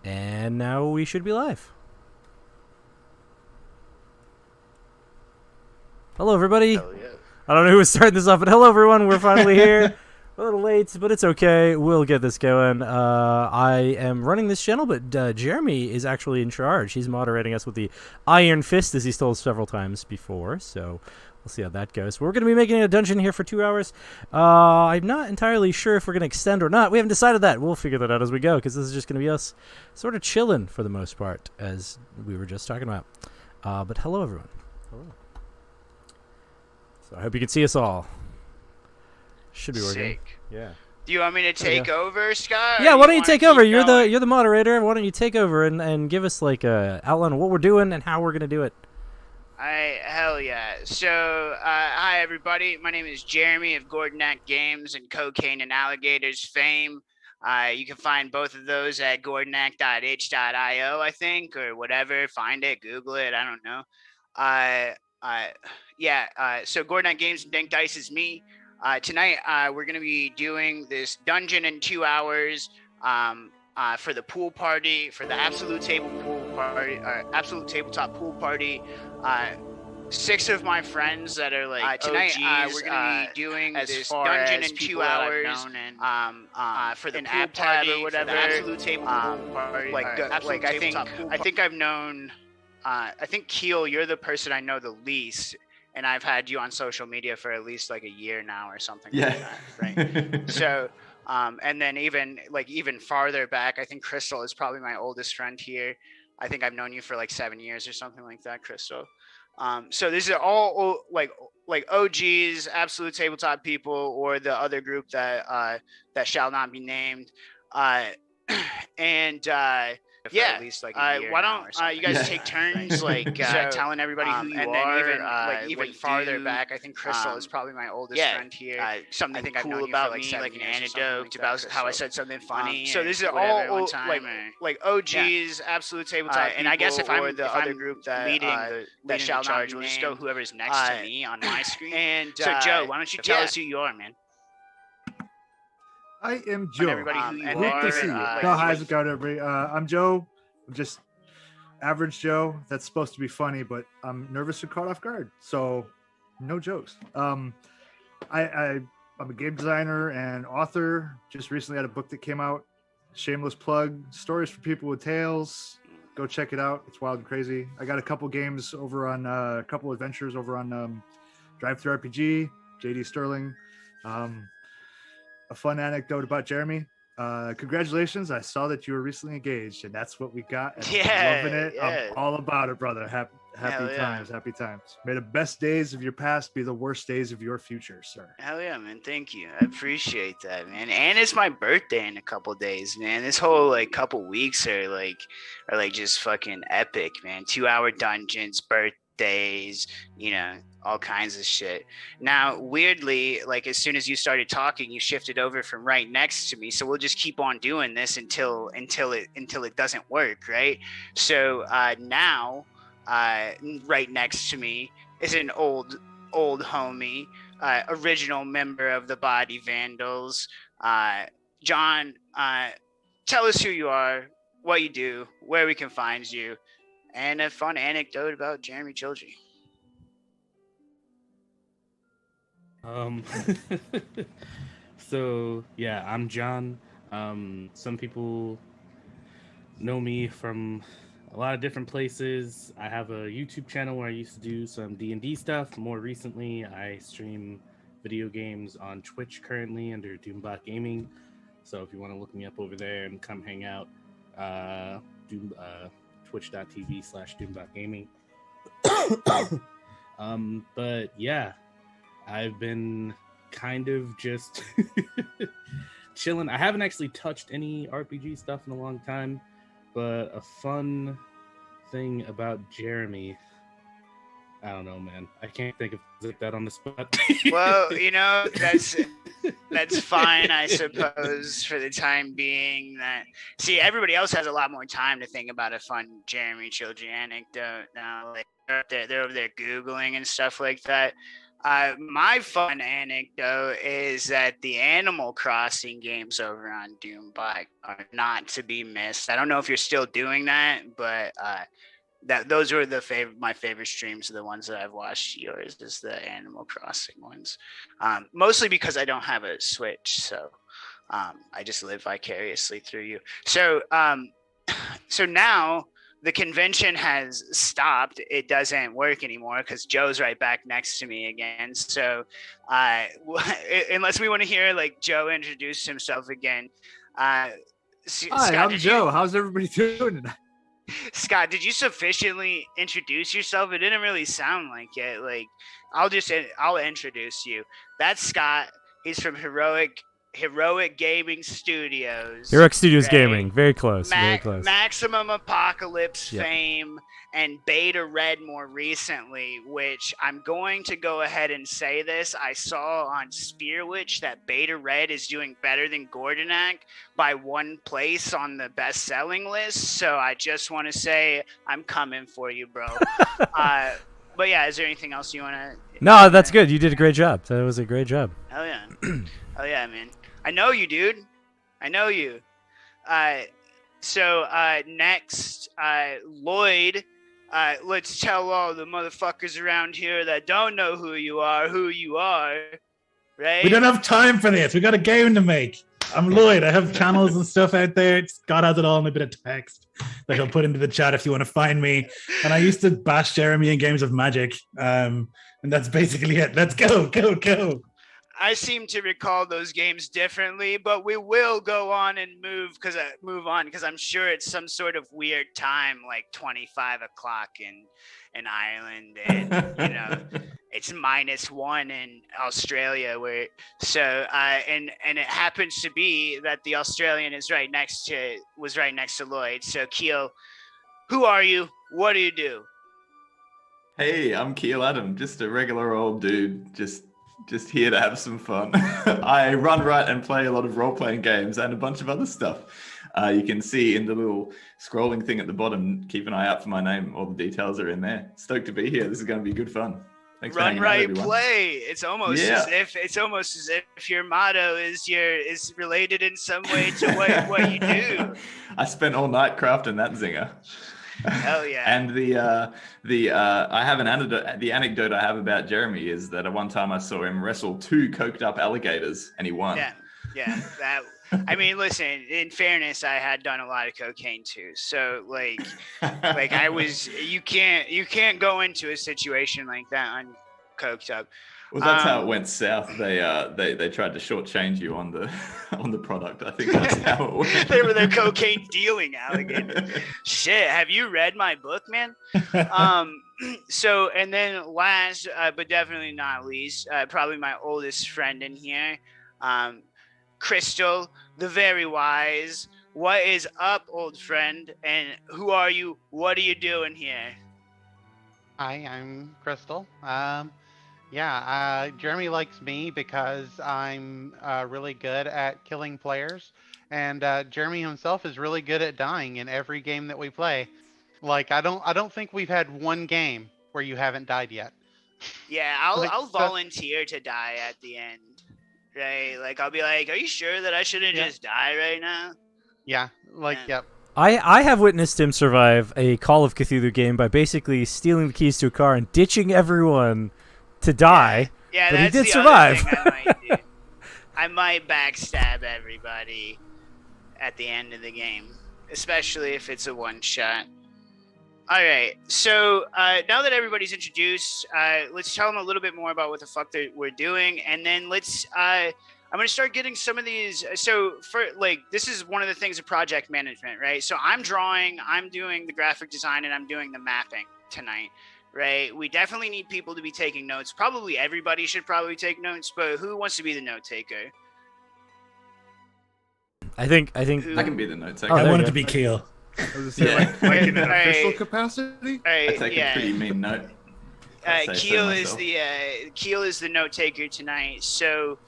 And now we should be live. Hello, everybody. Hell yeah. I don't know who was starting this off, but hello, everyone. We're finally here. A little late, but it's okay. We'll get this going. I am running this channel, but Jeremy is actually in charge. He's moderating us with the Iron Fist, as he's told several times before, so we'll see how that goes. We're going to be making a dungeon here for 2 hours. I'm not entirely sure if we're going to extend or not. We haven't decided that. We'll figure that out as we go, because this is just going to be us sort of chilling for the most part, as we were just talking about. But hello, everyone. Hello. So I hope you can see us all. Should be working. Sick. Yeah. Do you want me to take over, Scott? Yeah, why don't you take over? You're going? the moderator. Why don't you take over and give us like a outline of what we're doing and how we're gonna do it? Hell yeah. So, hi everybody. My name is Jeremy of Gordonnack Games and Cocaine and Alligators fame. You can find both of those at gordonnack.itch.io, I think, or whatever. Find it, Google it. I don't know. So Gordonnack Games and Dank Dice is me. Tonight, we're going to be doing this dungeon in 2 hours for the pool party, for the Absolute Tabletop Pool Party. 6 of my friends that are like tonight, we're going to be doing this dungeon in 2 hours for the pool party or whatever. Absolute Tabletop Pool Party. I think I've known. I think Kiel, you're the person I know the least. And I've had you on social media for at least like a year now or something like that, right? So, and then even farther back, I think Krystal is probably my oldest friend here. I think I've known you for like 7 years or something like that, Krystal. So these are all like OGs, Absolute Tabletop people, or the other group that shall not be named. Yeah, at least like a year why don't you guys take turns telling everybody who you are, even farther back. I think Krystal is probably my oldest friend here. Something I think cool about me, like an anecdote about how I said something funny. So these are all like OGs, Absolute Tabletop, and I guess if I'm the other group that leading that shall not be we'll just go whoever's next to me on my screen. And so Joe, why don't you tell us who you are, man? I am Joe. Everybody who you Great are. to see you. How's it going, everybody? I'm Joe. I'm just average Joe. That's supposed to be funny, but I'm nervous and caught off guard. So, no jokes. I'm a game designer and author. Just recently had a book that came out. Shameless plug. Stories for people with tales. Go check it out. It's wild and crazy. I got a couple games over on a couple adventures over on Drive-Thru RPG. JD Stirling. A fun anecdote about Jeremy. Congratulations. I saw that you were recently engaged, and that's what we got. And I'm loving it. Yeah. I'm all about it, brother. Happy times. Happy times. May the best days of your past be the worst days of your future, sir. Hell yeah, man. Thank you. I appreciate that, man. And it's my birthday in a couple days, man. This whole couple weeks are just fucking epic, man. 2 hour dungeons, birthdays, all kinds of shit. Now, weirdly, as soon as you started talking, you shifted over from right next to me. So we'll just keep on doing this until it doesn't work, right? So now, right next to me is an old homie, original member of the Body Vandals. John, tell us who you are, what you do, where we can find you, and a fun anecdote about Jeremy Childrey. So yeah, I'm John. Some people know me from a lot of different places. I have a YouTube channel where I used to do some D&D stuff. More recently, I stream video games on Twitch currently under Doombot Gaming. So if you want to look me up over there and come hang out, twitch.tv/doombotgaming. But yeah, I've been kind of just chilling. I haven't actually touched any RPG stuff in a long time, but a fun thing about Jeremy, I don't know, man. I can't think of that on the spot. Well, that's fine, I suppose, for the time being. See, everybody else has a lot more time to think about a fun Jeremy Childrey anecdote now. They're over there Googling and stuff like that. My fun anecdote is that the Animal Crossing games over on Doombot are not to be missed. I don't know if you're still doing that, but those were my favorite streams. Are the ones that I've watched. Yours is the Animal Crossing ones, mostly because I don't have a Switch, so I just live vicariously through you. So so now the convention has stopped. It doesn't work anymore because Joe's right back next to me again. So unless we want to hear like Joe introduce himself again. Hi, Scott, I'm Joe. How's everybody doing tonight? Scott, did you sufficiently introduce yourself? It didn't really sound like it. Like, I'll introduce you. That's Scott. He's from Heroic Gaming Studios. Heroic Studios Gaming, very close, very close. Maximum Apocalypse fame and Beta Red more recently, which I'm going to go ahead and say this. I saw on Spearwitch that Beta Red is doing better than Gordonak by 1 place on the best-selling list. So I just want to say I'm coming for you, bro. But yeah, is there anything else you want to... No, that's good. You did a great job. That was a great job. Hell yeah. Hell yeah, man. I know you, dude. I know you. So next, Lloyd, let's tell all the motherfuckers around here that don't know who you are, right? We don't have time for this. We got a game to make. I'm Lloyd. I have channels and stuff out there. Scott has it all in a bit of text that I'll put into the chat if you want to find me. And I used to bash Jeremy in games of Magic. And that's basically it. Let's go. I seem to recall those games differently, but we will go on and move on because I'm sure it's some sort of weird time, like 25 o'clock in Ireland, and it's -1 in Australia. And it happens to be that the Australian was right next to Lloyd. So Kiel, who are you? What do you do? Hey, I'm Kiel Adams, just a regular old dude, just here to have some fun. I run, write, and play a lot of role-playing games and a bunch of other stuff. You can see in the little scrolling thing at the bottom, keep an eye out for my name. All the details are in there. Stoked to be here. This is going to be good fun. Thanks for hanging out, everyone. Play. It's almost as if your motto is related in some way to what you do. I spent all night crafting that zinger. Hell yeah! And I have an anecdote. The anecdote I have about Jeremy is that at one time I saw him wrestle 2 coked up alligators, and he won. Yeah. I mean, listen. In fairness, I had done a lot of cocaine too. So like I was. You can't go into a situation like that uncoked up. Well, that's how it went south. They tried to shortchange you on the product. I think that's how it went. They were the cocaine dealing alligators. Shit, have you read my book, man? So, and then last, but definitely not least, probably my oldest friend in here, Krystal, the very wise. What is up, old friend? And who are you? What are you doing here? Hi, I'm Krystal. Jeremy likes me because I'm really good at killing players, and Jeremy himself is really good at dying in every game that we play. Like, I don't think we've had one game where you haven't died yet. Yeah, I'll volunteer to die at the end, right? Like, I'll be like, "Are you sure that I shouldn't just die right now?" Yeah, yep. I have witnessed him survive a Call of Cthulhu game by basically stealing the keys to a car and ditching everyone to die, yeah, but he did the survive. Other thing I might do. I might backstab everybody at the end of the game, especially if it's a one-shot. All right, so now that everybody's introduced, let's tell them a little bit more about what the fuck we're doing, and then I'm going to start getting some of these. So this is one of the things of project management, right? So I'm doing the graphic design, and I'm doing the mapping tonight. Right, we definitely need people to be taking notes. Probably everybody should take notes, but who wants to be the note taker? I think I can be the note taker. I wanted to be Kiel. I was just saying, like in an official capacity. I take a pretty mean note. Kiel is the note taker tonight. So,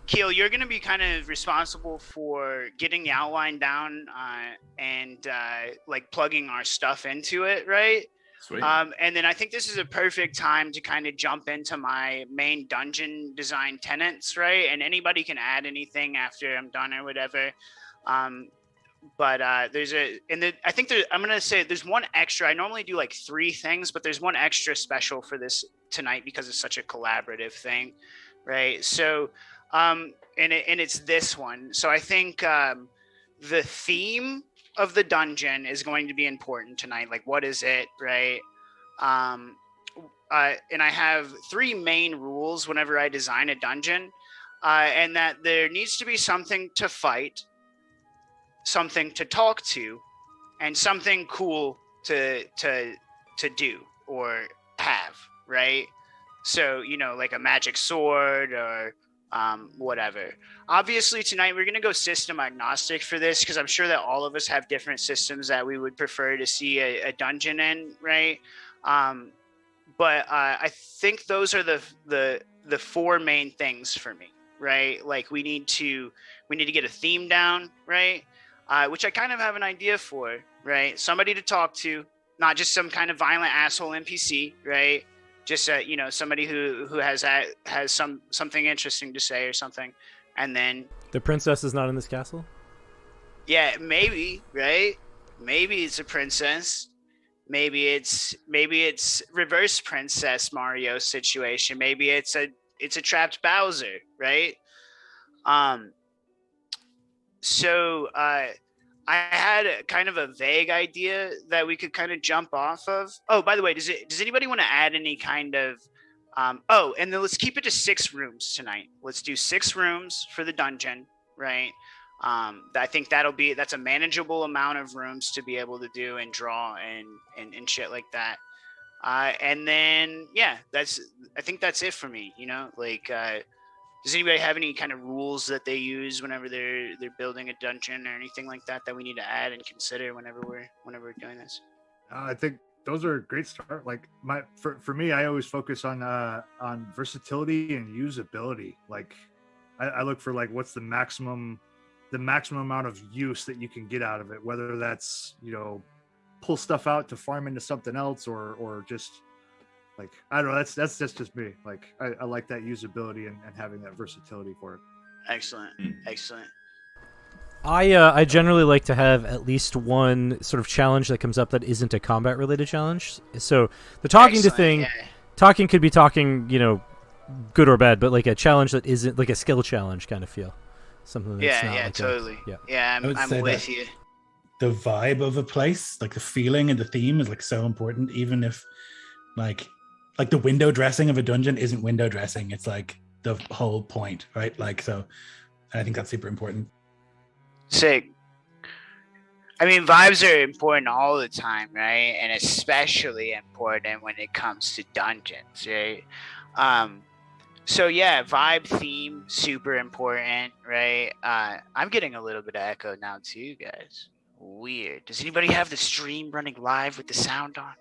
Kiel, you're going to be kind of responsible for getting the outline down and plugging our stuff into it, right? Sweet. And then I think this is a perfect time to kind of jump into my main dungeon design tenets, right? And anybody can add anything after I'm done or whatever. But I think I'm gonna say there's one extra. I normally do like 3 things, but there's one extra special for this tonight because it's such a collaborative thing, right? So, and it's this one. So I think the theme of the dungeon is going to be important tonight. Like, what is it, right? And I have 3 main rules whenever I design a dungeon, and that there needs to be something to fight, something to talk to, and something cool to do or have, right? So, you know, like a magic sword or whatever. Obviously tonight we're going to go system agnostic for this because I'm sure that all of us have different systems that we would prefer to see a dungeon in, right? But I think those are the 4 main things for me, right? Like we need to get a theme down, right? Which I kind of have an idea for, right? Somebody to talk to, not just some kind of violent asshole NPC, right? Just you know, somebody who has something interesting to say or something, and then The princess is not in this castle? yeah, maybe, right? Maybe it's a princess. Maybe it's reverse princess Mario situation. Maybe it's a trapped Bowser, right? So I had kind of a vague idea that we could kind of jump off of. Oh, by the way, does anybody want to add any kind of oh, and then let's keep it to 6 rooms tonight. Let's do 6 rooms for the dungeon, right? I think that's a manageable amount of rooms to be able to do and draw and shit like that. And then yeah, I think that's it for me, you know? Like does anybody have any kind of rules that they use whenever they're building a dungeon or anything like that that we need to add and consider whenever we're doing this? I think those are a great start. Like for me, I always focus on versatility and usability. Like I look for like what's the maximum amount of use that you can get out of it, whether that's, you know, pull stuff out to farm into something else or just like, I don't know, that's just me. Like I like that usability and having that versatility for it. Excellent. Excellent. I generally like to have at least one sort of challenge that comes up that isn't a combat related challenge. So the talking Excellent, to thing, yeah. talking could be talking, you know, good or bad, but like a challenge that isn't like a skill challenge kind of feel. Something that's not like totally. Yeah. I'm with you. The vibe of a place, like the feeling and the theme is like so important, even if like the window dressing of a dungeon isn't window dressing. It's like the whole point, right? Like, so I think that's super important. Sick. I mean, vibes are important all the time, right? And especially important when it comes to dungeons, right? So yeah, vibe, theme, super important, right? I'm getting a little bit of echo now too, guys. Weird. Does anybody have the stream running live with the sound on?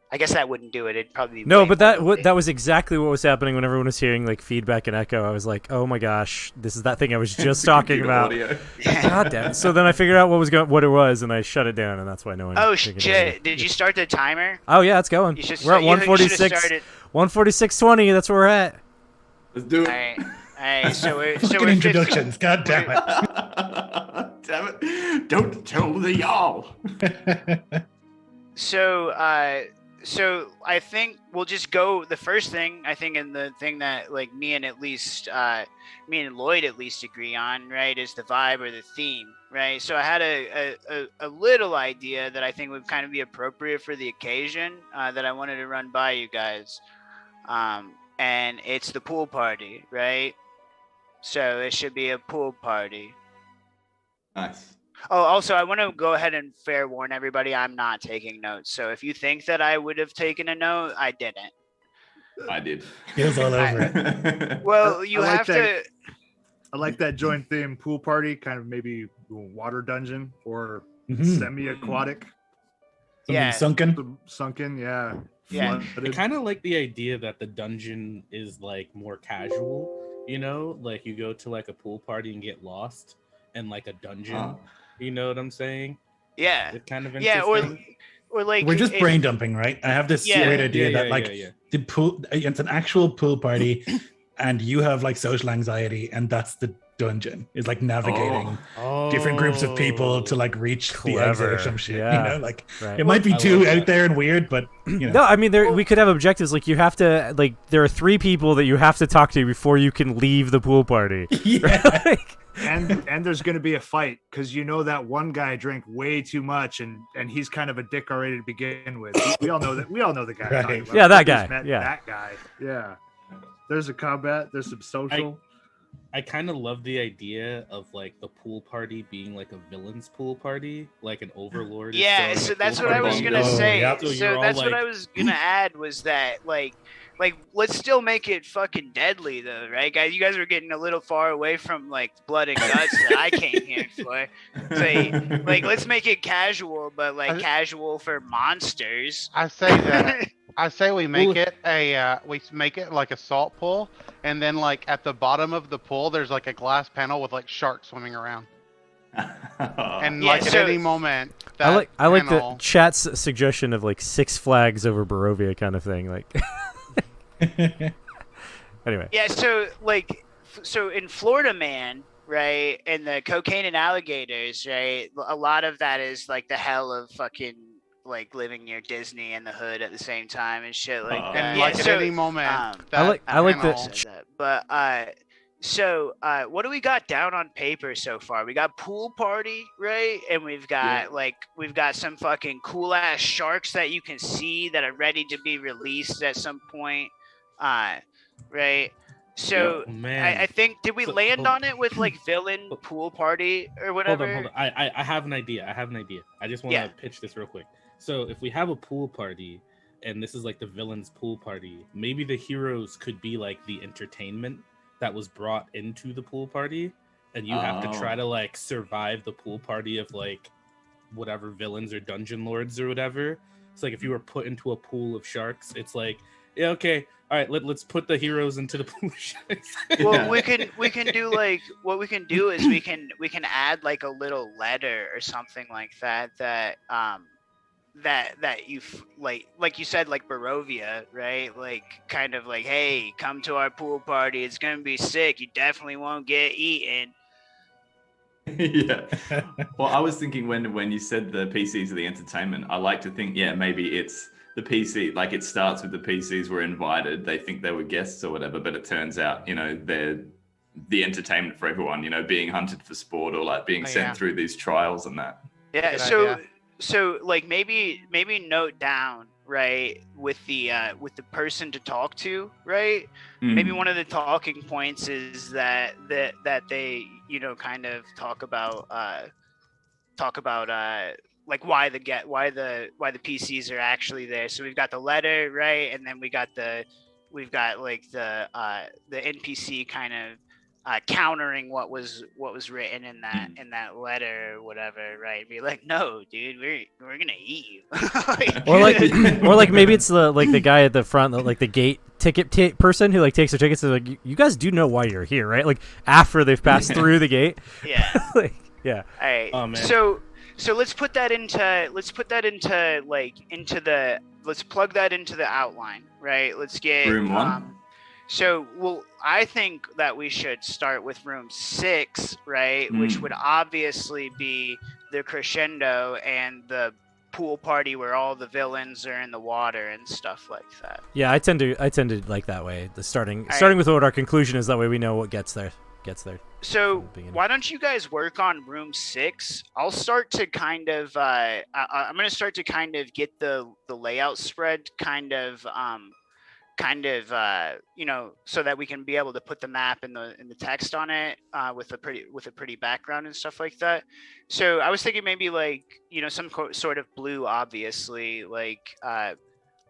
I guess that wouldn't do it. It'd probably be No, way but more that was exactly what was happening when everyone was hearing like feedback and echo. I was like, oh my gosh, this is that thing I was just talking about. God damn it. So then I figured out what it was, and I shut it down, and that's why no one. Oh shit! Did you start the timer? Oh yeah, it's going. We're at 146. 146.20. That's where we're at. Let's do it. All right. So we're Fucking introductions. God damn it. Damn it. Don't tell the y'all. So I think we'll just go the first thing, I think, and the thing that like me and Lloyd at least agree on, right, is the vibe or the theme, right? So I had a little idea that I think would kind of be appropriate for the occasion that I wanted to run by you guys. And it's the pool party, right? So it should be a pool party. Nice. Oh, also, I want to go ahead and fair warn everybody, I'm not taking notes. So if you think that I would have taken a note, I didn't. I did. Feels all over it. Well, you I like have that. to... I like that joint theme pool party, kind of maybe water dungeon or Mhm. semi-aquatic. Yeah. Sunken. Sunken, yeah. Yeah. I Flooded. kind of like the idea that the dungeon is like more casual, you know, like you go to like a pool party and get lost and like a dungeon, Oh. you know what I'm saying? Yeah. It's kind of Yeah, or interesting. or like We're just brain dumping, right? I have this Yeah. great idea that yeah. the pool, it's an actual pool party, and you have like social anxiety, and that's the dungeon. Is like navigating different groups of people to like reach the exit or some shit. Yeah. You know, like Right. it might be I too love out that. there and weird, but you know. No, I mean we could have objectives like you have to like there are 3 people that you have to talk to before you can leave the pool party. Yeah. Like, and there's going to be a fight because you know that one guy drank way too much and he's kind of a dick already to begin with. We all know that. We all know the guy. I'm Right. talking about. Yeah, that Who's guy. met Yeah. that guy. Yeah. There's a combat. There's some social. I kind of love the idea of like the pool party being like a villain's pool party, like an overlord. is Yeah, throwing so a that's pool what I party. was gonna Oh, say. yep. So you're So all that's what like- I was gonna add was that like let's still make it fucking deadly though, right, guys? You guys were getting a little far away from like blood and guts that I came here for. So like let's make it casual, but like casual for monsters. I say that. I say we make it like a salt pool, and then like at the bottom of the pool, there's like a glass panel with like sharks swimming around, and Yeah, like at so- any moment. I like the panel- chat's suggestion of like 6 Flags over Barovia kind of thing like Anyway. Yeah, so like so in Florida Man, right, and the cocaine and alligators, right, a lot of that is like the hell of fucking like living near Disney and the hood at the same time and shit like that. and Yeah, like so, at any moment. I like the- panel- said that. But so what do we got down on paper so far? We got pool party, right? And we've got we've got some fucking cool ass sharks that you can see that are ready to be released at some point. Right? So Oh, man. I think did we So- land hold- on it with like villain pool party or whatever? Hold on. I have an idea. I just want to pitch this real quick. So if we have a pool party, and this is like the villain's pool party, maybe the heroes could be like the entertainment that was brought into the pool party, and you have to try to like survive the pool party of like whatever villains or dungeon lords or whatever. It's like if you were put into a pool of sharks, it's like, yeah, okay, all right, let's put the heroes into the pool of sharks. Well, we can do like what we can do is we can add like a little letter or something like that that you like you said, like Barovia, right? Like kind of like, hey, come to our pool party. It's gonna be sick. You definitely won't get eaten. Yeah. Well, I was thinking when you said the PCs are the entertainment, I like to think, yeah, maybe it's the PC, like it starts with the PCs were invited. They think they were guests or whatever, but it turns out, you know, they're the entertainment for everyone, you know, being hunted for sport or like being sent through these trials and that. Yeah. Good So idea. so like maybe note down, right, with the person to talk to, right? Maybe one of the talking points is that they, you know, kind of talk about like why the PCs are actually there. So we've got the letter, right, and then we've got like the NPC kind of countering what was written in that letter or whatever, right? Be like, no, dude, we're gonna eat you. or like maybe it's the guy at the front, like the gate ticket person who like takes their tickets and like, you guys do know why you're here, right? Like after they've passed through the gate. Yeah. Like, yeah. All right. Oh, man. So let's plug that into the outline, right? Let's get Room 1? I think that we should start with room 6, right? Which would obviously be the crescendo and the pool party where all the villains are in the water and stuff like that. Yeah, I tend to like that way. The starting right. with what our conclusion is, that way we know what gets there. So From the beginning. why don't you guys work on room 6? I'll start to kind of I'm going to start to kind of get the layout spread kind of you know, so that we can be able to put the map and the text on it with a pretty background and stuff like that. So I was thinking maybe like, you know, some sort of blue, obviously, like are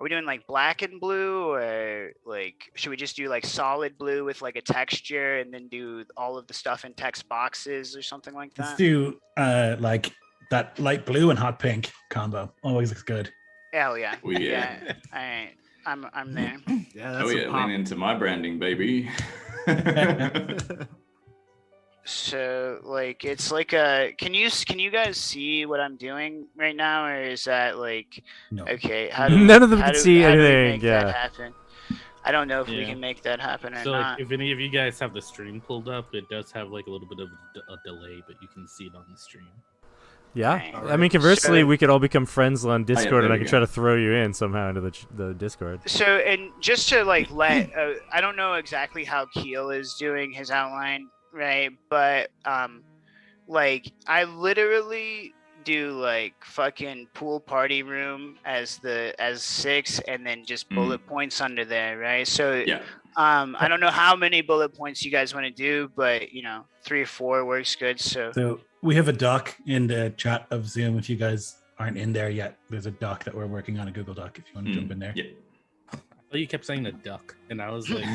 we doing like black and blue, or like should we just do like solid blue with like a texture and then do all of the stuff in text boxes or something like that? Let's do like that light blue and hot pink combo. Always looks good. Hell yeah. Oh, yeah. All right. I'm there. Yeah, that's Oh a yeah, pop. lean into my branding, baby. So like it's like a can you guys see what I'm doing right now, or is that like No. okay? None of them can see how do we anything, make yeah. that happen? I don't know if we Yeah. can make that happen or So not. like, if any of you guys have the stream pulled up, it does have like a little bit of a delay, but you can see it on the stream. Yeah. Right. I mean, conversely, So- we could all become friends on Discord, there and I we could go. try to throw you in somehow into the Discord. So and just to like let I don't know exactly how Kiel is doing his outline, right? But like I literally do like fucking pool party room as 6 and then just bullet points under there, right? So Yeah. I don't know how many bullet points you guys want to do, but 3 or 4 works good. So we have a doc in the chat of Zoom. If you guys aren't in there yet, there's a doc that we're working on, a Google Doc. If you want to jump in there, Yeah. Oh, you kept saying a duck, and I was like,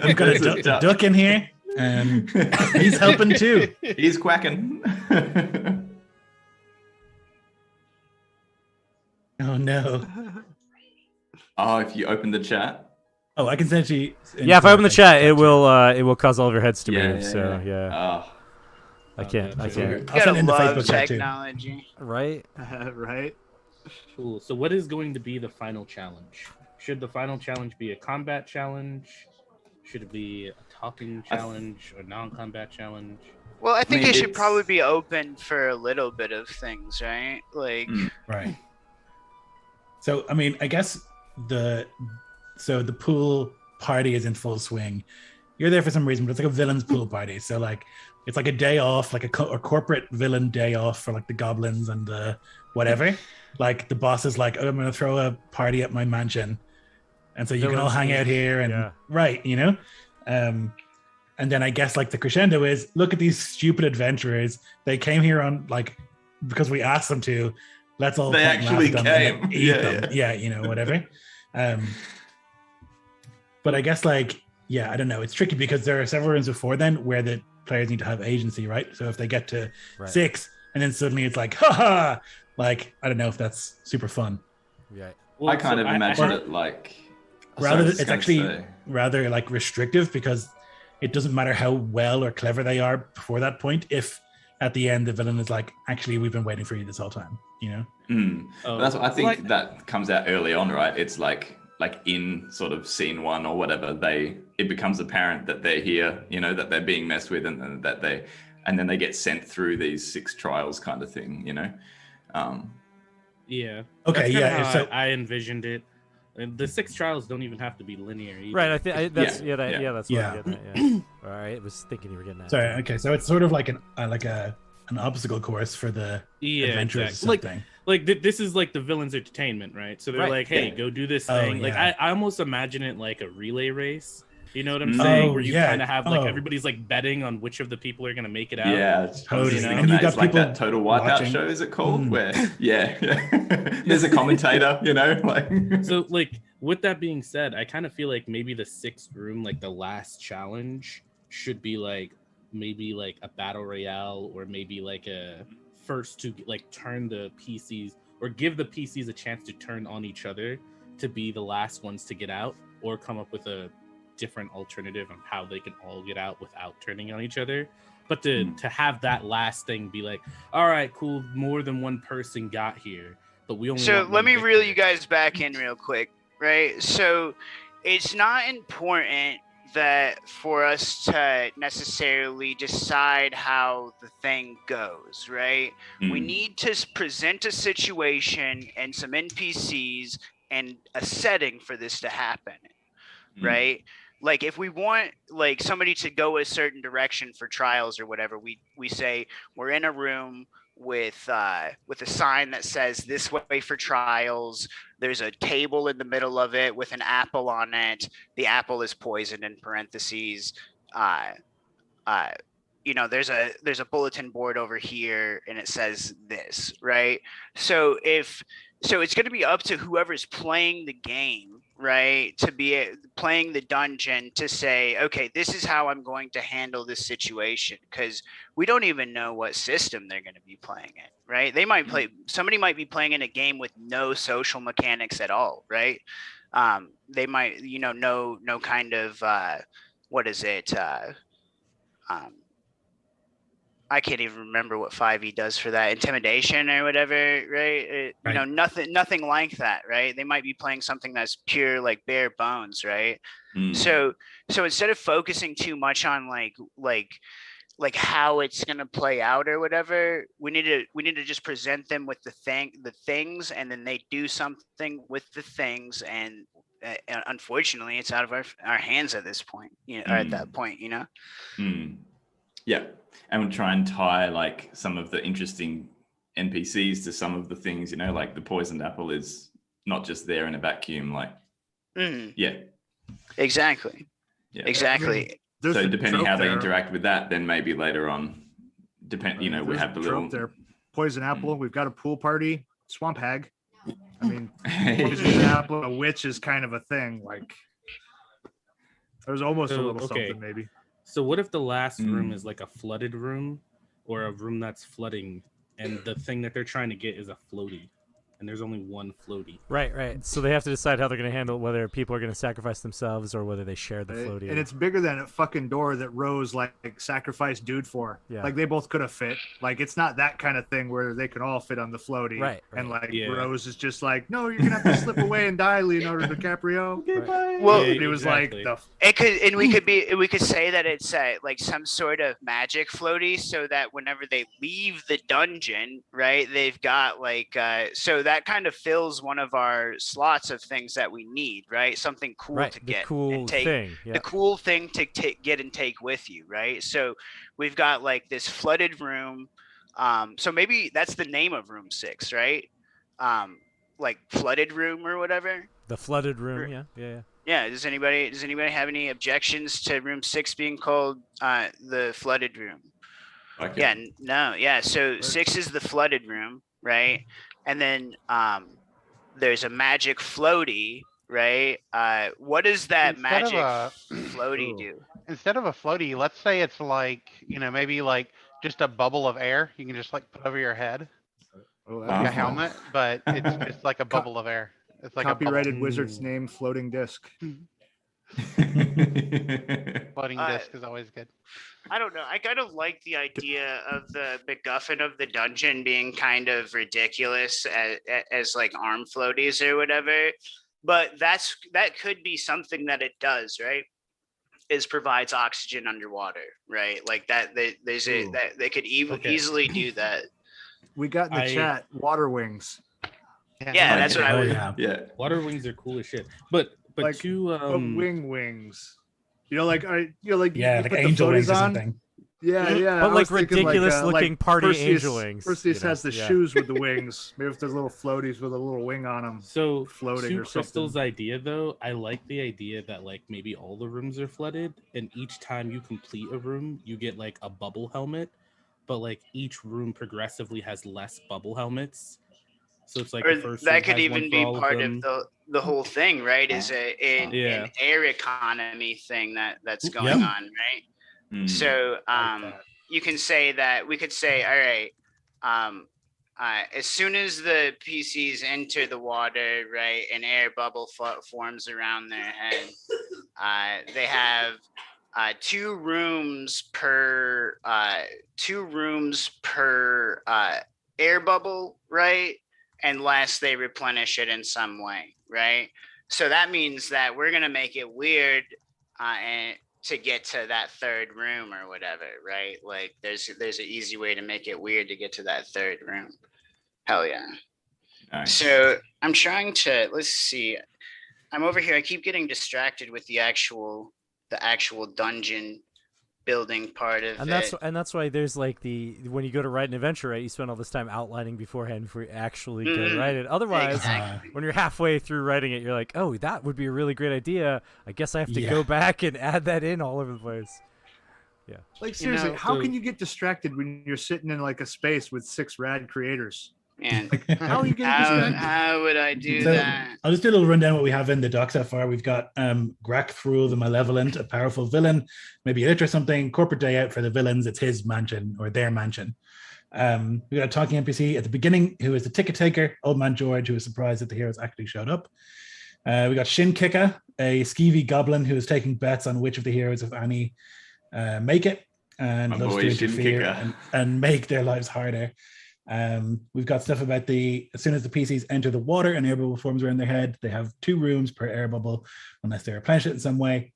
we've got a duck in here, and he's helping too. He's quacking. Oh no! Oh, if you open the chat. Oh, I can send you. Yeah, if I open the chat, it will cause all of your heads to move. So yeah, Oh, I can't. I'll you send it in the love Facebook chat too. technology. Right? Right? cool. So what is going to be the final challenge? Should the final challenge be a combat challenge? Should it be a talking challenge or non-combat challenge? Well, I think mean, it should it's- probably be open for a little bit of things, right? Like, Right. So I mean, I guess the pool party is in full swing. You're there for some reason, but it's like a villain's pool party. So like, it's like a day off, like a corporate villain day off for like the goblins and the whatever. Like the boss is like, oh, I'm gonna throw a party at my mansion, and so you can all Villains hang out Inc. here and Yeah. right, and then I guess like the crescendo is, look at these stupid adventurers. They came here on like because we asked them to. Let's all They point and laugh actually at them and, like, came. eat Yeah, them. Yeah, whatever. But I guess like, yeah, I don't know. It's tricky because there are several rooms before then where the players need to have agency, right? So if they get to Right. 6 and then suddenly it's like, haha, like I don't know if that's super fun. Right. I kind of imagine I- it like. Rather, Sorry, I was it's gonna actually say. rather like restrictive because it doesn't matter how well or clever they are before that point. If at the end the villain is like, actually, we've been waiting for you this whole time, But that's what I think that comes out early on, right? It's like in sort of scene 1 or whatever, it becomes apparent that they're here, that they're being messed with, and then they get sent through these 6 trials kind of thing, Yeah. Okay, That's kinda yeah, how so- I envisioned it. And the 6 trials don't even have to be linear either. Right. I think that's Yeah, that's what I'm getting at. Yeah. All right. I was thinking you were getting at. Sorry. Okay, so it's sort of like an obstacle course for the Yeah, adventurers exactly. or something. Like this is like the villain's entertainment, right? So they're Right. like, hey, Yeah. go do this Oh, thing. Like yeah. I almost imagine it like a relay race. You know what I'm saying? Oh, Where you yeah. kind of have like Oh. everybody's like betting on which of the people are gonna make it out. Yeah, I was Totally. just And thinking you that. got It's like that people Total Wipeout watching. show, is it called? Mm. Where, yeah. There's a commentator, like. So like with that being said, I kind of feel like maybe the 6th room, like the last challenge, should be like maybe like a battle royale or maybe like a first to like turn the PCs or give the PCs a chance to turn on each other to be the last ones to get out, or come up with a different alternative on how they can all get out without turning on each other. But to have that last thing be like, all right, cool, more than one person got here, but we only So want let one me reel victor. you guys back in real quick, right? So it's not important that for us to necessarily decide how the thing goes, right? We need to present a situation and some NPCs and a setting for this to happen, right? Like if we want like somebody to go a certain direction for trials or whatever, we say we're in a room with a sign that says this way for trials. There's a table in the middle of it with an apple on it. The apple is poisoned in parentheses. There's a bulletin board over here and it says this, right? So it's going to be up to whoever's playing the game, right, to be playing the dungeon to say, okay, this is how I'm going to handle this situation, because we don't even know what system they're going to be playing in, right? Somebody might be playing in a game with no social mechanics at all, right? They might, no kind of what is it? I can't even remember what 5e does for that, intimidation or whatever, right? You know, nothing like that, right? They might be playing something that's pure, like bare bones, right? So instead of focusing too much on like how it's gonna play out or whatever, we need to just present them with the things, and then they do something with the things, and unfortunately, it's out of our hands at this point, you know, or at that point, you know. Yeah, and we'll try and tie like some of the interesting NPCs to some of the things, you know, like the poisoned apple is not just there in a vacuum, like yeah, exactly. So depending how they interact with that, then maybe later on, you know, we have the little there. Poison apple. We've got a pool party. Swamp hag. I mean, poison apple, a witch is kind of a thing. Like, there's almost a little something maybe. So what if the last room is like a flooded room, or a room that's flooding, and the thing that they're trying to get is a floaty, and there's only one floaty? Right. So they have to decide how they're going to handle whether people are going to sacrifice themselves or whether they share the floaty. And it's bigger than a fucking door that Rose like sacrificed dude for. Yeah. Like they both could have fit. Like it's not that kind of thing where they can all fit on the floaty. Right. And like Rose is just like, no, you're gonna have to slip away and die, Leonardo DiCaprio. Okay, bye. Well, it was like we could say that it's like some sort of magic floaty, so that whenever they leave the dungeon, right, they've got like so that kind of fills one of our slots of things that we need, right? Something cool to get, the cool thing to get and take with you, right? So we've got like this flooded room. So maybe that's the name of room 6, right? Like flooded room or whatever. The flooded room, yeah. Does anybody have any objections to room 6 being called the flooded room? Okay. So 6 is the flooded room, right? And then there's a magic floaty, right? What does that magic floaty do? Instead of a floaty, let's say it's like, you know, maybe like just a bubble of air you can just like put over your head, like a helmet, but it's just like a bubble of air. It's like copyrighted wizard's name, floating disc. Floating disc is always good. I don't know. I kind of like the idea of the MacGuffin of the dungeon being kind of ridiculous as like arm floaties or whatever, but that could be something that it does, right? Is provides oxygen underwater, right? Like that. That they could easily do that. We got in the chat water wings. Yeah, that's what I would. Yeah, water wings are cool as shit. But like, two wings. You know, like like angel wings or something. Yeah. But like ridiculous looking party angel wings. Perseus has the shoes with the wings. Maybe if there's little floaties with a little wing on them. So floating or something. Krystal's idea though, I like the idea that like maybe all the rooms are flooded, and each time you complete a room, you get like a bubble helmet, but like each room progressively has less bubble helmets. So it's like the first that could even be part of the whole thing, right? Is an air economy thing that's going on, right? So you can say that we could say, all right, as soon as the PCs enter the water, right, an air bubble forms around their head. They have 2 rooms per air bubble, right? Unless they replenish it in some way, right? So that means that we're gonna make it weird and to get to that 3rd room or whatever, right? Like there's an easy way to make it weird to get to that 3rd room. Hell yeah. Nice. So I'm trying to, let's see. I'm over here. I keep getting distracted with the actual dungeon building part of it. And that's why there's like when you go to write an adventure, right, you spend all this time outlining beforehand before you actually go to write it. Otherwise, when you're halfway through writing it, you're like, oh, that would be a really great idea. I guess I have to go back and add that in all over the place. Yeah. Like seriously, how can you get distracted when you're sitting in like a space with 6 rad creators? Man, like, how are you getting distracted? How would I do that? I'll just do a little rundown what we have in the doc so far. We've got Grak Thrul the Malevolent, a powerful villain, maybe a lich or something. Corporate day out for the villains. It's his mansion or their mansion. We got a talking NPC at the beginning who is the ticket taker, Old Man George, who is surprised that the heroes actually showed up. We got Shin Kika, a skeevy goblin who is taking bets on which of the heroes, if any, make it. and My loves boy to Shin interfere Kicker. and make their lives harder. We've got stuff about as soon as the PCs enter the water and air bubble forms around their head, they have 2 rooms per air bubble unless they replenish it in some way.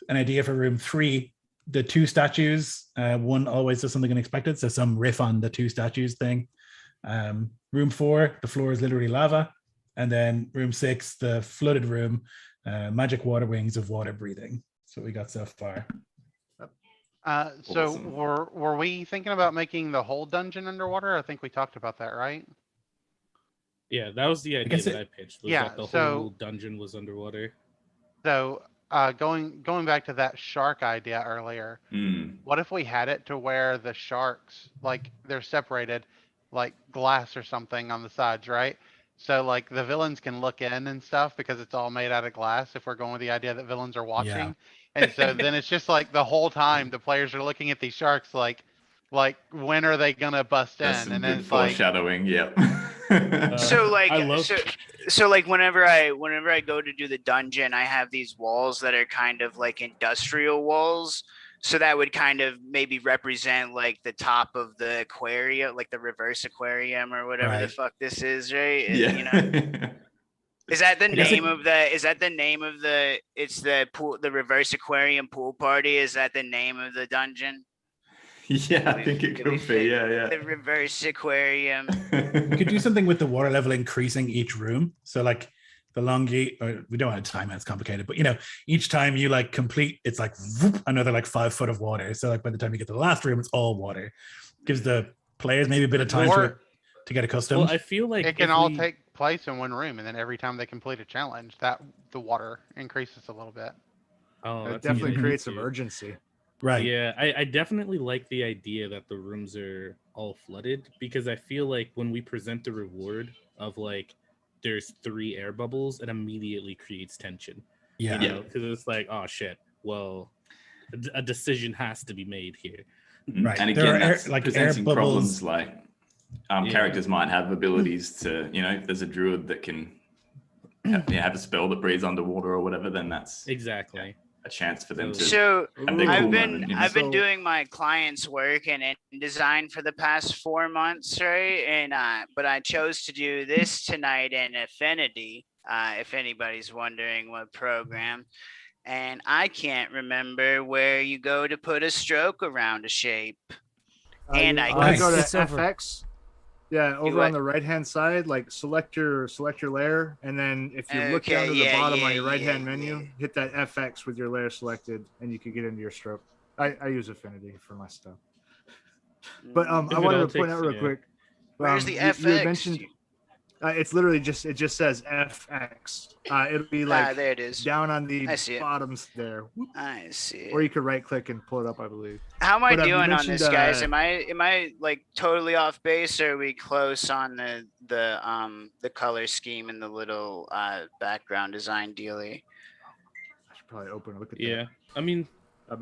An idea for room 3, the 2 statues, one always does something unexpected, so some riff on the 2 statues thing. Room 4, the floor is literally lava. And then room 6, the flooded room, magic water wings of water breathing. That's what we got so far. So Awesome. were we thinking about making the whole dungeon underwater? I think we talked about that, right? Yeah, that was the idea guess that I pitched. Was yeah, that the so- whole dungeon was underwater? So going back to that shark idea earlier, what if we had it to where the sharks, like, they're separated, like glass or something on the sides, right? So like the villains can look in and stuff because it's all made out of glass. If we're going with the idea that villains are watching, and so then it's just like the whole time the players are looking at these sharks, like when are they gonna bust That's in? some And then good it's like, foreshadowing. Yep. So like I love- so like whenever I go to do the dungeon, I have these walls that are kind of like industrial walls. So that would kind of maybe represent like the top of the aquarium, like the reverse aquarium or whatever the Right. fuck this is, right? yeah. You know, is that the guess name of the? Is that the name of the? It's the pool, the reverse aquarium pool party. Is that the name of the dungeon? Yeah, I think it Do we could be. Yeah, The reverse aquarium. We could do something with the water level increasing each room. So like the longer, or we don't want to time it, it's complicated, but each time you like complete, it's like whoop, another like 5 foot of water. So like by the time you get to the last room, it's all water. Gives the players maybe a bit of time Or- to get accustomed. Well, I feel like it can if all we- take place in one room, and then every time they complete a challenge, that the water increases a little bit. Oh, It that's a good definitely idea, creates too. some urgency. Right. Yeah, I definitely like the idea that the rooms are all flooded, because I feel like when we present the reward of like there's 3 air bubbles, it immediately creates tension. Yeah. You know, because it's like, oh shit, well, a decision has to be made here. Right. And There again, are that's air presenting bubbles. problems like Yeah. characters might have abilities to, if there's a druid that can have a spell that breathes underwater or whatever, then that's Exactly. a chance for them to So have their cool I've moment. been So- doing my clients' work and InDesign for the past 4 months, right? And but I chose to do this tonight in Affinity. If anybody's wondering what program, and I can't remember where you go to put a stroke around a shape. And I I go to It's over. FX. Yeah, over what? on the right hand side, like select your layer, and then if you look down Okay, to the yeah, bottom yeah, on your right hand yeah, menu, yeah. hit that FX with your layer selected, and you can get into your stroke. I use Affinity for my stuff. But If I it wanted all to point takes- out real yeah. quick. Where's the you had FX? mentioned it's literally it just says FX. It'll be like there it is. down on the I see it. bottoms there. Whoop. I see. Or you could right click and pull it up, I believe. How am I But, you doing on mentioned, this, guys? Am I like totally off base, or are we close on the color scheme and the little background design dealie? I should probably open and look at Yeah. I mean, that.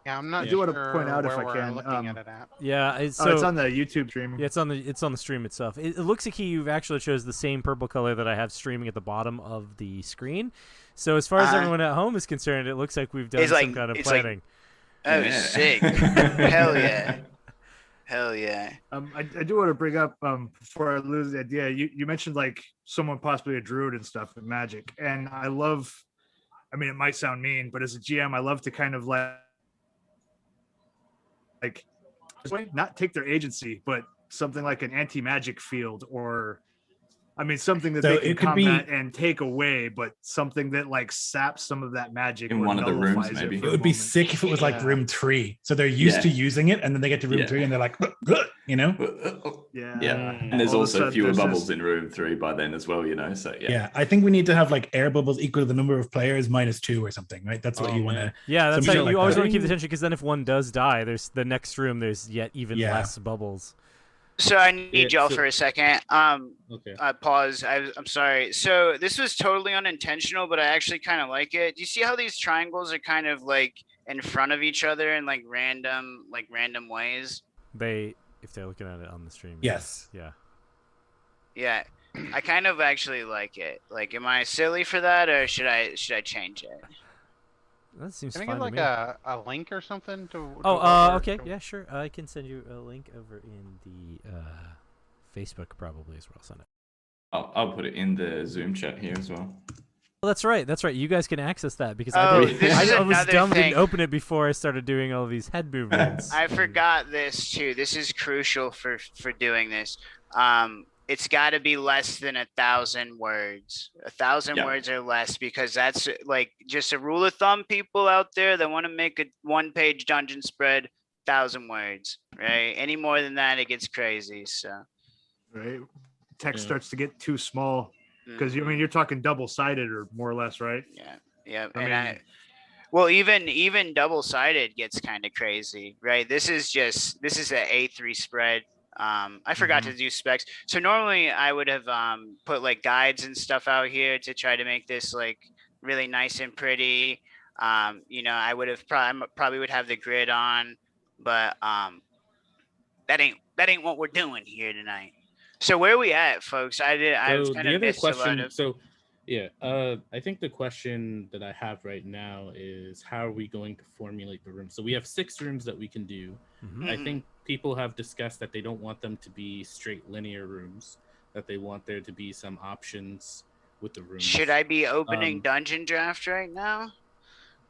Yeah, I'm not I do wanna sure point out if where I we're can, looking at it at. Yeah, it's, Oh, it's on the YouTube stream. yeah, it's on the stream itself. It looks like you've actually chose the same purple color that I have streaming at the bottom of the screen. So as far as everyone at home is concerned, it looks like we've done It's some like- kind of it's like- planning. Oh, Yeah. sick! Hell yeah! Hell yeah! I do want to bring up before I lose the idea. You mentioned like someone possibly a druid and stuff in Magic, and I love. I mean, it might sound mean, but as a GM, I love to kind of like not take their agency, but something like an anti-magic field, or I mean something that So they can it could be- combat and take away, but something that like saps some of that magic In or one of the rooms, nullifies maybe. for It a would be moment. sick if it was like Yeah. room 3. So they're used to using it, and then they get to room Yeah. 3 and they're like, Yeah. Yeah, and there's All of a also sudden, fewer there's bubbles just- in room 3 by then as well, So yeah. I think we need to have like air bubbles equal to the number of players minus 2 or something, right? That's what Oh, you want man. to. Yeah, that's Some how shit you like always that. want to keep the tension, because then if one does die, there's the next room. There's yet even Yeah. less bubbles. So I need Yeah, y'all so- for a second. okay. Pause. I'm sorry. So this was totally unintentional, but I actually kind of like it. Do you see how these triangles are kind of like in front of each other in like random ways? If they're looking at it on the stream. Yes. Yeah. Yeah, I kind of actually like it. Like, am I silly for that, or should I change it? That seems Can I fine get to like me. a link or something to? Okay, yeah, sure. I can send you a link over in the Facebook probably as well. Send it. I'll put it in the Zoom chat here as well. Oh, that's right. That's right. You guys can access that because Oh, I this is I was another dumb and thing. didn't open it before I started doing all these head movements. I forgot this too. This is crucial for doing this. It's got to be less than 1,000 words. 1,000 Yeah. words or less, because that's like just a rule of thumb. People out there that want to make a 1-page dungeon spread, 1,000 words, right? Any more than that, it gets crazy. So, Right. Text Yeah. starts to get too small because you're talking double-sided or more or less, right? yeah. I Well, even double-sided gets kind of crazy, right? This is an A3 spread. I forgot to do specs. So normally I would have put like guides and stuff out here to try to make this like really nice and pretty. I would have probably would have the grid on, but that ain't what we're doing here tonight. So where are we at, folks? I was So kind the of other missed a lot question, of. so yeah, I think the question that I have right now is how are we going to formulate the rooms? So we have 6 rooms that we can do. Mhm. I think people have discussed that they don't want them to be straight linear rooms, that they want there to be some options with the rooms. Should I be opening Um, Dungeon Draft right now?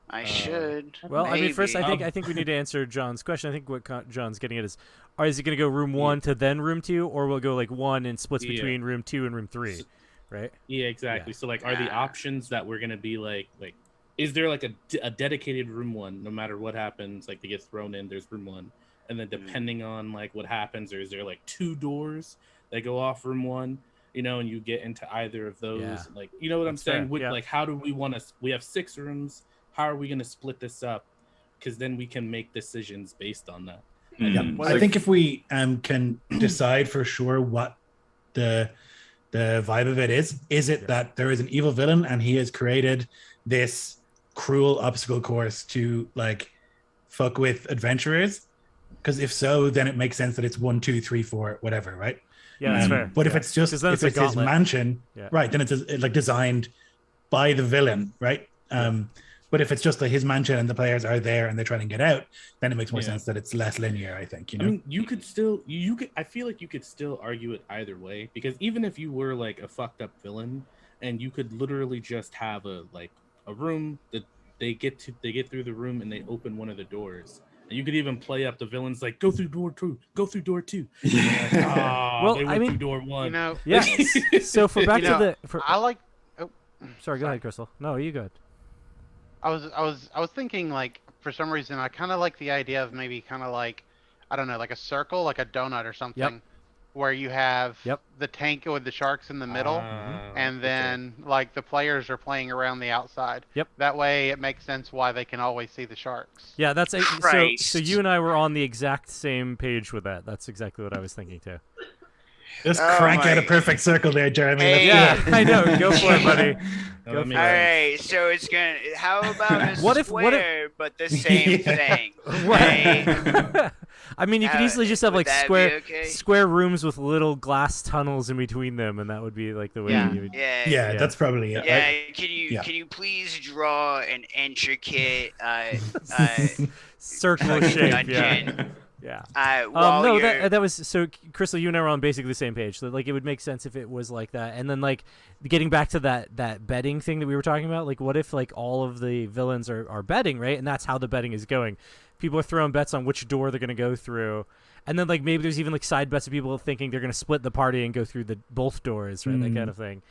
I should. Well, I mean, first, Maybe. I think we need to answer John's question. I think what John's getting at is it going to go room 1 to then room 2, or will it go like 1 and splits between room 2 and room 3, right? Yeah, exactly. Yeah. So like, are the Yeah. options that we're gonna be like, is there like a dedicated room 1, no matter what happens, like they get thrown in, there's room 1, and then depending on like what happens, or is there like 2 doors that go off room 1, and you get into either of those, Yeah. like, you know what I'm That's saying? fair, With yeah. like, how do we want to? We have 6 rooms. How are we gonna split this up? Because then we can make decisions based on that. I think if we can decide for sure what the vibe of it is it that there is an evil villain and he has created this cruel obstacle course to like fuck with adventurers? Because if so, then it makes sense that it's 1, 2, 3, 4, whatever, right? Yeah, that's fair. But if Yeah. it's just 'Cause then if it's a it's his gauntlet. mansion, Yeah. right? Then it's like designed by the villain, right? But if it's just like his mansion and the players are there and they're trying to get out, then it makes more sense that it's less linear, I think. I mean, you could still I feel like you could still argue it either way, because even if you were like a fucked up villain and you could literally just have a room that they get through the room and they open one of the doors. And you could even play up the villains like go through door 2, go through door 2. Like, Well, they I went mean, through door 1. Yeah. So for back to the I like. Oh, sorry, go ahead, Krystal. No, you go ahead. I was thinking like for some reason I kind of like the idea of maybe kind of like I don't know, like a circle, like a donut or something, where you have the tank with the sharks in the middle, and then like the players are playing around the outside. Yep. That way it makes sense why they can always see the sharks. Yeah, that's so Christ. you and I were on the exact same page with that. That's exactly what I was thinking too. Just Oh crank my- out a perfect circle there, Jeremy. Hey. Let's do Yeah, it. I know. Go for it, buddy. Go for All it. right, so it's gonna. How about a What if- square, but the same Yeah. thing? Right? Right. I mean, you could easily just have Would like that be square okay? square rooms with little glass tunnels in between them, and that would be like the way Yeah. you would. Yeah. Yeah, that's probably it. Yeah, right? can you please draw an intricate Circle shape. Yeah. dungeon? Yeah. While No, you're- that was so. Krystal, you and I were on basically the same page. So like, it would make sense if it was like that. And then like, getting back to that betting thing that we were talking about. Like, what if like all of the villains are betting, right? And that's how the betting is going. People are throwing bets on which door they're gonna go through, and then like maybe there's even like side bets of people thinking they're gonna split the party and go through the both doors, right? That kind of thing.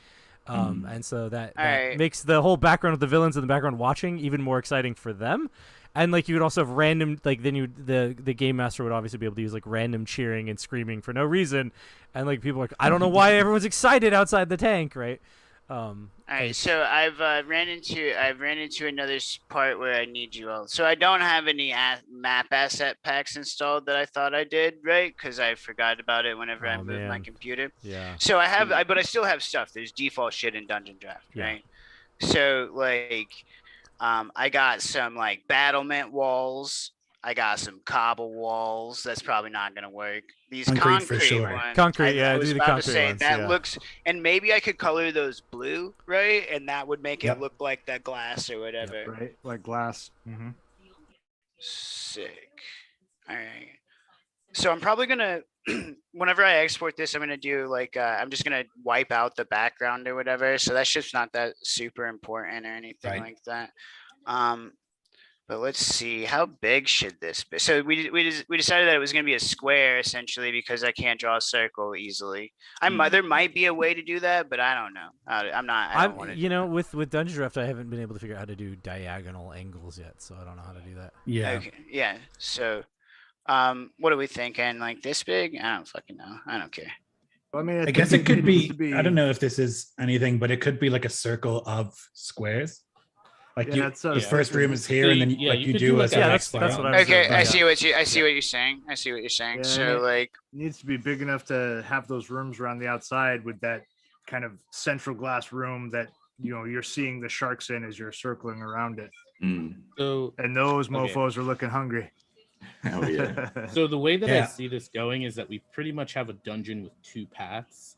And so that Alright. makes the whole background of the villains in the background watching even more exciting for them. And like you would also have random the game master would obviously be able to use like random cheering and screaming for no reason, and like people are like, I don't know why everyone's excited outside the tank, right? All right, so I've ran into another part where I need you all. So I don't have any map asset packs installed that I thought I did, right? Because I forgot about it whenever I Oh, moved my man. computer. Yeah. So I have, but I still have stuff. There's default shit in Dungeon Draft, Yeah. right? So like, I got some like battlement walls. I got some cobble walls. That's probably not gonna work. These Concrete for sure. ones. Concrete, I yeah, was do the about to concrete say ones, that yeah. looks, and maybe I could color those blue, right? And that would make Yep. it look like that glass or whatever. Right, like glass. Mm-hmm. Sick. All right. So I'm probably gonna, whenever I export this, I'm gonna do like, I'm just gonna wipe out the background or whatever. So that's just not that super important or anything Right. like that. But let's see, how big should this be? So we decided that it was gonna be a square essentially because I can't draw a circle easily. There might be a way to do that, but I don't know. I don't want to. You know, with Dungeon Draft, I haven't been able to figure out how to do diagonal angles yet, so I don't know how to do that. Yeah. Okay, yeah. So, what are we thinking? Like this big? I don't fucking know. I don't care. I mean, I guess it could needs be, to I don't know if this is anything, but it could be like a circle of squares. Like Yeah, that's the first room is here, So and then yeah, like you you could do do a like a Yeah, next that's round. what I was Okay, doing, I yeah. see what you're saying. I see what you're saying. Yeah, So like, It needs to be big enough to have those rooms around the outside with that kind of central glass room that you're seeing the sharks in as you're circling around it. Mm. So And those Okay. mofos are looking hungry. Oh yeah. So the way that I Yeah. see this going is that we pretty much have a dungeon with two paths.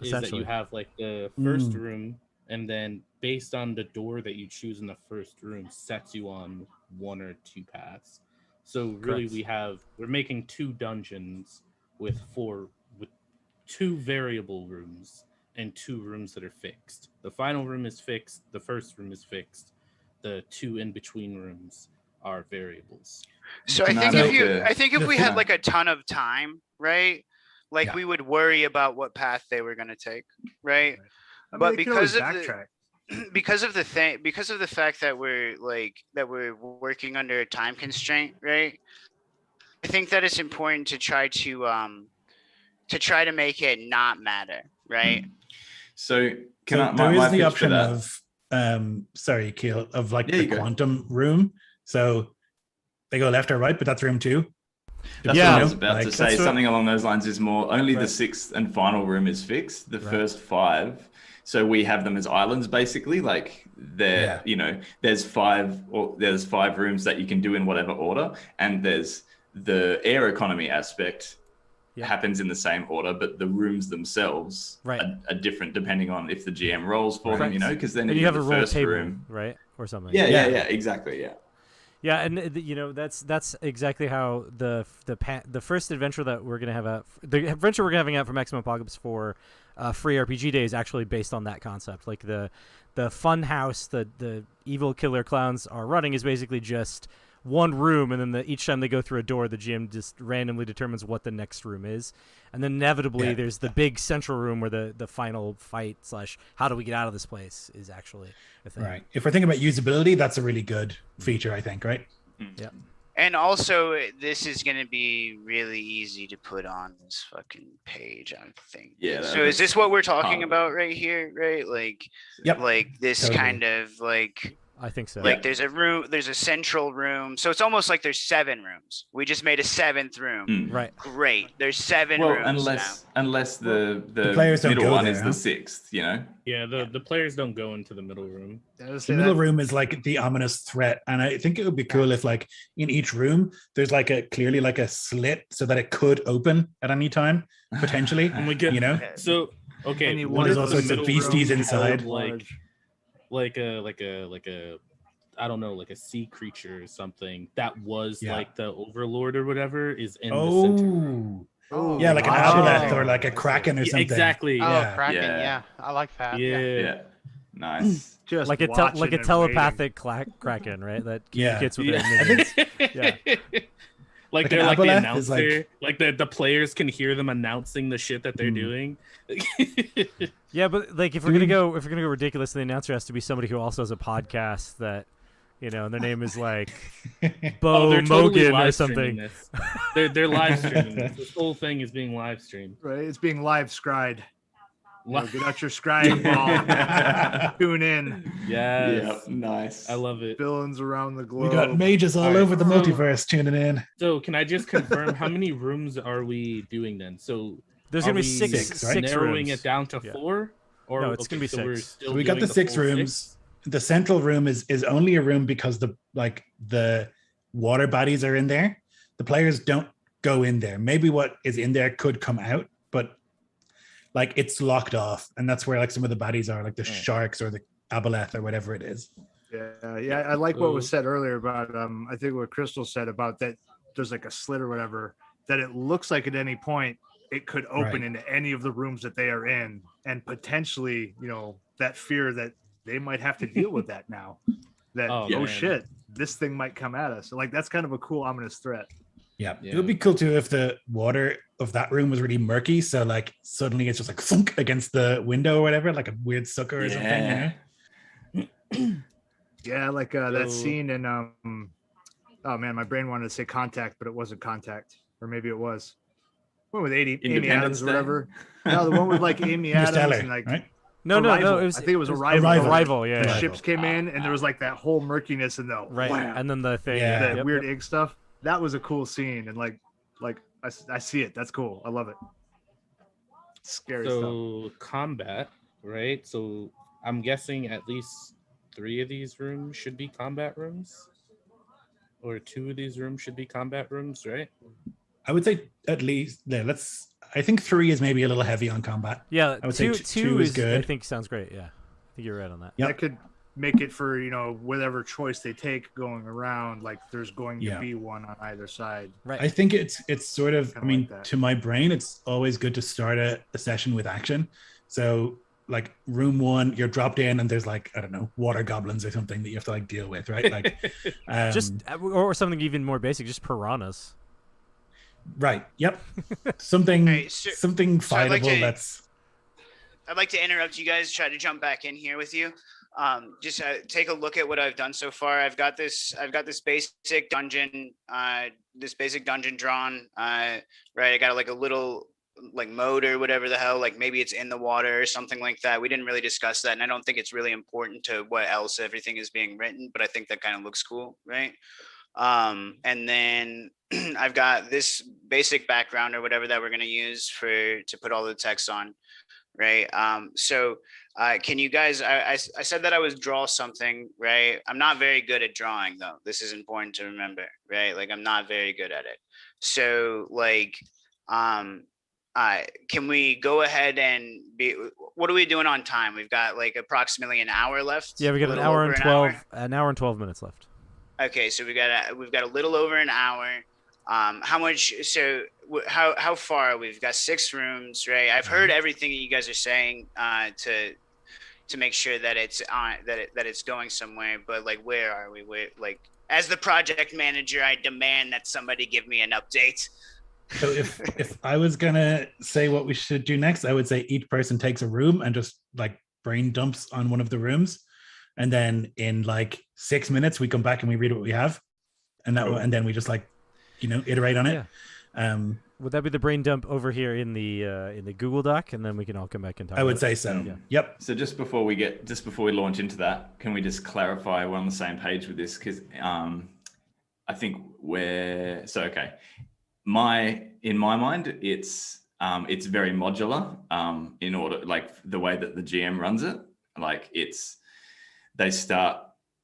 Is that Essentially. you have like the first Mm. room, and then based on the door that you choose in the first room, sets you on one or two paths. So really, Correct. we're making two dungeons with two variable rooms and two rooms that are fixed. The final room is fixed. The first room is fixed. The two in between rooms are variables. So I Can I think make if a- we Yeah. had like a ton of time, right? Like Yeah. we would worry about what path they were gonna take, right? I mean, But they could always because of the- backtrack. because of the fact that we're working under a time constraint, right? I think that it's important to try to make it not matter, right? So can So I? there My is the pitch for option that- of sorry, Kiel, of like Yeah, the you go. quantum room. So they go left or right, but that's room 2. That's Yeah. what I was about Like, to say. that's what- Something along those lines is more only the Right. sixth and final room is fixed. The Right. first 5. So we have them as islands, basically. Like they're, there's 5 rooms that you can do in whatever order, and there's the air economy aspect Yeah. happens in the same order, but the rooms themselves Right. are different depending on if the GM rolls for them, Right. because then And if you have a the roll first table, room. right, or something. Yeah, exactly, yeah. Yeah, and that's exactly how the first adventure that we're gonna have out, the adventure we're having out for Maximum Apocalypse for free RPG Day is actually based on that concept. Like the fun house the evil killer clowns are running is basically just one room, and then each time they go through a door, the GM just randomly determines what the next room is, and then inevitably there's the big central room where the final fight / how do we get out of this place is actually a thing. Right. If we're thinking about usability, that's a really good feature, I think, right? Yeah. And also, this is gonna be really easy to put on this fucking page, I think. Yeah, So is this what we're talking hard. about right here, right? Like, Yep. like this Totally. kind of like. I think so. Like there's a central room. So it's almost like there's 7 rooms. We just made a 7th room. Mm. Right. Great. There's 7 Well, rooms unless the players don't middle go one there, is huh? the 6th, Yeah, the players don't go into the middle room. The middle room is like the ominous threat, and I think it would be cool if, like, in each room there's like clearly like a slit so that it could open at any time potentially. Oh my God. You know, So okay, And you what want if all the sorts of middle beasties room inside. held, like a I don't know, like a sea creature or something that was Yeah. like the overlord or whatever is in the center. Oh, yeah, like an wow. aboleth or like a kraken or Yeah, something. exactly. Oh, Yeah. Kraken. Yeah. Yeah. I like that. Yeah. Yeah. Nice. Just like a watching like a and telepathic kraken, right? That Yeah. communicates with Yeah. their minions. Yeah. Like Like they're an like the aboleth is announcer, like the players can hear them announcing the shit that they're Hmm. doing. Yeah, but like if we're gonna go ridiculous, the announcer has to be somebody who also has a podcast that, and their name is like Bo they're totally Mogan or live something. streaming this. They're live streaming this. This whole thing is being live streamed. Right, it's being live scried. Li- Get out your scribe ball. Tune in. Yes. Yep. Nice. I love it. Villains around the We globe. got mages all All right. over the multiverse tuning in. So can I just confirm how many rooms are we doing then? So There's are gonna be we six right? narrowing rooms. it down to Yeah. 4? Or No, it's gonna be so we're 6. still So we got doing the 6 full rooms. The central room is only a room because the water bodies are in there, the players don't go in there. Maybe what is in there could come out, but like it's locked off, and that's where like some of the baddies are, like the sharks or the aboleth or whatever it is. Yeah. I like what was said earlier about I think what Krystal said about that there's like a slit or whatever, that it looks like at any point it could open into any of the rooms that they are in, and potentially, you know, that fear that they might have to deal with that now. That oh shit, this thing might come at us. Like that's kind of a cool ominous threat. Yeah. It would be cool too if the water of that room was really murky, so like suddenly it's just like thunk against the window or whatever, like a weird sucker or something, you know? Yeah, like that scene in oh man, my brain wanted to say Contact, but it wasn't Contact, or maybe it was one with Amy Adams or whatever. No, the one with like Amy Adams and like right? No, it was, I think it was Arrival. Arrival, yeah. The ships came in, and there was like that whole murkiness and the wham, and then the thing, that weird egg stuff. That was a cool scene, and like I see it. That's cool. I love it. Scary stuff. So combat, right? So I'm guessing at least 3 of these rooms should be combat rooms, or 2 of these rooms should be combat rooms, right? I would say at least I think 3 is maybe a little heavy on combat. Yeah, I would say two is good. I think sounds great. Yeah, I think you're right on that. Yep. That could make it for, you know, whatever choice they take going around. Like there's going to be one on either side. Right. I think it's sort of. Kinda I mean, like that. to my brain, it's always good to start a session with action. So like room 1, you're dropped in, and there's like, I don't know, water goblins or something that you have to like deal with, right? Like just or something even more basic, just piranhas. Right. Yep. Something something so I'd fightable. like I'd like to interrupt you guys, try to jump back in here with you. Just take a look at what I've done so far. I've got this basic dungeon drawn. Right. I got like a little like mode or whatever the hell, like maybe it's in the water or something like that. We didn't really discuss that, and I don't think it's really important to what else everything is being written, but I think that kind of looks cool, right? And then I've got this basic background or whatever that we're going to use to put all the text on, right? So can you guys, I said that I would draw something, right? I'm not very good at drawing though. This is important to remember, right? Like I'm not very good at it. So like, can we go ahead and what are we doing on time? We've got like approximately an hour left. Yeah, we got an hour and 12 minutes left. Okay, so we've got a little over an hour. How much? So how far? We've got 6 rooms, right? I've heard everything that you guys are saying to make sure that it's that it's going somewhere. But like, where are we? Like, as the project manager, I demand that somebody give me an update. So if I was gonna say what we should do next, I would say each person takes a room and just like brain dumps on one of the rooms, and then in like 6 minutes we come back and we read what we have, and then we just like, you know, iterate on it. Yeah. Would that be the brain dump over here in the Google Doc, and then we can all come back and talk? I would say so. Yeah. Yep. So just before we launch into that, can we just clarify we're on the same page with this? Because I think okay. In my mind, it's very modular. In order, like the way that the GM runs it, like they start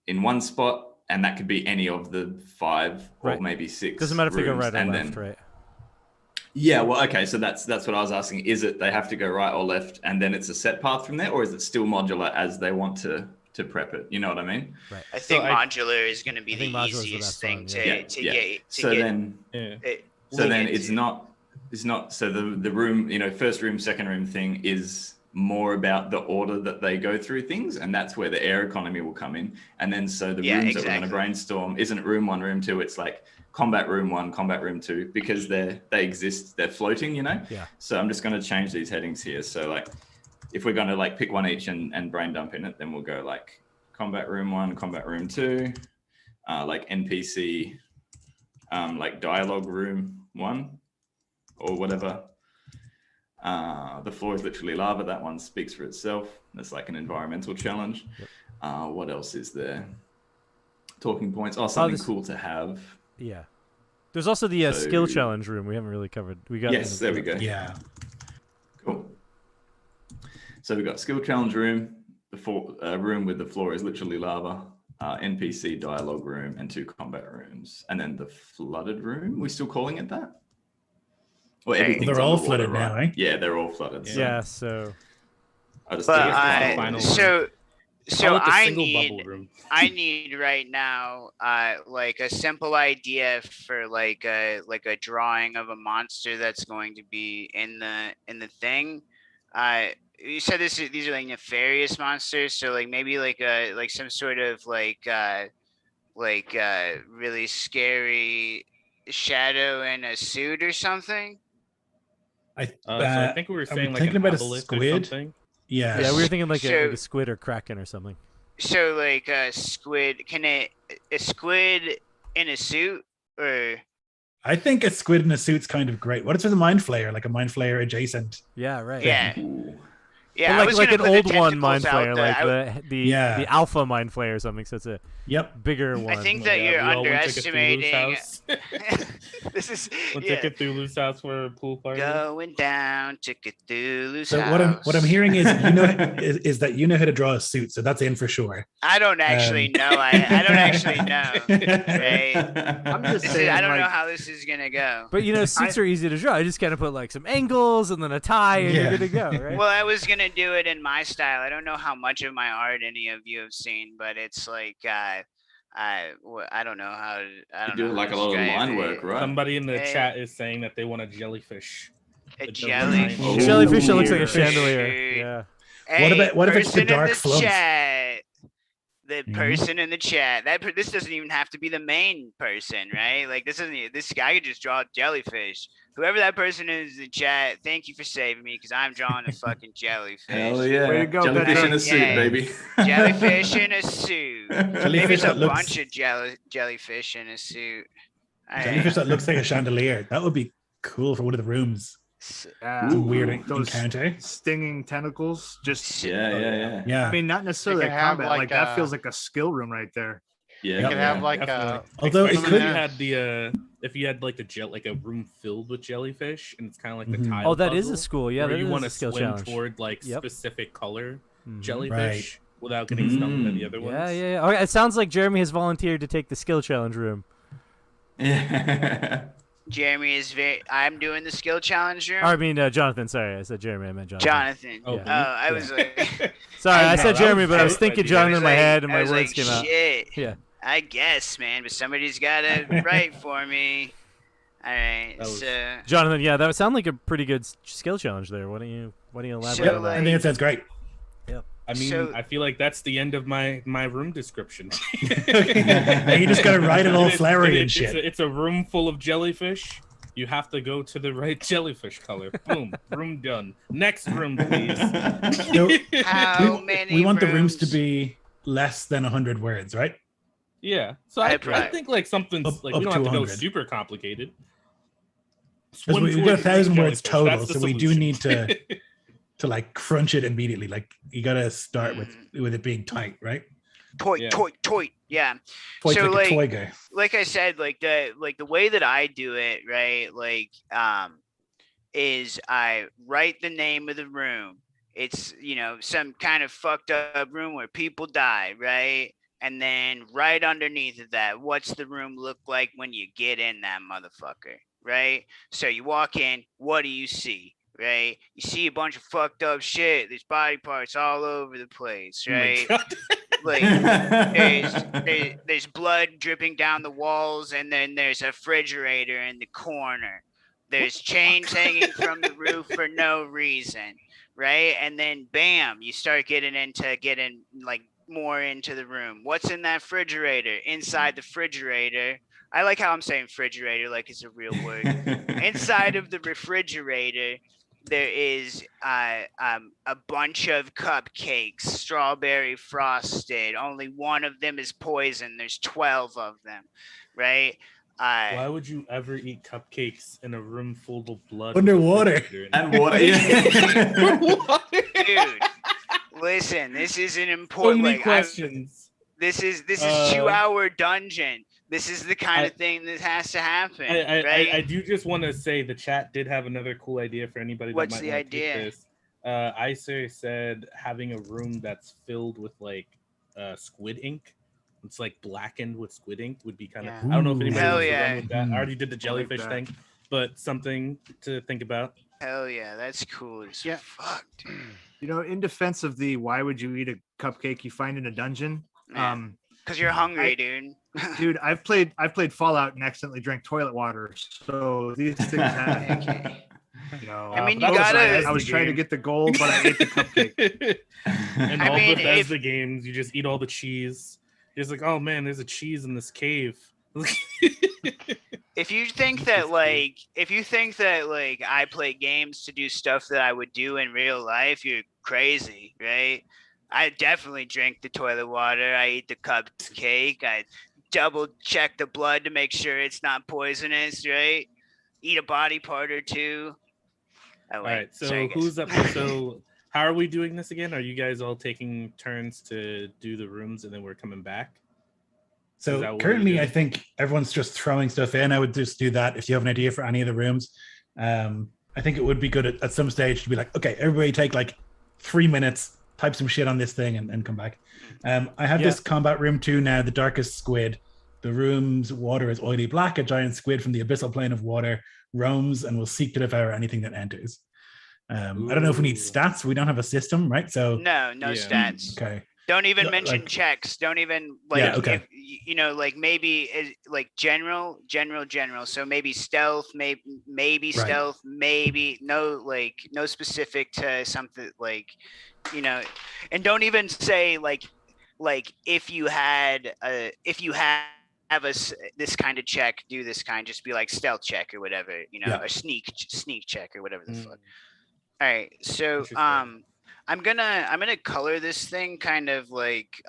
in one spot, and that could be any of the 5 or maybe 6. Doesn't matter if they go right or and left, then, right? Yeah, well, okay, so that's what I was asking. Is it they have to go right or left, and then it's a set path from there, or is it still modular as they want to prep it? You know what I mean? Right. I think modular is going to be the easiest thing to get. So then it's not. So the room, you know, first room, second room thing is more about the order that they go through things, and that's where the air economy will come in. And then so the rooms that we're going to brainstorm isn't room 1, room 2. It's like combat room 1, combat room 2, because they exist, they're floating, you know. Yeah. So I'm just going to change these headings here. So like, if we're going to like pick one each and brain dump in it, then we'll go like combat room 1, combat room 2, like NPC, like dialogue room 1, or whatever. The floor is literally lava. That one speaks for itself. That's like an environmental challenge. Yep. What else is there? Talking points. Oh, something cool to have. Yeah. There's also the skill challenge room we haven't really covered. There we go. Yeah. Cool. So we've got skill challenge room. The room with the floor is literally lava. NPC dialogue room, and 2 combat rooms. And then the flooded room, we're still calling it that? Well, everything's They're all underwater, flooded right? now, eh? Yeah, they're all flooded. So Yeah, so I just But did a final so Call it the I single need bubble room. I need right now like a simple idea for like a drawing of a monster that's going to be in the thing. You said these are like nefarious monsters, so like maybe like some sort of really scary shadow in a suit or something. So I think we were saying like thinking an about a obelisk or squid. something. Yeah. yeah, we were thinking like So- a squid or kraken or something. So like a squid, a squid in a suit or I think a squid in a suit's kind of great. What if it's a mind flayer, like a mind flayer adjacent? Yeah, right. yeah. Ooh. Yeah, I But was like gonna an put the old one mind tentacles out flayer, there. like the Yeah. the alpha mind flayer or something. So it's a Yep. bigger one. I think Oh that my you're God, we all went to underestimating. Cthulhu's house. This is We'll yeah. take Cthulhu's house for a pool party. Going down to Cthulhu's So house. what I'm hearing is is that you know how to draw a suit, so that's in for sure. I don't actually know. I don't actually know. Right? I'm just This is, saying, I don't know like, how this is gonna go. But you know, suits are easy to draw. You just kind of put like some angles and then a tie, and Yeah. you're good to go, right? Well, I was gonna do it in my style. I don't know how much of my art any of you have seen, but it's like I don't know how. I You don't do know like how a to lot of describe line it. work, right? Somebody in the Hey. chat is saying that they want a jellyfish. A The jellyfish. Oh. Jellyfish that looks like a Chandelier. chandelier. Yeah. Hey, what if it's the person in dark floods? Chat, the Mhm. person in the chat. This doesn't even have to be the main person, right? Like this guy could just draw a jellyfish. Whoever that person is in the chat, thank you for saving me because I'm drawing a fucking jellyfish. Hell yeah. Way to go, Jellyfish Petra. in a suit, Yeah. baby. Jellyfish in a suit. Maybe Jellyfish it's a that looks bunch of jellyfish in a suit. All jellyfish right. that looks like a chandelier. That would be cool for one of the rooms. It's a Ooh. weird Those- encounter. stinging tentacles. Just Yeah. Yeah. I mean, not necessarily could a have, combat. like, Like that feels like a skill room right there. Yeah. You could have Yeah, like definitely. Although it Especially could- if you had the if you had like a room filled with jellyfish, and it's kind of like the Mhm. tile. Oh, that is a puzzle, school. Yeah, where that you is want a to skill swim challenge. toward like Yep. specific color Mhm. jellyfish without getting stung by the other ones. Yeah, yeah, yeah. Okay, it sounds like Jeremy has volunteered to take the skill challenge room. Yeah. Jeremy is I'm doing the skill challenge room. Or, I mean, Jonathan. Sorry, I said Jeremy. I meant Jonathan. Jonathan. Oh, Oh, I was like, Sorry, I No, said that Jeremy, was but I was great. thinking I Jonathan was in my like- head, and I my was words like, came out. shit. Yeah. I guess, man, but somebody's got to write for me. All right, That was- so Jonathan, yeah, that would sound like a pretty good skill challenge there. Why don't you elaborate So, Yep, on I that? think it sounds great. I mean, So- I feel like that's the end of my room description. Now you just gotta write it all flowery and shit. It's a room full of jellyfish. You have to go to the right jellyfish color. Boom, room done. Next room, please. So, how we, many we want the rooms to rooms? be less than 100 words, right? Yeah, so I I tried. think like something's Up- like up we don't to have to go 100. super complicated. Because Swim we've got towards 1,000 green words jellyfish. total, That's the so we do solution. need to like crunch it immediately. Like you gotta start with it being tight, right? Toy. Yeah. Point So, like like- a toy guy. Like I said, like the way that I do it, right? Like is I write the name of the room. It's some kind of fucked up room where people die, right? And then right underneath of that, what's the room look like when you get in that motherfucker, right? So you walk in, what do you see? Right? You see a bunch of fucked up shit. There's body parts all over the place, Oh my right? God. Like there's blood dripping down the walls, and then there's a refrigerator in the corner. There's chains hanging from the roof for no reason, right? And then bam, you start getting like more into the room. What's in that refrigerator? Inside the refrigerator, I like how I'm saying refrigerator like it's a real word. Inside of the refrigerator, there is a bunch of cupcakes, strawberry frosted. Only one of them is poison. There's 12 of them, right? Why would you ever eat cupcakes in a room full of blood? Underwater. And water. Yeah. Dude, listen, this is an So important. many Like, questions. this is 2 Uh, hour dungeon. This is the kind of thing that has to happen, right? I do just want to say the chat did have another cool idea for anybody What's that the might want to take idea? this. Iser said having a room that's filled with like squid ink It's like blackened with squid ink would be kind of. Yeah. I don't know if anybody Hell wants to yeah. run with that. I already did the I like jellyfish that. thing, but something to think about. Hell yeah, that's cool as Yeah. fuck, dude. You know, in defense of the why would you eat a cupcake you find in a dungeon? Yeah. Because you're hungry, I- dude. Dude, I've played Fallout and accidentally drank toilet water. So these things happen. Okay. You know, I mean, but you that was gotta- Bethesda I was trying to game. get the gold, but I ate the cupcake. And I all mean, Bethesda games, you just eat all the cheese. You're just like, oh man, there's a cheese in this cave. If you think that like I play games to do stuff that I would do in real life, you're crazy, right? I definitely drink the toilet water. I eat the cupcake. I double check the blood to make sure it's not poisonous, right? Eat a body part or two. Oh, All wait. right, so Sorry, guys. who's up? So how are we doing this again? Are you guys all taking turns to do the rooms and then we're coming back? Is that So what we're currently, I doing? think everyone's just throwing stuff in. I would just do that if you have an idea for any of the rooms. I think it would be good at some stage to be like, okay, everybody take like 3 minutes, type some shit on this thing, and come back. I have this combat room 2 now, the darkest squid. The room's water is oily black. A giant squid from the abyssal plane of water roams and will seek to devour anything that enters. I don't know if we need Ooh. stats. We don't have a system, right? So No Yeah. stats. okay. Don't even No, mention like- checks. Don't even like Yeah, okay. if you know, like maybe like general. So maybe stealth, maybe Right. stealth, maybe no specific to something like, you know, and don't even say like if you have this kind of check, do this kind. Just be like stealth check or whatever, you know, Yeah. a sneak check or whatever the Mm. fuck. All right, so Interesting. I'm gonna color this thing kind of like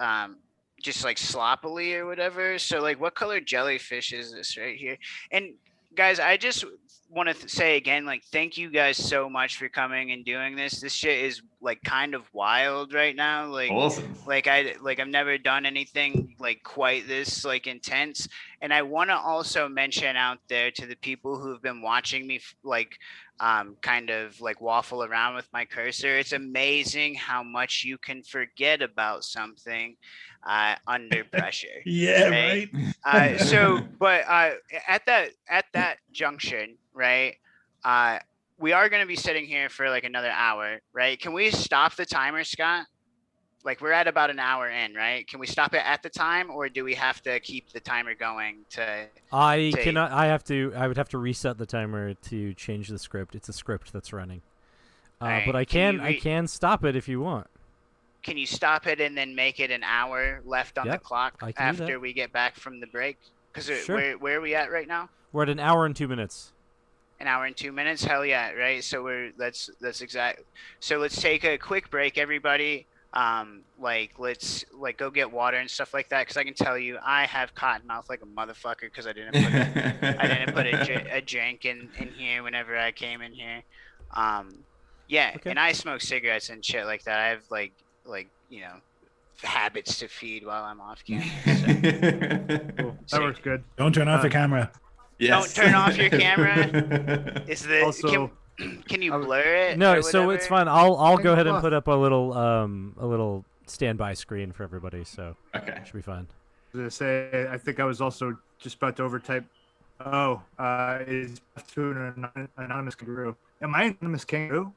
just like sloppily or whatever. So like, what color jellyfish is this right here? And guys, I just want to say again, like, thank you guys so much for coming and doing this. This shit is like kind of wild right now. Like, Awesome. I've never done anything like quite this like intense. And I want to also mention out there to the people who've been watching me like kind of like waffle around with my cursor. It's amazing how much you can forget about something under pressure. Yeah, Right. right. But at that junction, right? We are going to be sitting here for like another hour, right? Can we stop the timer, Scott? Like, we're at about an hour in, right? Can we stop it at the time, or do we have to keep the timer going to? I Take. cannot. I would have to reset the timer to change the script. It's a script that's running. Alright, But I can can. you I can stop it if you want. Can you stop it and then make it an hour left on the Yep, clock I can do that. after we get back from the break? Because Sure. where are we at right now? We're at an hour and 2 minutes. An hour and 2 minutes? Hell yeah, right? So that's exact. So let's take a quick break, everybody. Let's like go get water and stuff like that, because I can tell you I have cotton mouth like a motherfucker because I didn't put a drink in here whenever I came in here. Yeah, Okay. and I smoke cigarettes and shit like that. I have like you know, habits to feed while I'm off camera. Cool. So- That works good. Don't turn off your camera. Yes. Don't turn off your camera. Is the Also, can you I was- blur it? No, or so it's whatever? fine. I'll Thank go ahead you. and put up a little standby screen for everybody, so Okay. it should be fine. I was gonna say, I think I was also just about to overtype. Oh, is to an anonymous kangaroo. Am I an anonymous kangaroo?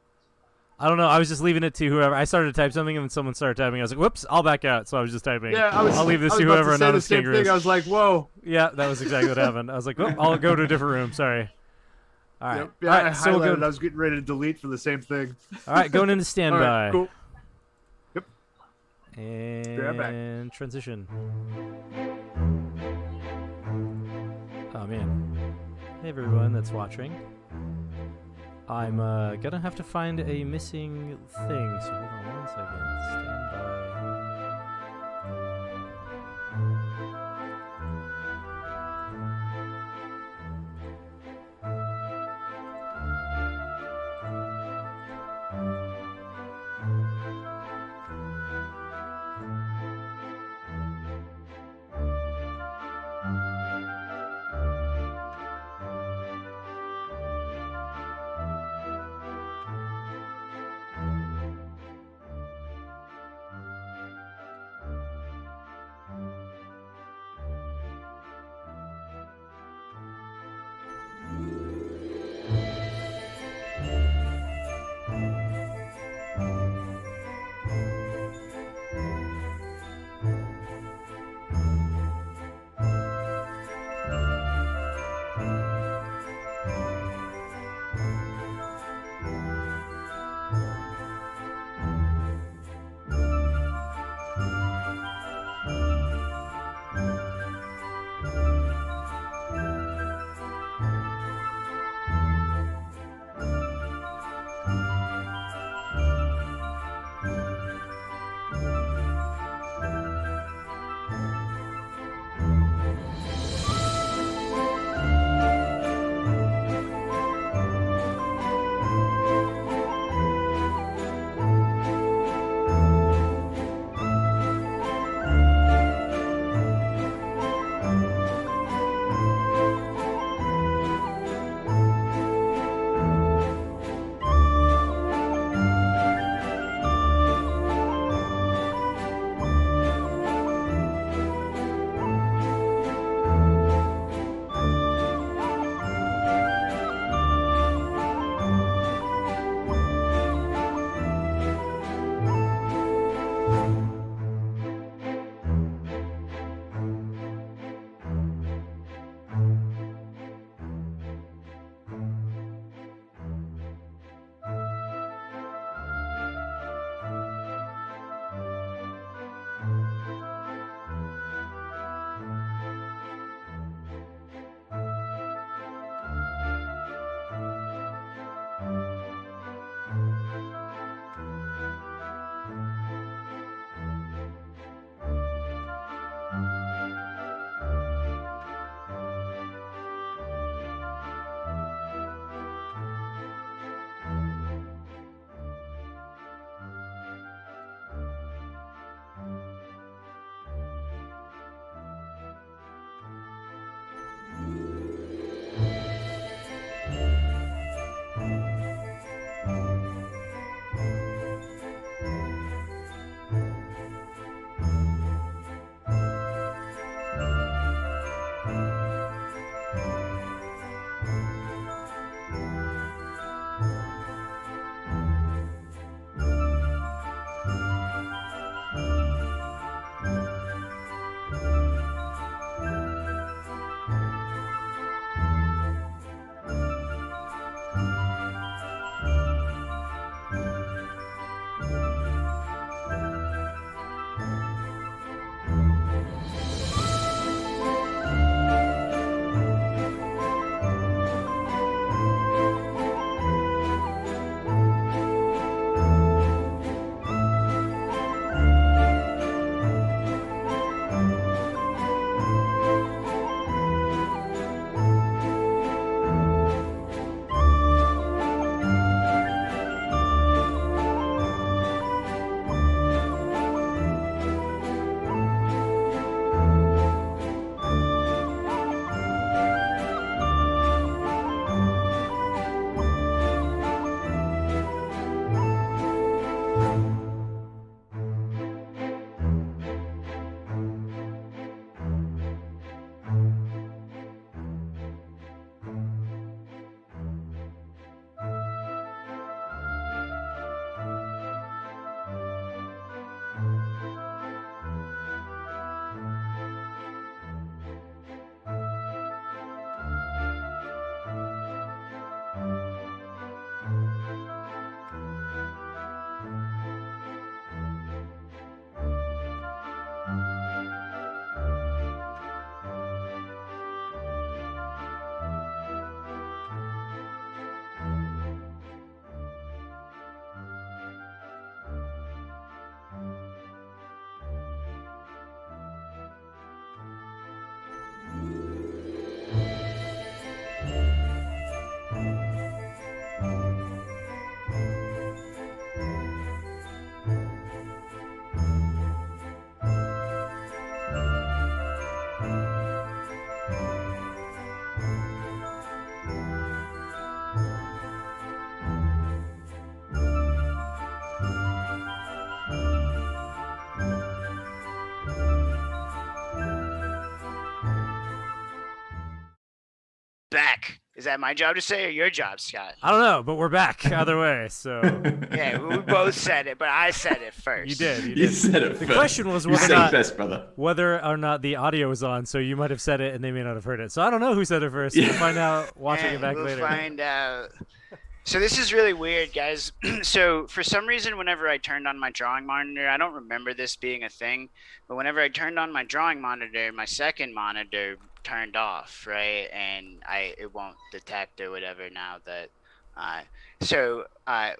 I don't know. I was just leaving it to whoever. I started to type something and then someone started typing. I was like, "Whoops! I'll back out." So I was just typing. Yeah, I'll leave this I to was about whoever to say the anonymous same kangaroo thing. is. I was like, whoa. Yeah, that was exactly what happened. I was like, "Whoop! I'll go to a different room." Sorry. All right. Yep. Yeah, All I right. So we'll highlighted. go. I was getting ready to delete for the same thing. All right, going into All standby. right, cool. right back. And transition. Oh man. Hey everyone that's watching. I'm gonna have to find a missing thing, so hold on 1 second. Stand by. back. Is that my job to say or your job, Scott? I don't know, but we're back either way. So Yeah, we both said it, but I said it first. you did. You said it The first. question was You whether or say not best, brother. the audio was on. So you might have said it, and they may not have heard it. So I don't know who said it first. We'll find out watching it back we'll later. Find out. So this is really weird, guys. So for some reason, whenever I turned on my drawing monitor, I don't remember this being a thing, but whenever I turned on my drawing monitor, my second monitor turned off, right? And it won't detect or whatever now that. So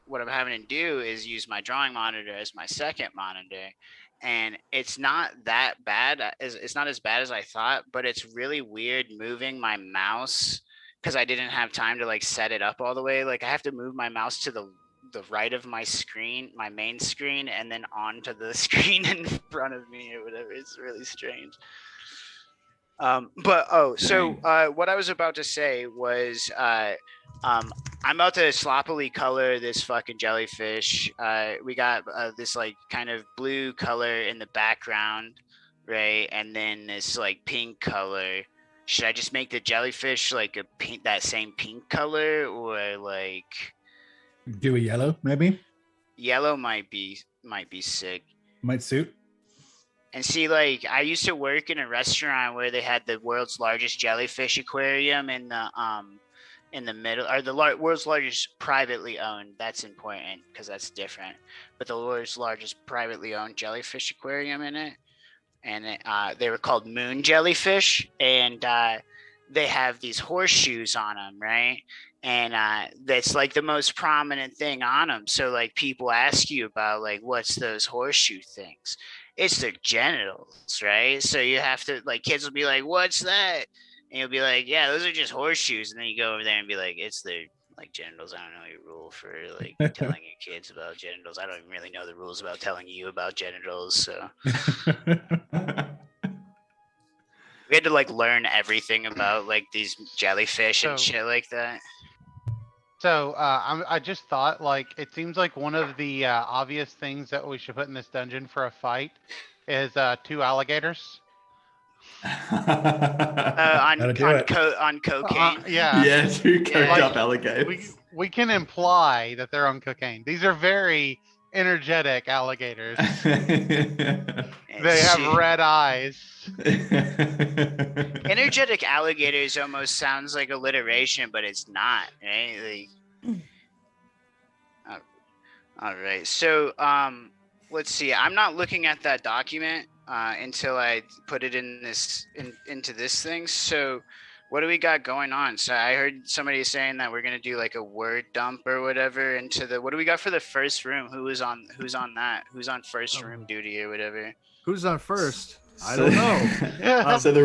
what I'm having to do is use my drawing monitor as my second monitor, and it's not that bad. It's not as bad as I thought, but it's really weird moving my mouse because I didn't have time to like set it up all the way. Like I have to move my mouse to the right of my screen, my main screen, and then onto the screen in front of me or whatever. It's really strange. What I was about to say was I'm about to sloppily color this fucking jellyfish. We got this like kind of blue color in the background, right? And then this like pink color. Should I just make the jellyfish like a pink, that same pink color, or like Do a yellow, maybe. yellow might be sick? Might suit. And see, like I used to work in a restaurant where they had the world's largest jellyfish aquarium in the middle, or the world's largest privately owned. That's important because that's different. But the world's largest privately owned jellyfish aquarium in it. And they were called moon jellyfish, and they have these horseshoes on them, right? And that's like the most prominent thing on them. So like people ask you about like, what's those horseshoe things? It's their genitals, right? So you have to like, kids will be like, what's that? And you'll be like, yeah, those are just horseshoes. And then you go over there and be like, it's their like genitals. I don't know your rule for like telling your kids about genitals. I don't even really know the rules about telling you about genitals. So we had to like learn everything about like these jellyfish and shit like that. So I just thought, like, it seems like one of the obvious things that we should put in this dungeon for a fight is 2 alligators. On cocaine. Yeah. 2 coked up alligators. We can imply that they're on cocaine. These are very energetic alligators. They have red eyes. Energetic alligators almost sounds like alliteration, but it's not, right? Like, all right. So let's see. I'm not looking at that document until I put it in into this thing. So what do we got going on? So I heard somebody saying that we're gonna do like a word dump or whatever into the. What do we got for the first room? Who's on that? Who's on first room duty or whatever? Who's on first? I don't know. So the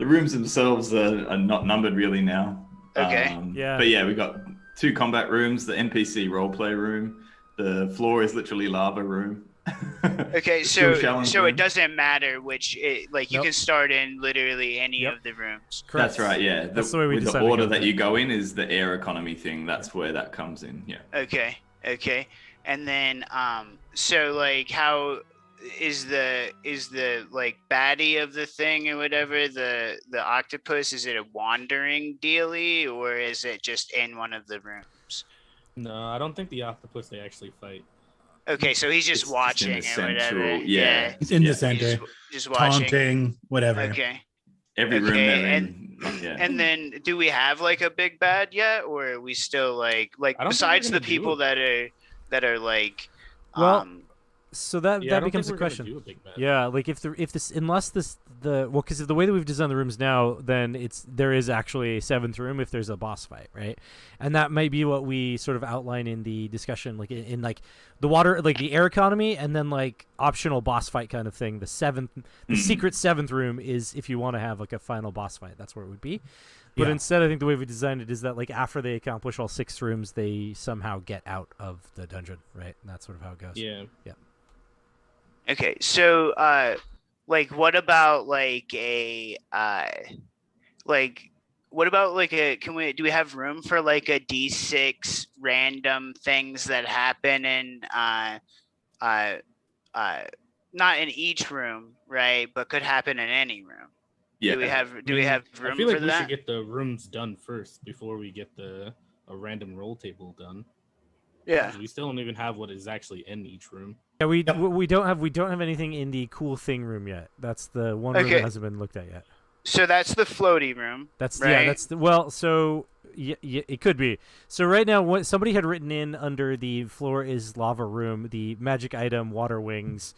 rooms themselves are not numbered really now. Okay. But yeah, we got 2 combat rooms, the NPC roleplay room. The floor is literally lava room. Okay, so it doesn't matter which, you can start in literally any of the rooms. Correct. That's right. Yeah. That's the way we with decided the to order go that with you go in is the air economy thing. That's where that comes in. Yeah. Okay. And then so like how is the like baddie of the thing or whatever, the octopus, is it a wandering dealie or is it just in one of the rooms? No, I don't think the octopus they actually fight. Okay, so he's just watching or whatever. Yeah. It's in the center. Just watching. Taunting, whatever. Okay. Every room they're and, in. Yeah. And then do we have like a big bad yet, or are we still like besides the people that are like so that becomes a question. Yeah, like if this unless because the way that we've designed the rooms now, then there is actually a 7th room if there's a boss fight, right? And that might be what we sort of outline in the discussion, like in like the water, like the air economy, and then like optional boss fight kind of thing. The secret 7th room is if you want to have like a final boss fight. That's where it would be. But instead, I think the way we designed it is that like after they accomplish all 6 rooms, they somehow get out of the dungeon, right? And that's sort of how it goes. Yeah. Okay, so what about like a do we have room for like a D6 random things that happen in not in each room, right? But could happen in any room. Yeah. Do we have I room feel like for we that? should get the rooms done first before we get a random roll table done. Yeah. 'Cause we still don't even have what is actually in each room. Yeah, Yep. we don't have anything in the cool thing room yet. That's the one room Okay. that hasn't been looked at yet. So that's the floaty room. That's right? that's the well. So yeah, it could be. So right now, what somebody had written in under the floor is lava room, the magic item water wings,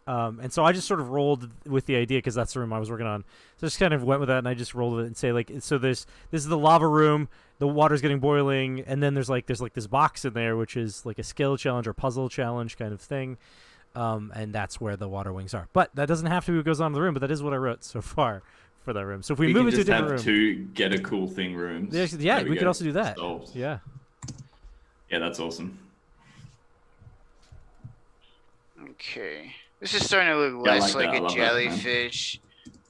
and so I just sort of rolled with the idea because that's the room I was working on. So I just kind of went with that, and I just rolled with it and say like, so this is the lava room. The water's getting boiling, and then there's like this box in there which is like a skill challenge or puzzle challenge kind of thing, and that's where the water wings are. But that doesn't have to be what goes on in the room. But that is what I wrote so far for that room. So if we move can into a just different have room, two get a cool thing rooms. yeah, There we could go. also do that. Solved. Yeah. Yeah, that's awesome. Okay. This is starting to look Yeah, I less like like that. I a love that, man. jellyfish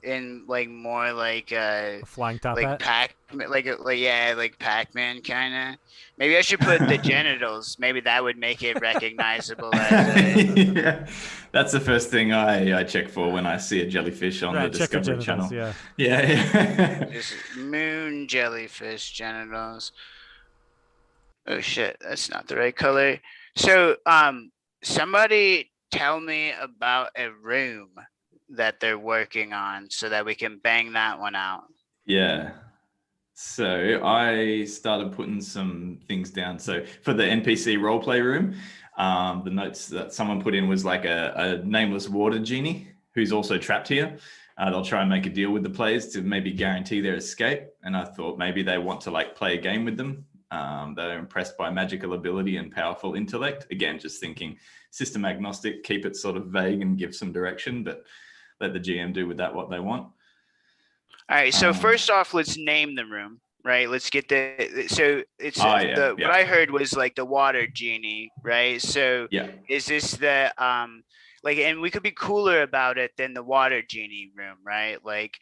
and like more like A flying top like hat. like Pac-Man kind of. Maybe I should put the genitals. Maybe that would make it recognizable as a, Yeah. That's the first thing I check for when I see a jellyfish on Right, the check for Discovery genitals. Channel. Yeah. Yeah. just moon jellyfish genitals. Oh shit, that's not the right color. So somebody tell me about a room that they're working on so that we can bang that one out. Yeah. So I started putting some things down. So for the NPC roleplay room, the notes that someone put in was like a nameless water genie who's also trapped here. They'll try and make a deal with the players to maybe guarantee their escape. And I thought maybe they want to like play a game with them. They're impressed by magical ability and powerful intellect. Again, just thinking system agnostic, keep it sort of vague and give some direction, but let the GM do with that what they want. All right, so first off, let's name the room, right? Let's get so it's what I heard was like the water genie, right? So Yeah. is this the like, and we could be cooler about it than the water genie room, right? Like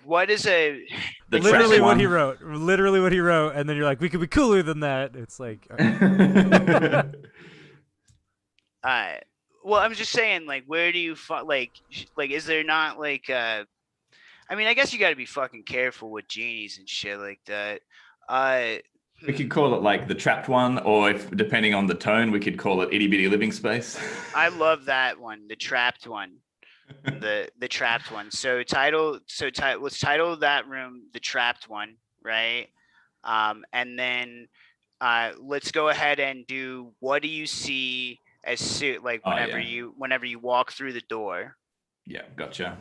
what is a The Literally trash what one. he wrote. Literally what he wrote, and then you're like, we could be cooler than that. It's like, well, I'm just saying, like, where do you like is there not like I mean, I guess you got to be fucking careful with genies and shit like that. We could call it like the trapped one, or if depending on the tone, we could call it itty bitty living space. I love that one, the trapped one, the trapped one. So let's title that room the trapped one, right? And then let's go ahead and do what do you see as soon like whenever you walk through the door. Yeah, gotcha.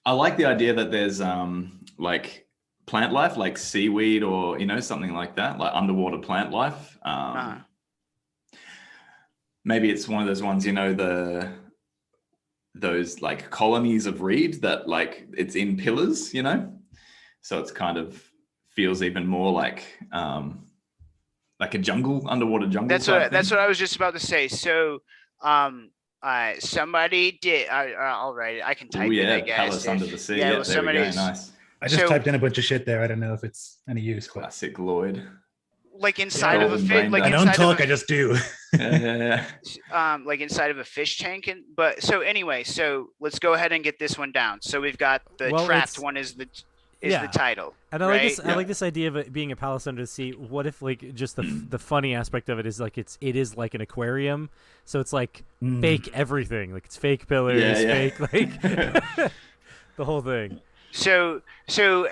I like the idea that there's like plant life, like seaweed or something like that, like underwater plant life. Maybe it's one of those ones, those like colonies of reed that like it's in pillars, so it's kind of feels even more like a jungle, underwater jungle. That's what I was just about to say. So somebody did. I'll write it. I can type it. I guess. Palace under the sea. Yeah, Yeah, well, there we go. somebody's- Nice. I just So- typed in a bunch of shit there. I don't know if it's any use. But Classic Lloyd. Like inside of a Golden fish, brain like I dump. don't inside talk. of I just do. Yeah. like inside of a fish tank. But so anyway, so let's go ahead and get this one down. So we've got the Well, trapped it's- one is the Yeah. title. and I right? like this. I Yeah. like this idea of it being a palace under the sea. What if like just the funny aspect of it is like it is like an aquarium, so it's like fake everything. Like it's fake pillars, Yeah. fake like the whole thing. So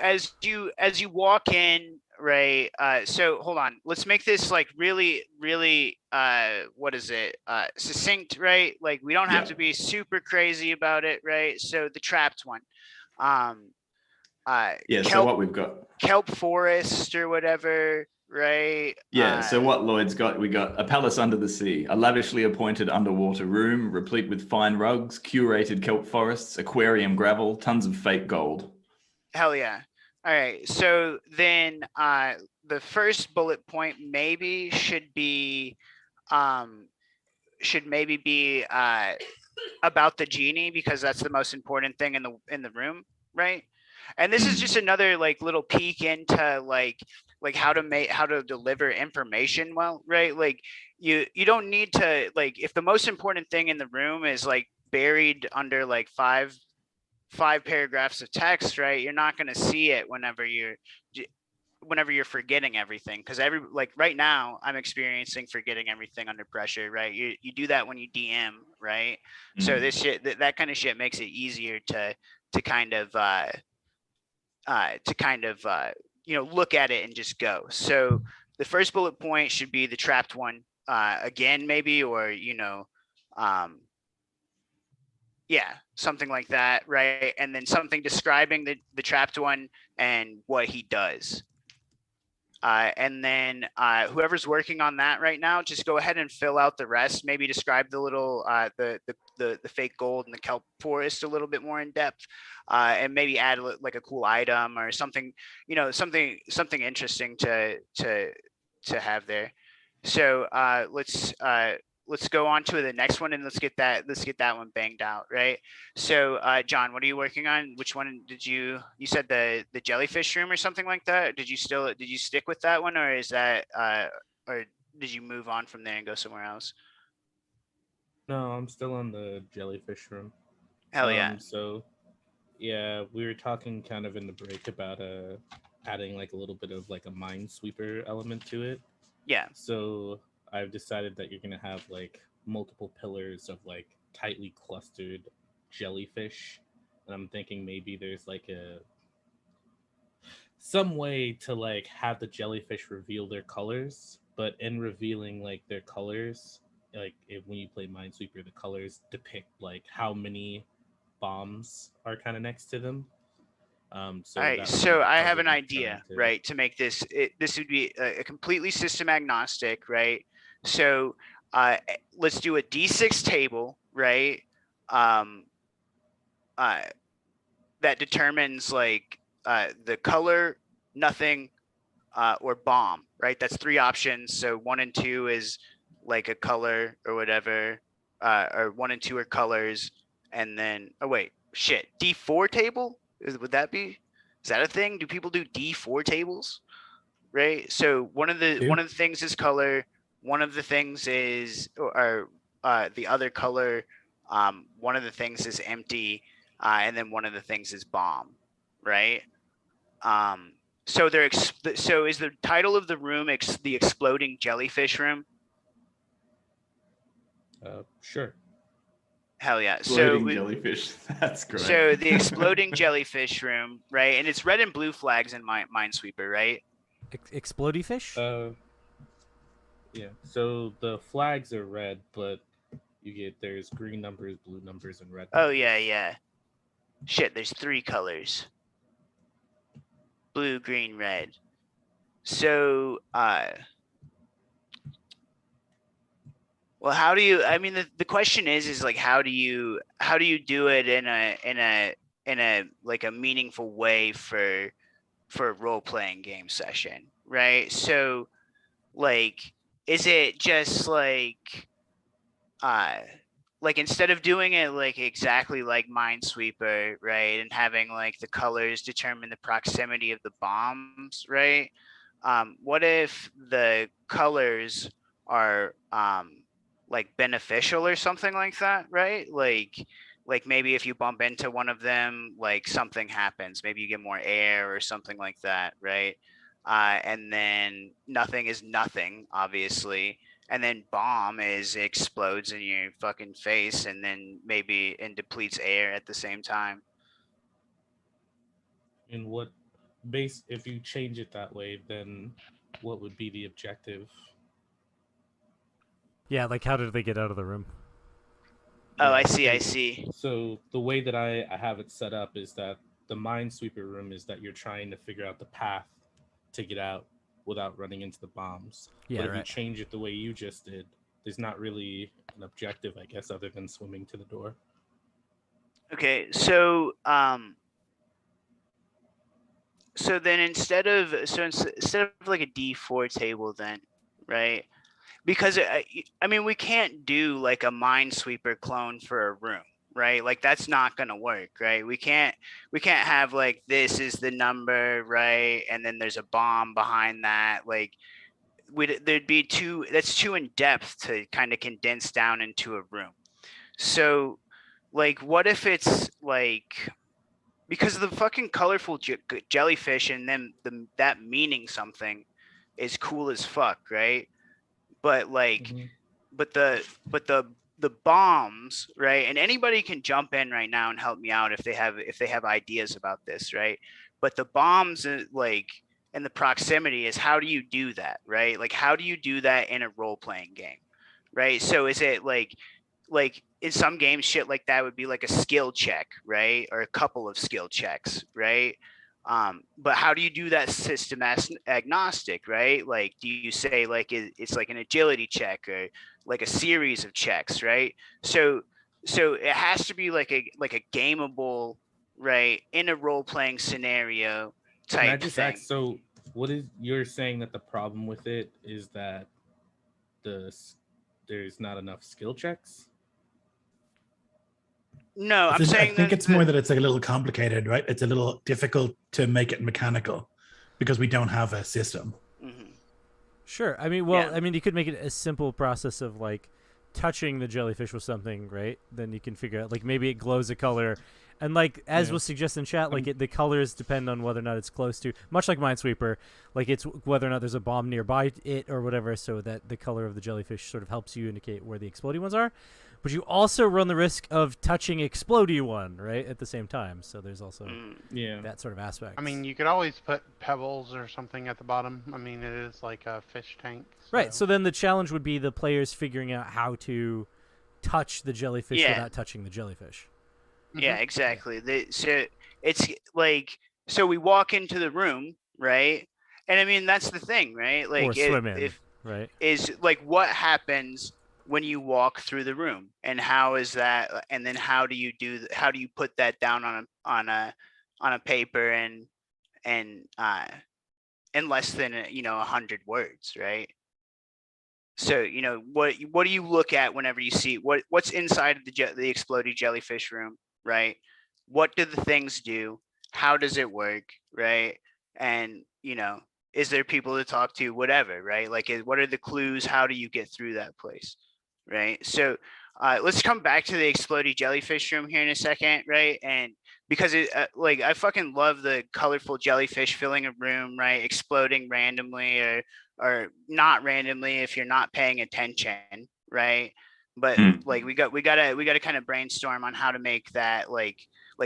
as you walk in, right? So hold on. Let's make this like really what is it? Succinct, right? Like we don't have Yeah. to be super crazy about it, right? So the trapped one. Yeah. So kelp, what we've got. kelp forest or whatever, right? Yeah, so what Lloyd's got, we got a palace under the sea, a lavishly appointed underwater room, replete with fine rugs, curated kelp forests, aquarium gravel, tons of fake gold. Hell yeah. All right. So then the first bullet point maybe should maybe be about the genie because that's the most important thing in the room, right? And this is just another like little peek into like how to deliver information well, right? Like you don't need to, like, if the most important thing in the room is like buried under like five paragraphs of text, right? You're not going to see it whenever you're forgetting everything, because like right now I'm experiencing forgetting everything under pressure, right? You do that when you DM, right? So this shit, that kind of shit makes it easier to kind of look at it and just go. So the first bullet point should be the trapped one again, maybe, or yeah, something like that, right? And then something describing the trapped one and what he does. And then whoever's working on that right now, just go ahead and fill out the rest. Maybe describe the little the fake gold and the kelp forest a little bit more in depth, and maybe add like a cool item or something, something interesting to have there. So let's go on to the next one, and let's get that one banged out, right? So John, what are you working on? Which one did you said the jellyfish room or something like that? Did you stick with that one, or is that or did you move on from there and go somewhere else? No, I'm still on the jellyfish room. Hell yeah. So yeah, we were talking kind of in the break about adding like a little bit of like a minesweeper element to it. Yeah. So I've decided that you're gonna have like multiple pillars of like tightly clustered jellyfish, and I'm thinking maybe there's like some way to like have the jellyfish reveal their colors, but in revealing like their colors, like when you play Minesweeper, the colors depict like how many bombs are kind of next to them. So all right, so I have an idea, right, to make this. This would be a completely system agnostic, right? So let's do a D6 table, right? That determines like the color, nothing, or bomb, right? That's 3 options. So 1 and 2 is like a color or whatever, or 1 and 2 are colors, and then D4 table. Would that be? Is that a thing? Do people do D4 tables? Right. So one of the things is color. One of the things is the other color. One of the things is empty, and then one of the things is bomb. Right. So so is the title of the room the exploding jellyfish room? Sure. Hell yeah. Exploding jellyfish. That's great. So the exploding jellyfish room, right? And it's red and blue flags in Minesweeper, right? Explodey fish? Yeah. So the flags are red, but there's green numbers, blue numbers, and red numbers. Oh yeah. Shit, there's 3 colors. Blue, green, red. So well, how do you? I mean, the question is like how do you do it in a like a meaningful way for a role playing game session, right? So, like, is it just like instead of doing it like exactly like Minesweeper, right, and having like the colors determine the proximity of the bombs, right? What if the colors are like beneficial or something like that, right? Like maybe if you bump into one of them, like something happens. Maybe you get more air or something like that, right? And then nothing is nothing, obviously. And then bomb explodes in your fucking face, and then maybe depletes air at the same time. And if you change it that way, then what would be the objective? Yeah, like how did they get out of the room? Oh, I see. So the way that I have it set up is that the Minesweeper room is that you're trying to figure out the path to get out without running into the bombs. Yeah, but if right. you change it the way you just did, there's not really an objective, I guess, other than swimming to the door. Okay, so so then instead of like a D4 table, then, right? Because I mean, we can't do like a Minesweeper clone for a room, right? Like that's not going to work, right? We can't have like this is the number, right? And then there's a bomb behind that. Like there'd be that's too in depth to kind of condense down into a room. So like what if it's like, because of the fucking colorful jellyfish and then that meaning something is cool as fuck, right? But like but the bombs, right? And anybody can jump in right now and help me out if they have ideas about this, right? But the bombs, like, and the proximity is, how do you do that, right? Like how do you do that in a role-playing game, right? So is it like in some games shit like that would be like a skill check, right? Or a couple of skill checks, right? But how do you do that system agnostic, right? Like, do you say like it's like an agility check or like a series of checks, right? So it has to be like a gameable, right, in a role playing scenario type Can I just thing. ask, so what is, you're saying that the problem with it is that there's not enough skill checks? No, I'm I saying think it's more that it's like a little complicated, right? It's a little difficult to make it mechanical because we don't have a system. Mm-hmm. Sure. I mean, you could make it a simple process of like touching the jellyfish with something, right? Then you can figure out like maybe it glows a color, and like as was suggested in chat, like the colors depend on whether or not it's close to, much like Minesweeper, like it's whether or not there's a bomb nearby it or whatever, so that the color of the jellyfish sort of helps you indicate where the exploding ones are. But you also run the risk of touching explodey one, right, at the same time. So there's also that sort of aspect. I mean, you could always put pebbles or something at the bottom. I mean, it is like a fish tank. So. Right. So then the challenge would be the players figuring out how to touch the jellyfish without touching the jellyfish. Yeah, exactly. So it's like, so we walk into the room, right? And I mean, that's the thing, right? Like, or swim in, right? Is like what happens when you walk through the room, and how is that, and then how do you put that down on a paper and in less than 100 words, right? So what do you look at whenever you see what's inside of the exploded jellyfish room, right? What do the things do? How does it work, right? And is there people to talk to, whatever, right? Like, what are the clues? How do you get through that place? Right. So let's come back to the exploding jellyfish room here in a second, right? And because like I fucking love the colorful jellyfish filling a room, right? Exploding randomly or not randomly if you're not paying attention, right? But like we gotta kind of brainstorm on how to make that like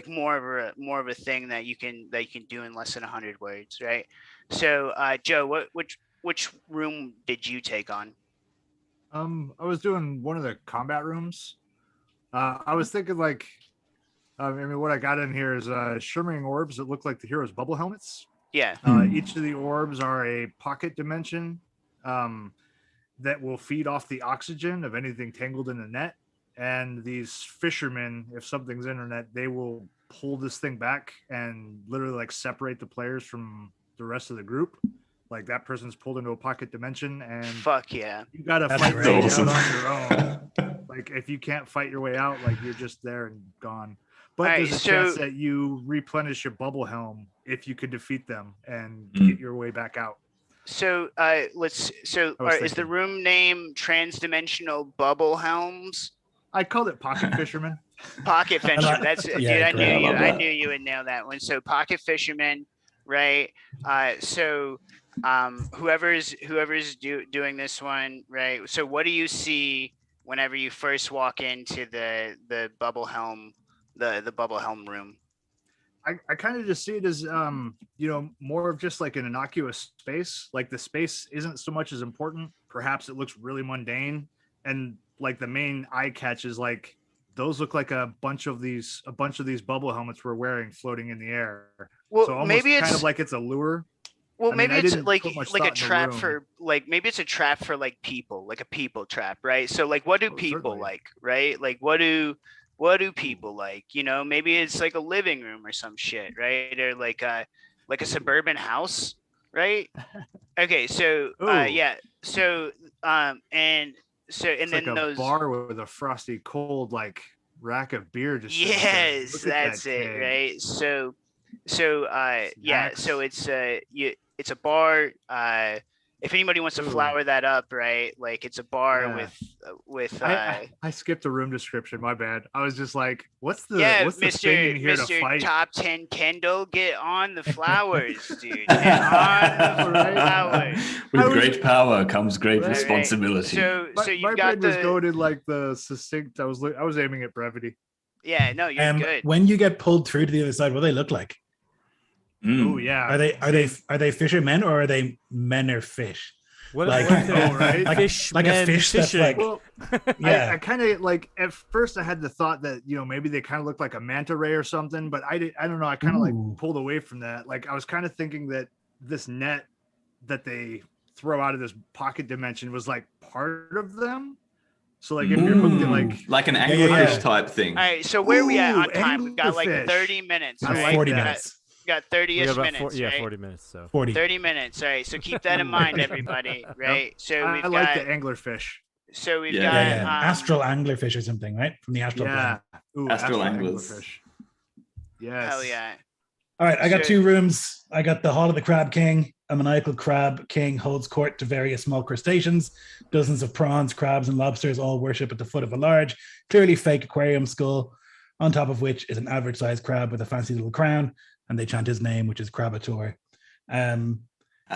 more of a thing that you can do in less than 100 words, right? So Joe, which room did you take on? I was doing one of the combat rooms. I was thinking like, I mean, what I got in here is shimmering orbs that look like the heroes' bubble helmets. Yeah. Each of the orbs are a pocket dimension that will feed off the oxygen of anything tangled in the net. And these fishermen, if something's in the net, they will pull this thing back and literally like separate the players from the rest of the group. Like that person's pulled into a pocket dimension, and fuck yeah, you gotta fight your way out on your own. Like if you can't fight your way out, like you're just there and gone. But there's a chance that you replenish your bubble helm if you could defeat them and get your way back out. So is the room name Transdimensional Bubble Helms? I called it Pocket Fisherman. Pocket Fisherman. That's dude. I knew you would nail that one. So Pocket Fisherman, right? Whoever's doing this one, right? So what do you see whenever you first walk into the bubble helm, the bubble helm room? I kind of just see it as more of just like an innocuous space. Like the space isn't so much as important. Perhaps it looks really mundane, and like the main eye catch is like those look like a bunch of these bubble helmets we're wearing floating in the air. Well, so almost maybe it's kind of like it's a lure. Well, maybe it's like a trap for maybe it's a trap for like people, like a people trap, right? So like, what do people like, right? Like, what do people like? Maybe it's like a living room or some shit, right? Or like a suburban house, right? Okay, so yeah, so and then like a those bar with a frosty cold like rack of beer just Yes, Look at that's that it, keg. right? So yeah, Snacks. so it's a bar. If anybody wants to Ooh. flower that up, right? Like it's a bar Yeah. with I skipped the room description. My bad. I was just like, what's the yeah, thing in here to Mr. fight? Top 10 Kendall, get on the flowers, dude. Get on the flowers. With I was- great power comes great Right. responsibility. So My, so my you've brain got was the going in like the succinct. I was aiming at brevity. yeah, no, you're good. When you get pulled through to the other side, what do they look like? Mm. Oh yeah. Are they fishermen or are they men or fish? What Like- what if they're Oh, right? fish Like a men fish that's fishing? like- Well, Yeah. I kind of like at first I had the thought that maybe they kind of looked like a manta ray or something, but I don't know. I kind of like Ooh. pulled away from that. Like I was kind of thinking that this net that they throw out of this pocket dimension was like part of them. So like if you're hooked in like an yeah, anglerfish yeah. type thing. All right, so where are we at on Ooh, time? We've got like anglerfish. 30 minutes, I right? like 40 that. minutes. We got We 30-ish got about minutes, yeah, right? 40 minutes. So 40. 30 minutes. All right, so keep that in mind, everybody. Right? So I we've like got the anglerfish. so we've Yeah. got Yeah, yeah. um, Astral anglerfish or something, right? From the astral Yeah. plane. Ooh, Astral anglers. anglerfish. Yes. hell yeah. All right, I got So- 2 rooms. I got the Hall of the Crab King. A maniacal crab king holds court to various small crustaceans. Dozens of prawns, crabs, and lobsters all worship at the foot of a large, clearly fake aquarium skull, on top of which is an average-sized crab with a fancy little crown, and they chant his name, which is Crabator.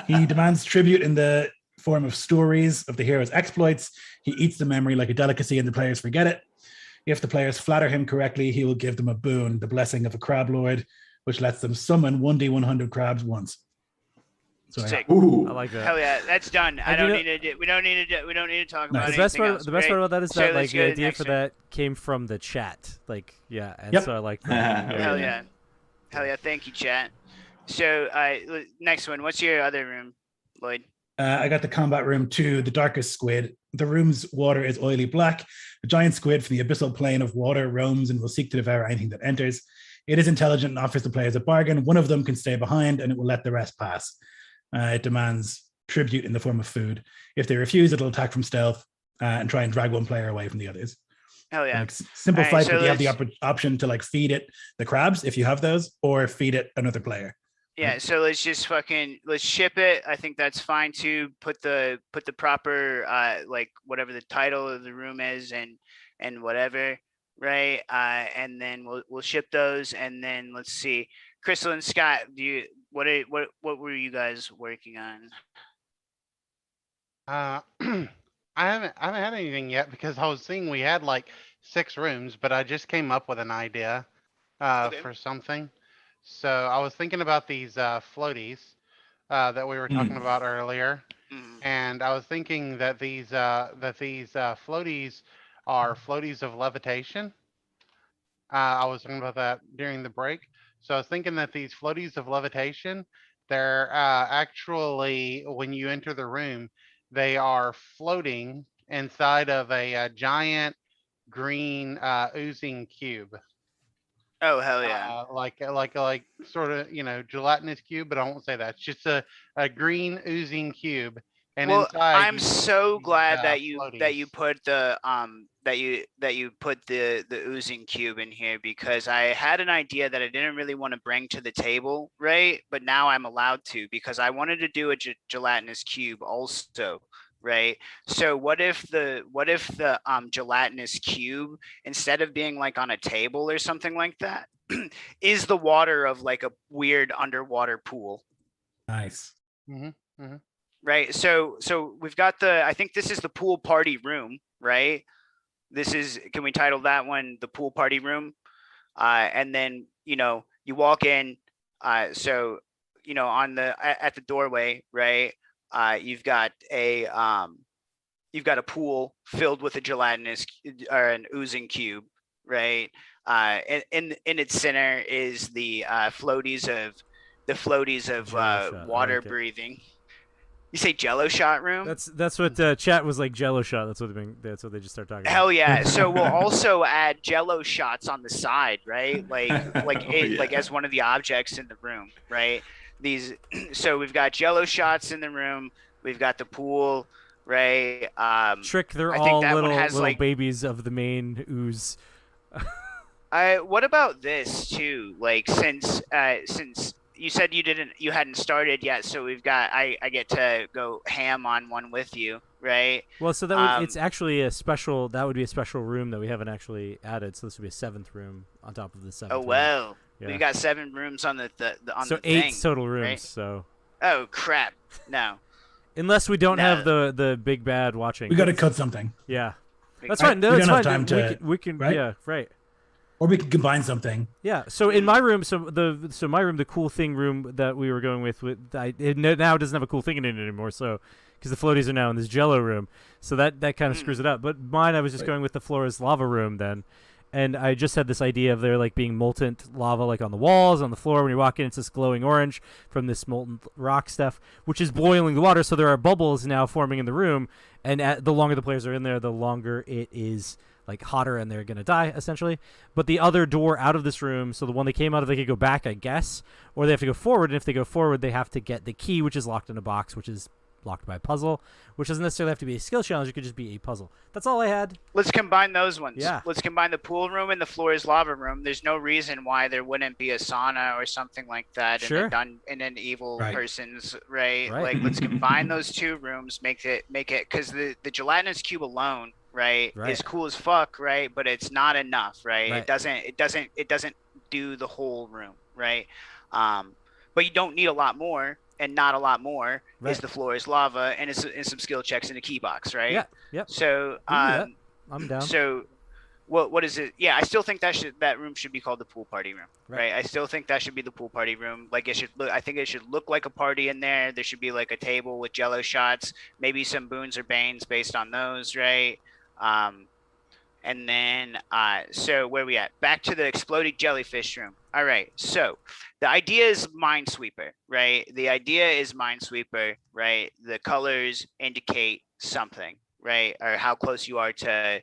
He demands tribute in the form of stories of the hero's exploits. He eats the memory like a delicacy, and the players forget it. If the players flatter him correctly, he will give them a boon, the blessing of a crab lord, which lets them summon 1d100 crabs once. So yeah. Sick. Ooh. I like that. Hell yeah, that's done. I do know- we don't need to talk Nice. about The best anything part, else. the best right? part about that is So that let's like go the to the idea next for one. that came from the chat. Like and Yep. so I like that. Hell yeah. Hell yeah, thank you, chat. So next one, what's your other room, Lloyd? I got the combat room 2, the darkest squid. The room's water is oily black. A giant squid from the abyssal plane of water roams and will seek to devour anything that enters. It is intelligent and offers the players a bargain. One of them can stay behind and it will let the rest pass. It demands tribute in the form of food. If they refuse, it'll attack from stealth and try and drag one player away from the others. Hell yeah. Like, simple All right, fight, so but you have the let's- option to like feed it the crabs if you have those, or feed it another player. Yeah, so let's just let's ship it. I think that's fine too. Put the proper like whatever the title of the room is and whatever, right? And then we'll ship those, and then let's see. Krystal and Scott, what were you guys working on? I haven't had anything yet because I was seeing we had like 6 rooms, but I just came up with an idea Okay. for something. So I was thinking about these floaties that we were talking about earlier, Mm. and I was thinking that these floaties are floaties of levitation. I was talking about that during the break. So I was thinking that these floaties of levitation, they're actually, when you enter the room, they are floating inside of a giant green oozing cube. Oh hell yeah! Like sort of, gelatinous cube, but I won't say that. It's just a green oozing cube. And Well, inside I'm you so these, glad that you floaties. put the the oozing cube in here, because I had an idea that I didn't really want to bring to the table, right? But now I'm allowed to, because I wanted to do a gelatinous cube also, right? So what if the gelatinous cube, instead of being like on a table or something like that, is the water of like a weird underwater pool? Nice. Right. So we've got I think this is the pool party room, right? Can we title that one the pool party room? And then, you walk in, so, on at the doorway, right? You've got a pool filled with a gelatinous or an oozing cube, right? In its center is the floaties of Jello shot, I water like it. breathing. You say Jello shot room? That's what chat was like. Jello shot. That's what they just start talking Hell about. yeah! So we'll also add Jello shots on the side, right? Like as one of the objects in the room, right? So we've got Jello shots in the room. We've got the pool, right? Trick. They're I think all that one little has, like- babies of the main ooze. What about this too? Like since you said you hadn't started yet, so I get to go ham on one with you, right? Well, so that it's actually a special. That would be a special room that we haven't actually added. So this would be a 7th room on top of the 7th. Oh room. well, Yeah. we got 7 rooms on the on so the 8 thing, total rooms. right? So Oh crap! No. unless we don't have the big bad watching, We got to cut something. Yeah, that's Right, fine. No, we that's don't have fine. time We can right? yeah, right. Or we could combine something. Yeah. So in my room, my room, the cool thing room that we were going with it now doesn't have a cool thing in it anymore. So because the floaties are now in this Jello room, so that kind of screws it up. But mine, I was just going with the floor is lava room then, and I just had this idea of there like being molten lava like on the walls, on the floor. When you walk in, it's this glowing orange from this molten rock stuff, which is boiling the water. So there are bubbles now forming in the room, and the longer the players are in there, the longer it is like hotter, and they're gonna die essentially. But the other door out of this room, so the one they came out of, they could go back, I guess, or they have to go forward. And if they go forward, they have to get the key, which is locked in a box, which is locked by a puzzle, which doesn't necessarily have to be a skill challenge. It could just be a puzzle. That's all I had. Let's combine those ones. Yeah. Let's combine the pool room and the floor is lava room. There's no reason why there wouldn't be a sauna or something like that Sure. in an evil Right. person's right. Right. Like let's combine those 2 rooms, make it because the gelatinous cube alone, right, is cool as fuck, right? But it's not enough, right? Right. It doesn't do the whole room, right? But you don't need a lot more. And not a lot more is the floor is lava and some skill checks in the key box, right? Yeah. Yep. So I'm down. So what is it? Yeah, I still think that room should be called the pool party room, right? I still think that should be the pool party room. Like it should look. I think it should look like a party in there. There should be like a table with Jello shots, maybe some boons or banes based on those, right? And then so where we at? Back to the exploding jellyfish room. All right. So the idea is Minesweeper, right? The idea is Minesweeper, right? The colors indicate something, right? Or how close you are to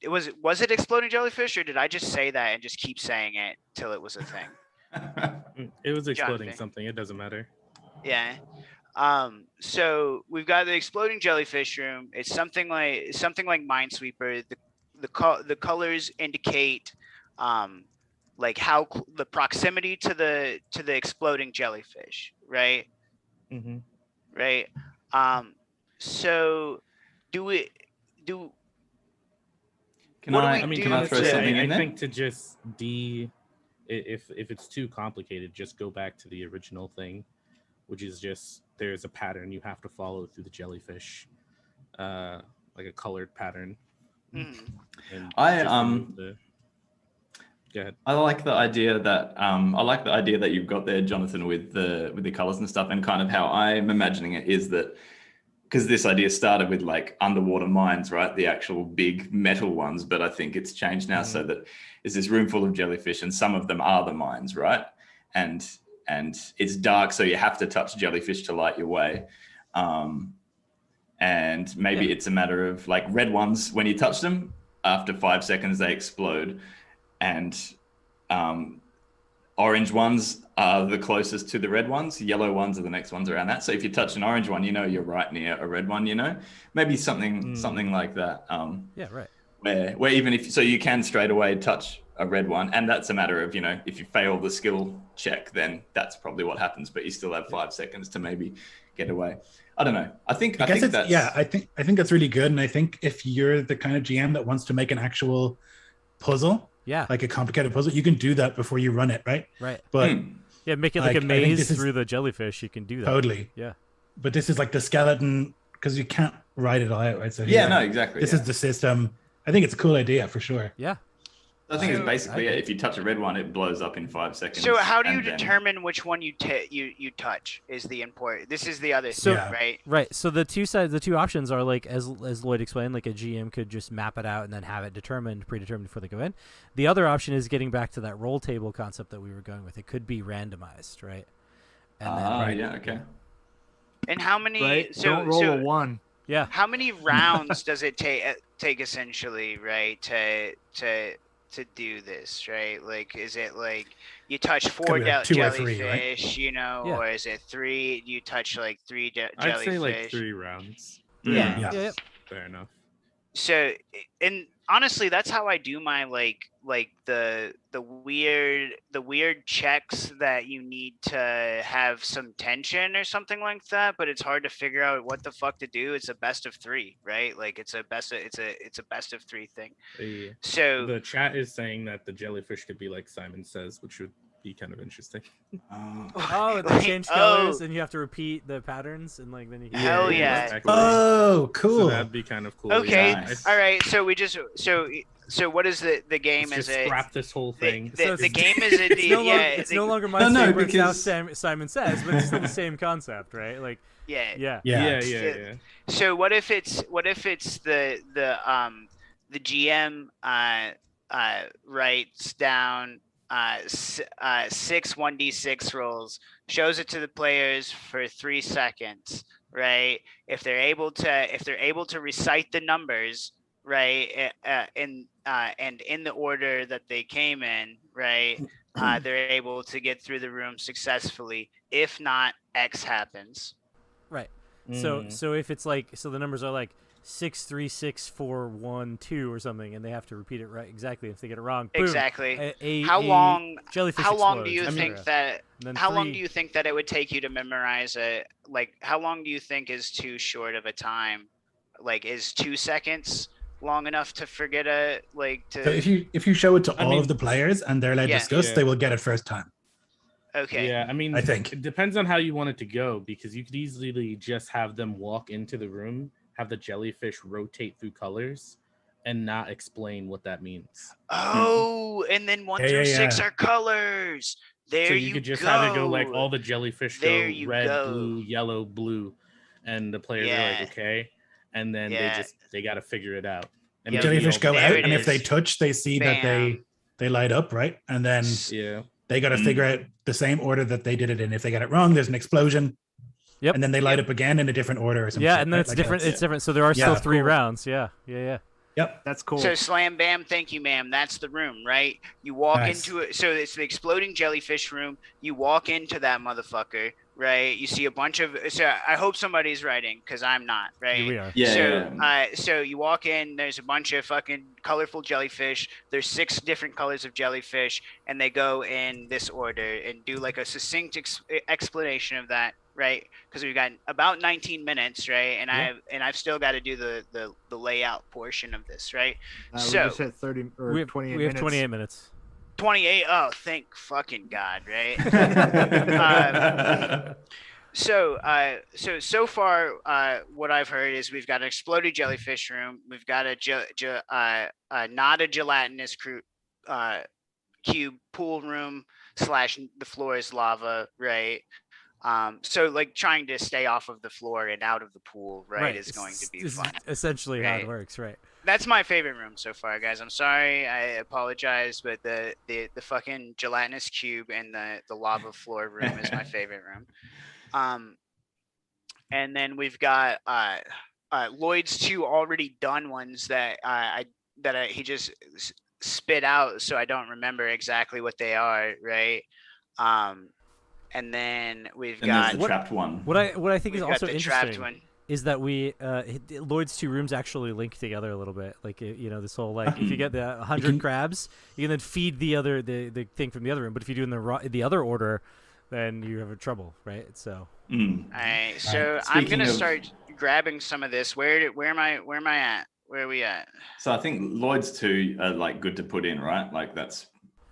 was it exploding jellyfish, or did I just say that and just keep saying it till it was a thing? It was exploding Jonathan. something. It doesn't matter. Yeah. So we've got the exploding jellyfish room. It's something like Minesweeper. The colors indicate like how the proximity to the exploding jellyfish, right? Mm-hmm. Right. So do Can What do I? we do Can I throw to- something I in there? think to just if it's too complicated, just go back to the original thing, which is just there's a pattern you have to follow through the jellyfish, like a colored pattern. Mhm. And I, just remove go ahead. I like the idea that you've got there, Jonathan, with the colors and stuff, and kind of how I'm imagining it is that because this idea started with like underwater mines, right? The actual big metal ones, but I think it's changed now so that there's this room full of jellyfish, and some of them are the mines, right? And it's dark, so you have to touch jellyfish to light your way. And maybe it's a matter of like red ones, when you touch them, after 5 seconds they explode, and orange ones are the closest to the red ones. Yellow ones are the next ones around that. So if you touch an orange one, you know you're right near a red one. You know, maybe something like that. Yeah, right. Where even if so, you can straight away touch a red one, and that's a matter of, you know, if you fail the skill check, then that's probably what happens. But you still have 5 seconds to maybe get away. I don't know. I think that's I think that's really good. And I think if you're the kind of GM that wants to make an actual puzzle, Yeah. like a complicated puzzle, you can do that before you run it, right? Right. But Yeah, make it like Like, a I think maze this is- through the jellyfish. You can do that. totally. Yeah. But this is like the skeleton, because you can't write it all out, right? So yeah, here, no, exactly. this yeah. is the system. I think it's a cool idea for sure. Yeah. I think it's So- basically if you touch a red one, it blows up in 5 seconds. So how do you and then- determine which one you touch is the important. This is the other So- thing, right? Right. So the two options are like as Lloyd explained, like a GM could just map it out and then have it predetermined before they go in. The other option is getting back to that roll table concept that we were going with. It could be randomized, right? And then, yeah, okay. And how many? Right? So Don't roll so a 1. yeah. how many rounds does it take essentially, right? To do this, right? Like, is it like you touch 4 Could be like 2 or 3, jellyfish, right? you know, Yeah. or is it 3? You touch like 3 jellyfish. I'd say like 3 rounds. Yeah. Yeah. Yeah. Fair enough. So, and honestly, that's how I do my like the weird checks that you need to have some tension or something like that, but it's hard to figure out what the fuck to do. It's a best of 3, right? Like it's a best of 3 thing. So The chat is saying that the jellyfish could be like Simon Says, which would be kind of interesting. Oh, they change colors and you have to repeat the patterns and like then you can Hell yeah. Exactly. Oh, cool. So that'd be kind of cool. Okay. Yeah. Nice. All right. So we just so what is the game Let's as just a scrap this whole thing. the game is a it's no longer my No, favorite. because- It's now Simon Says, but it's still the same concept, right? Like yeah. Yeah. So what if it's the GM writes down 6 1d6 rolls, shows it to the players for 3 seconds, right? If they're able to recite the numbers, right, and in the order that they came in, right, they're able to get through the room successfully. If not, X happens. right. So if it's like the numbers are like 6 3 6 4 1 2 or something, and they have to repeat it right exactly. If they get it wrong, boom, Exactly. How long jellyfish How long do explodes, you et think cetera. that? And then How long 3 do you think that it would take you to memorize it? Like, how long do you think is too short of a time? Like, is 2 seconds long enough to forget a like to? So if you show it to all of the players and they're allowed to Yeah. discuss, they will get it first time. Okay. Yeah, I mean, I think. it depends on how you want it to go, because you could easily just have them walk into the room, have the jellyfish rotate through colors, and not explain what that means. Oh, and then 1 through 6 are colors. There So you you could just go. have it go like all the jellyfish There go you red, go. blue, yellow, blue, and the players are Yeah. like, okay, and then Yeah. they got to figure it out. And Yeah, The maybe jellyfish all go the- There out, it and if they is. touch, they see that Bam. they light up, right? And then yeah. they got to figure out the same order that they did it in. If they get it wrong, there's an explosion. Yep. And then they light up again in a different order or something. Yeah, and then it's different. It's different. So there are still Yeah. 3 Cool. rounds. Yeah. Yep. That's cool. So slam bam, thank you, ma'am. That's the room, right? You walk Nice. into it. So it's the exploding jellyfish room. You walk into that motherfucker, right? You see a bunch of. So I hope somebody's writing, because I'm not, right? Here we are. Yeah. So you walk in. There's a bunch of fucking colorful jellyfish. There's 6 different colors of jellyfish, and they go in this order and do like a succinct explanation of that, right? Because we've got about 19 minutes, right? And I've still got to do the layout portion of this, right? We so just hit 30 or We have 28 we have minutes. 28 minutes. 28. Oh, thank fucking God, right? So far, what I've heard is we've got an exploded jellyfish room. We've got not a gelatinous cube pool room / the floor is lava, right? So like trying to stay off of the floor and out of the pool, right, is going to be This is fun. essentially how Right. it works, right? That's my favorite room so far, guys. I'm sorry, I apologize, but the fucking gelatinous cube and the lava floor room is my favorite room. And then we've got Lloyd's 2 already done ones that he just spit out, so I don't remember exactly what they are, right? And then we've And got there's the trapped one. What I think is we've got also the trapped interesting one. is that we Lloyd's 2 rooms actually link together a little bit. Like this whole like if you get the 100 crabs, you can then feed the thing from the other room. But if you do in the other order, then you have trouble, right? So All right, so I'm Speaking gonna of- start grabbing some of this. Where am I at? Where are we at? So I think Lloyd's 2 are like good to put in, right? Like that's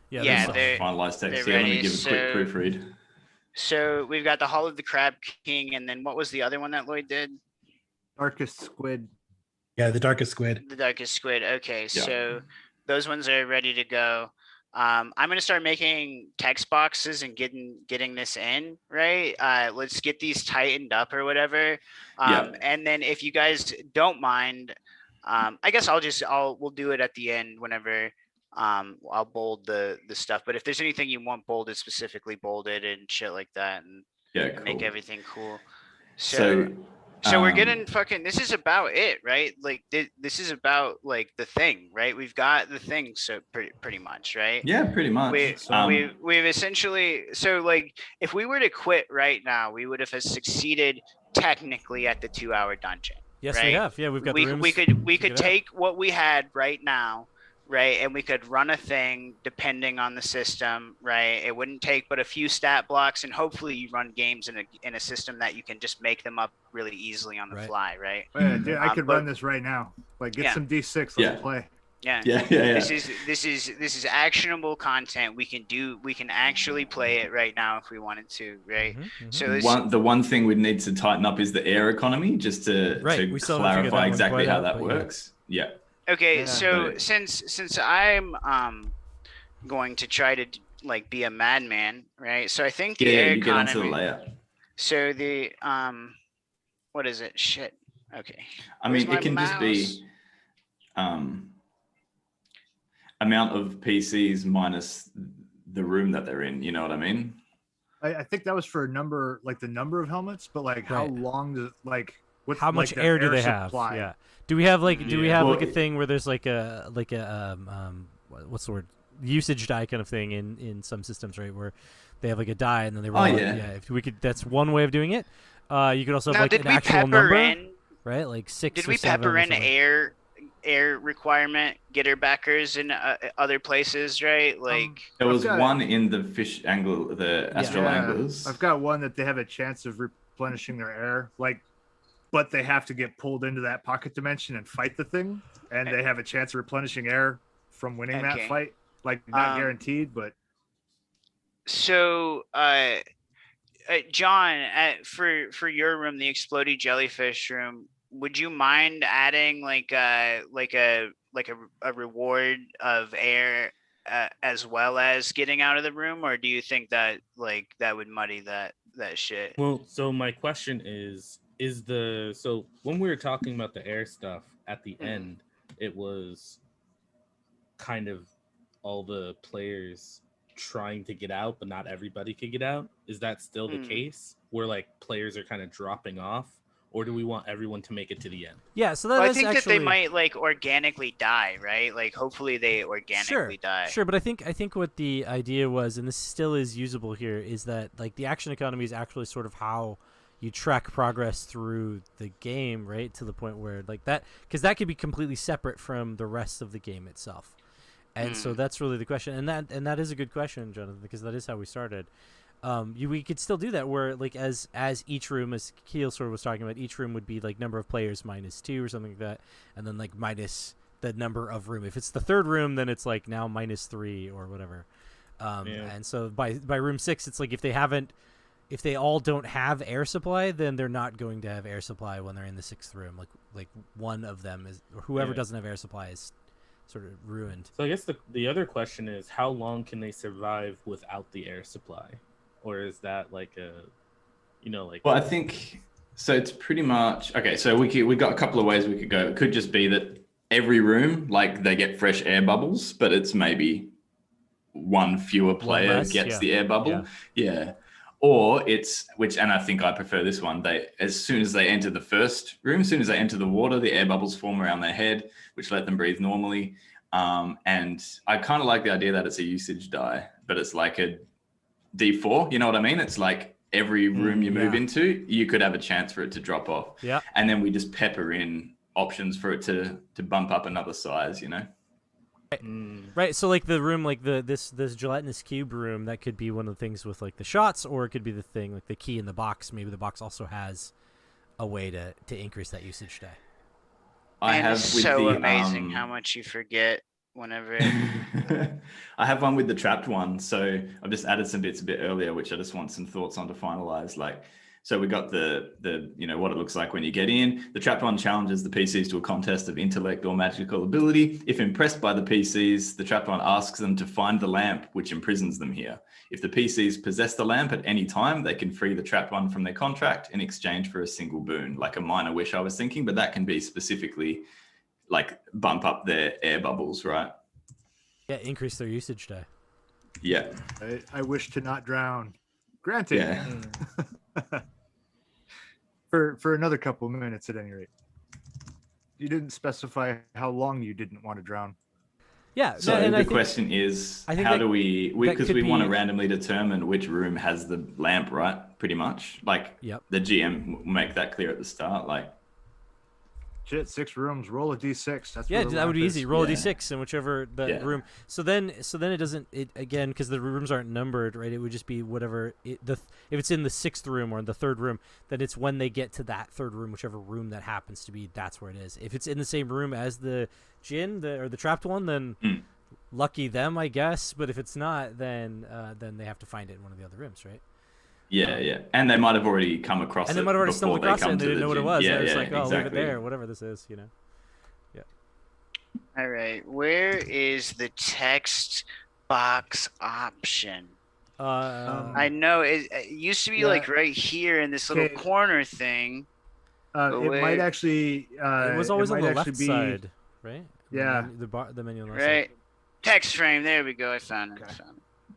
yeah, Yeah, there's they're- finalized they're text. Yeah, let me ready, give a quick so- proofread. So we've got the Hall of the Crab King, and then what was the other one that Lloyd did? Darkest Squid. Yeah, the darkest squid. The Darkest Squid. Okay, Yeah. so those ones are ready to go. I'm gonna start making text boxes and getting this in, right? Let's get these tightened up or whatever. Yeah. And then if you guys don't mind, I guess we'll do it at the end whenever I'll bold the stuff. But if there's anything you want bolded, specifically bolded and shit like that, and Yeah, cool. make everything cool. So So we're getting fucking. This is about it, right? Like this is about like the thing, right? We've got the thing, so pretty much, right? yeah, pretty much. We've essentially, so like if we were to quit right now, we would have succeeded technically at the 2-hour dungeon, Yes, right? we have. Yeah, we've got we, the rooms. we could it out. take what we had right now, right, and we could run a thing depending on the system, right? It wouldn't take but a few stat blocks, and hopefully you run games in a system that you can just make them up really easily on the fly, right? Yeah, dude, I could but- run this right now. Like, get Yeah. some D6. Let's Yeah. play. Yeah. Yeah. This is actionable content. We can actually play it right now if we wanted to, right? So this, The one thing we'd need to tighten up is the air economy, just to Right, we still haven't figured that clarify one exactly quite how out, that but yeah. works. Yeah. okay, Yeah. so But- since I'm going to try to like be a madman, right? So I think the Yeah, air you get onto economy. the layout. So the what is it? Shit. Okay. I Where's mean, my it can just mouse? be amount of PCs minus the room that they're in. You know what I mean? I think that was for a number, like the number of helmets, but like how Right. long does like what's How much like, the air do they have? supply? Yeah. Do we have like Yeah. like a Well, thing where there's like a what's the word, usage die kind of thing in some systems, right, where they have like a die and then they roll it. yeah. If we could, that's one way of doing it. You could also have Now, like did an we actual pepper number, in? right? Like 6 Did or we 7 pepper or in something. air requirement getter backers in other places, right? Like There was I've got- one in the fish angle, the astral Yeah, anglers. I've got one that they have a chance of replenishing their air, like, but they have to get pulled into that pocket dimension and fight the thing, and they have a chance of replenishing air from winning that Okay. fight. Like, not Um, guaranteed, but so John, for your room, the exploding jellyfish room, would you mind adding like a reward of air as well as getting out of the room, or do you think that like that would muddy that shit? Well, so my question is so when we were talking about the air stuff at the end, it was kind of all the players trying to get out, but not everybody could get out. Is that still the case where like players are kind of dropping off, or do we want everyone to make it to the end? Yeah, so that Well, I is think actually, that they might like organically die, right? Like hopefully they organically die. Sure, but I think what the idea was, and this still is usable here, is that like the action economy is actually sort of how you track progress through the game, right? To the point where like that, because that could be completely separate from the rest of the game itself. And so that's really the question, and that is a good question, Jonathan, because that is how we started. We could still do that, where like as each room, as Kiel sort of was talking about, each room would be like number of players -2 or something like that, and then like minus the number of room. If it's the third room, then it's like now -3 or whatever. And so by room 6, it's like if they all don't have air supply, then they're not going to have air supply when they're in the 6th room. Like one of them is, or whoever doesn't have air supply is sort of ruined. So I guess the other question is, how long can they survive without the air supply? Or is that like Well, I think so. It's pretty much okay. So we got a couple of ways we could go. It could just be that every room, like they get fresh air bubbles, but it's maybe one fewer player less, gets the air bubble. Yeah. Or it's and I think I prefer this one. They, as soon as they enter the first room, as soon as they enter the water, the air bubbles form around their head, which let them breathe normally. And I kind of like the idea that it's a usage die, but it's like a D4. You know what I mean? It's like every room you move into, you could have a chance for it to drop off. Yeah. And then we just pepper in options for it to bump up another size, you know? Right, so like the room, like this gelatinous cube room, that could be one of the things with like the shots, or it could be the thing like the key in the box. Maybe the box also has a way to increase that usage die. It's so amazing how much you forget whenever. I have one with the trapped one, so I've just added some bits a bit earlier, which I just want some thoughts on to finalize. Like, so we got the what it looks like when you get in. The trapped one challenges the PCs to a contest of intellect or magical ability. If impressed by the PCs, the trapped one asks them to find the lamp which imprisons them here. If the PCs possess the lamp at any time, they can free the trapped one from their contract in exchange for a single boon, like a minor wish I was thinking, but that can be specifically like bump up their air bubbles, right? Yeah, increase their usage die. Yeah. I wish to not drown. Granted. Yeah. For another couple of minutes at any rate. You didn't specify how long you didn't want to drown. Yeah. So and the I think, question is, I think how that- do we because could we want to be- randomly determine which room has the lamp, right? Pretty much. Like Yep. the GM will make that clear at the start. Like, Shit, 6 rooms. Roll a d6. That's Yeah, where the that would be map easy. is. Roll a Yeah. d6 in whichever the Yeah. room. So then it doesn't. It again because the rooms aren't numbered, right? It would just be whatever. If it's in the 6th room or in the 3rd room, then it's when they get to that 3rd room, whichever room that happens to be. That's where it is. If it's in the same room as the djinn, or the trapped one, then lucky them, I guess. But if it's not, then they have to find it in one of the other rooms, right? Yeah. And they might have already come across it. And they might have already before stumbled they across it come and they to didn't the know what it gym. was. Yeah, They're just yeah, like, oh, exactly. leave it there, whatever this is, All right, where is the text box option? I know it used to be Yeah. like right here in this little Okay. corner thing. It might actually. it was always on the might left actually be, side, right? Yeah. The menu on the left side. Right, text frame. There we go. I found it. Okay.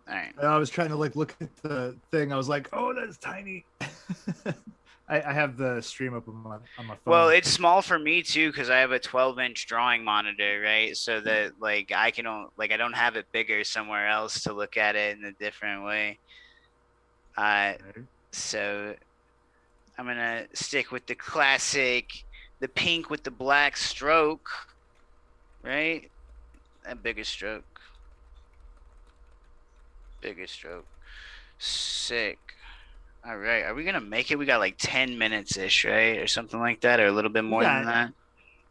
All right. I was trying to look at the thing. I was like, oh, that's tiny. I have the stream up on my phone. Well, it's small for me too because I have a 12-inch drawing monitor, right? So that like I don't have it bigger somewhere else to look at it in a different way. So I'm gonna stick with the classic, the pink with the black stroke, right? A bigger stroke. Bigger stroke. Sick. All right. Are we gonna make it? We got like 10 minutes ish, right? Or something like that, or a little bit more than that.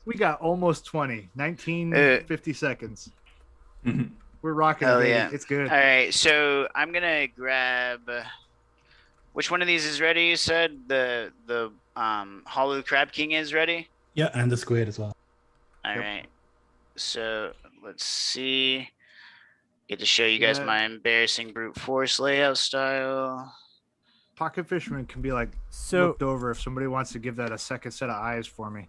We got almost 20. 50 seconds. Mhm. We're rocking it, Hell baby. yeah. It's good. All right. So I'm gonna grab which one of these is ready? You said the Hollow Crab King is ready? Yeah, and the squid as well. All Yep. right. So let's see. Get to show you guys Yeah. my embarrassing brute force layout style. Pocket Fisherman can be like So looked over if somebody wants to give that a second set of eyes for me.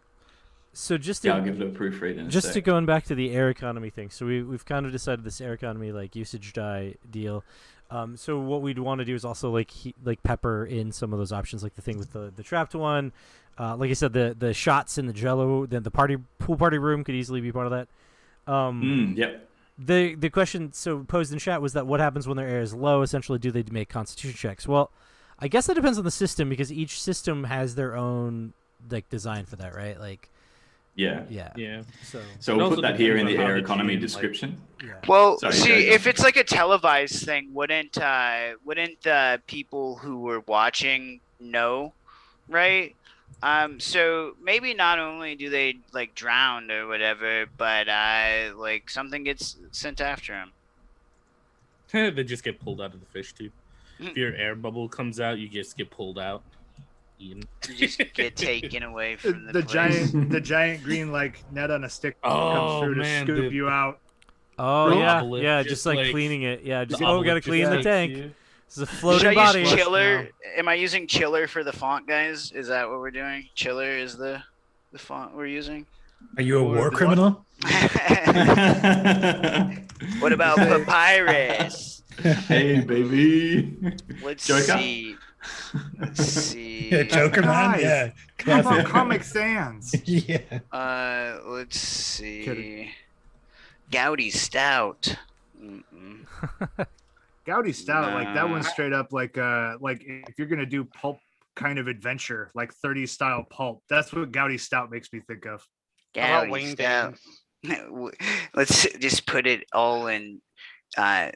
just Yeah, to, I'll give it a proofread in a just to sec. going back to the air economy thing. So we've kind of decided this air economy like usage die deal. So what we'd want to do is also like pepper in some of those options, like the thing with the trapped one. Like I said, the shots in the Jello, then the pool party room could easily be part of that. Yep. The question posed in chat was that what happens when their air is low? Essentially, do they make Constitution checks? Well, I guess that depends on the system because each system has their own like design for that, right? Like, Yeah. Yeah. So So It we'll also put that here in depends the on how air the economy GM, like- description. yeah. Well, Sorry, see, go ahead. if it's like a televised thing, wouldn't the people who were watching know, right? So maybe not only do they like drown or whatever, but like something gets sent after them. They just get pulled out of the fish too. Mm. If your air bubble comes out, you just get pulled out. Eaten. You just get taken away from the The place. giant green like net on a stick Oh, comes through to man, scoop dude. you out. Oh The yeah, obelisk yeah, just, just like like, cleaning it. Yeah, just The we gotta obelisk clean just the takes tank. you. It's a Should floating I body. use Chiller? Am I using Chiller for the font, guys? Is that what we're doing? Chiller is the font we're using. Are you a Or war the- criminal? What about Papyrus? Hey, baby. Let's Joker? see. Let's see. Yeah, Joker man. Guys, Yeah, Come on, classic. Comic Sans. Yeah. Let's see. Kidding. Gouty Stout. Mm-mm. Gouty Stout, like that Nah. one's straight up like if you're gonna do pulp kind of adventure, like 30s style pulp, that's what Gouty Stout makes me think of. How about Gouty Wing Stout. Dance? Let's just put it all in a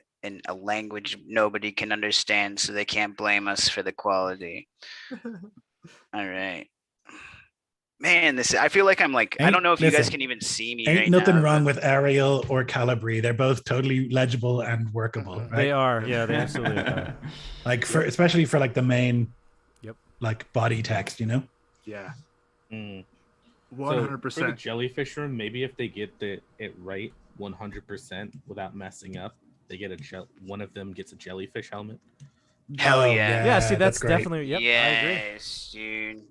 language nobody can understand, so they can't blame us for the quality. All right. Man, I feel like I'm like, I Ain't- don't know if you guys listen, can even see me Ain't right nothing now, wrong but- with Arial or Calibri. They're both totally legible and workable, right? They are. Yeah, they absolutely are. Like especially for like the main, Yep. like body text, you know. Yeah, Mm. 100%. So for the jellyfish room, maybe if they get it right 100% without messing up, they get one of them gets a jellyfish helmet. Hell Oh, yeah. Yeah, see, that's great. definitely. Yep, I agree. Yes, dude.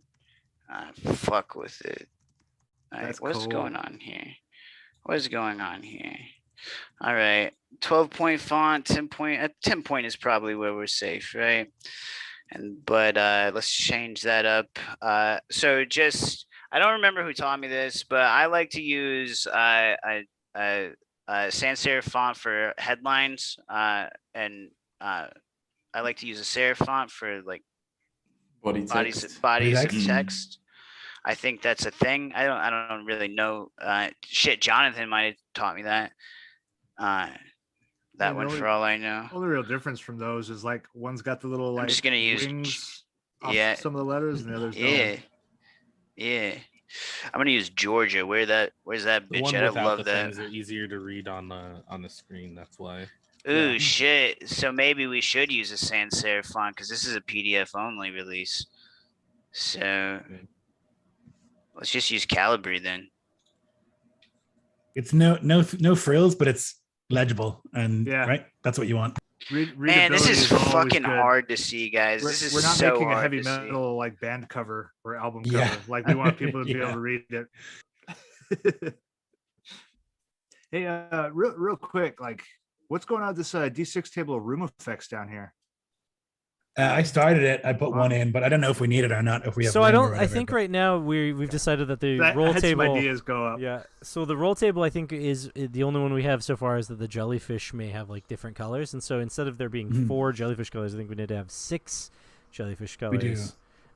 Fuck with it. All right, That's what's cool. going on here? What's going on here? All right, 12-point font, 10-point. 10-point is probably where we're safe, right? But let's change that up. So just, I don't remember who taught me this, but I like to use a sans serif font for headlines, and I like to use a serif font for like Body bodies text. bodies of Text? text. I think that's a thing. I don't really know. Shit, Jonathan might have taught me that. That one, for all I know. Only real difference from those is like one's got the little like I'm just gonna use wings off yeah. some of the letters, and the others Yeah. don't. Yeah. I'm gonna use Georgia. Where's that The bitch one at? I without love the that. things are easier to read on the screen. That's why. Ooh, shit. So maybe we should use a sans serif font because this is a PDF only release. So let's just use Calibri then. It's no frills, but it's legible, and right, that's what you want. Man, this is fucking hard to see, guys. We're not so making a hard heavy to metal like band cover or album Yeah. cover. Like we want people to be able to read it. Hey, real quick, like what's going on with this D6 table of room effects down here? I started it. I put one in, but I don't know if we need it or not. If we have So room or I whatever, think but- right now we've decided that the That roll had some table ideas go up. Yeah. So the roll table I think is the only one we have so far is that the jellyfish may have like different colors, and so instead of there being 4 jellyfish colors, I think we need to have 6 jellyfish colors. We do.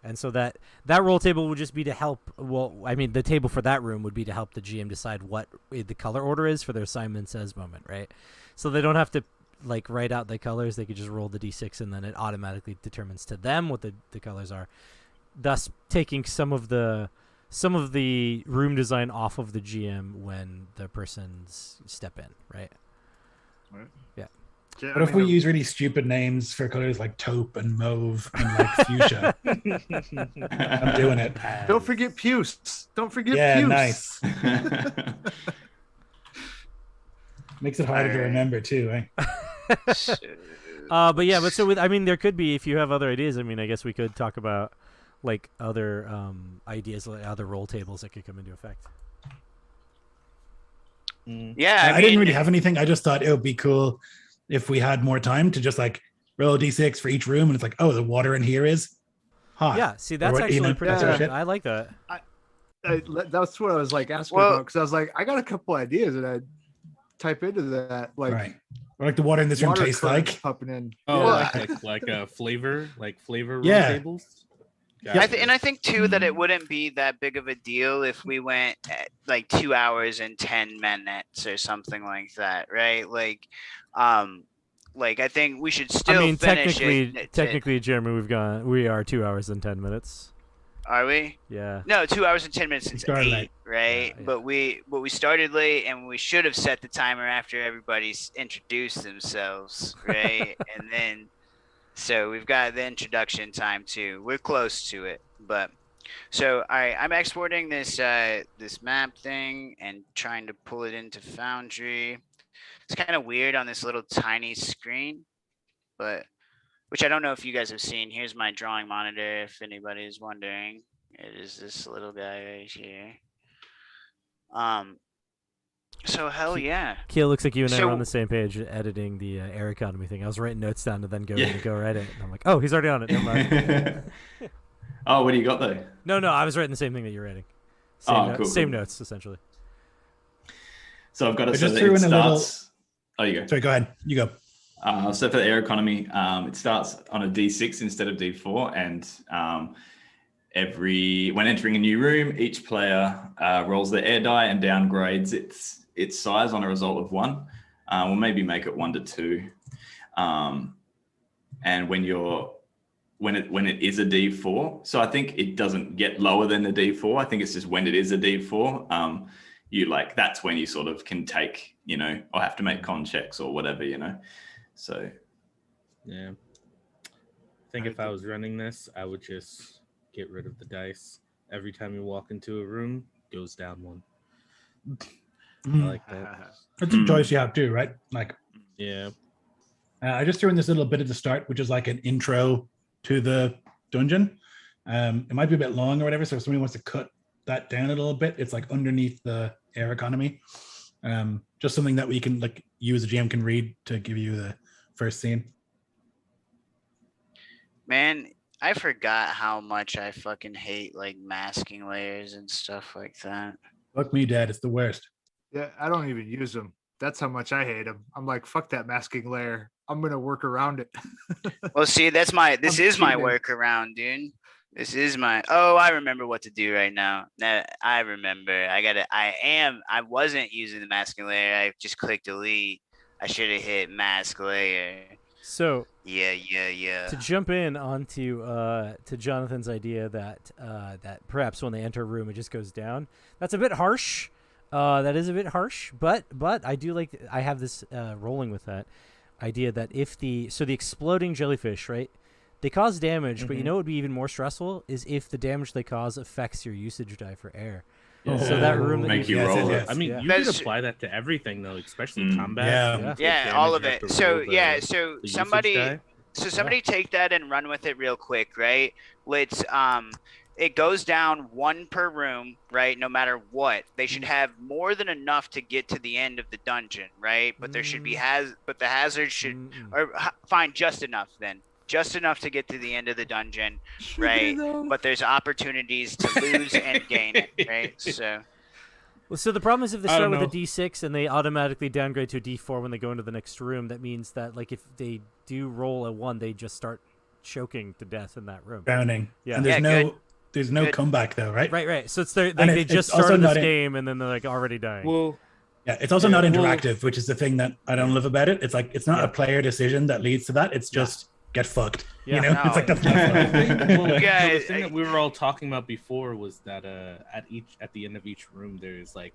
And so that roll table would just be to help. Well, I mean, the table for that room would be to help the GM decide what the color order is for their Simon Says moment, right? So they don't have to like write out the colors. They could just roll the d6 and then it automatically determines to them what the colors are, thus taking some of the room design off of the GM when the persons step in, right? Yeah. What if we use really stupid names for colors like taupe and mauve and like fuchsia? I'm doing it. Don't forget puce. Don't forget Yeah, puce. nice. Makes it harder to remember too, eh? But so I mean, there could be, if you have other ideas. I mean, I guess we could talk about like other ideas, like other roll tables that could come into effect. Yeah, I didn't really have anything. I just thought it would be cool if we had more time to just like roll a d6 for each room, and it's like, oh, the water in here is hot. Yeah, see, that's actually pretty good. I like that. That's what I was like asking about, because I was like, I got a couple ideas, and I type into that like, right, or like the water in this room tastes like popping in. Oh, like a flavor roll tables. Gotcha. I think too that it wouldn't be that big of a deal if we went at like 2 hours and 10 minutes or something like that, right? Like I think we should still. I mean, finish technically, Jeremy, we are 2 hours and 10 minutes. Are we? Yeah. No, 2 hours and 10 minutes since 8, late. right? Yeah. But we started late, and we should have set the timer after everybody's introduced themselves, right? And then, so we've got the introduction time too. We're close to it, but so I'm exporting this this map thing and trying to pull it into Foundry. It's kind of weird on this little tiny screen, but. Which I don't know if you guys have seen. Here's my drawing monitor, if anybody's wondering. It is this little guy right here. So hell yeah. Kiel, looks like you and I are on the same page editing the air economy thing. I was writing notes down to then go write it. And I'm like, oh, he's already on it. Never mind. Oh, what do you got though? No, I was writing the same thing that you're writing. Same notes, essentially. So I've got to just say threw it in a starts. Oh, you go. Sorry, go ahead. You go. So for the air economy, it starts on a D6 instead of D4, and when entering a new room, each player rolls their air die and downgrades its size on a result of 1. We'll maybe make it 1 to 2. And when it is a D4, so I think it doesn't get lower than the D4. I think it's just when it is a D4, that's when you sort of can take, or have to make con checks or whatever, So, yeah, I think if I was running this, I would just get rid of the dice. Every time you walk into a room, goes down 1. I like that. It's a choice you have too, right? Like, yeah. I just threw in this little bit at the start, which is like an intro to the dungeon. It might be a bit long or whatever, so if somebody wants to cut that down a little bit, it's like underneath the air economy. Just something that we can like you as a GM can read to give you the first scene. Man, I forgot how much I fucking hate like masking layers and stuff like that. Fuck me, Dad. It's the worst. Yeah, I don't even use them. That's how much I hate them. I'm like, fuck that masking layer. I'm gonna work around it. Well, see, this is my cheating. workaround, dude. This is my. Oh, I remember what to do right now. I remember. I wasn't using the masking layer. I just clicked delete. I should have hit mask layer. So Yeah. to jump in onto to Jonathan's idea that that perhaps when they enter a room it just goes down. That's a bit harsh. That is a bit harsh, but I do like. I have this rolling with that idea that if the exploding jellyfish, right? They cause damage, but you know what would be even more stressful is if the damage they cause affects your usage die for air. Yeah. So that room that Make you roll it. I mean, you could apply that to everything though, especially combat. Yeah, all of it. So the somebody take that and run with it real quick, right? Let's it goes down 1 per room, right? No matter what, they should have more than enough to get to the end of the dungeon, right? But there should be but the hazard should find just enough then. Just enough to get to the end of the dungeon, right? But there's opportunities to lose and gain it, right? So the problem is if they start with a D6 and they automatically downgrade to a D4 when they go into the next room, that means that like if they do roll a 1, they just start choking to death in that room. Drowning. Yeah. And there's no comeback though, right? Right. So it's they just started this game and then they're like already dying. Well, yeah, it's also not interactive, which is the thing that I don't love about it. It's like it's not a player decision that leads to that. It's just get fucked. Yeah. You know, No. it's like that's not fun. The thing that we were all talking about before was that at the end of each room there's like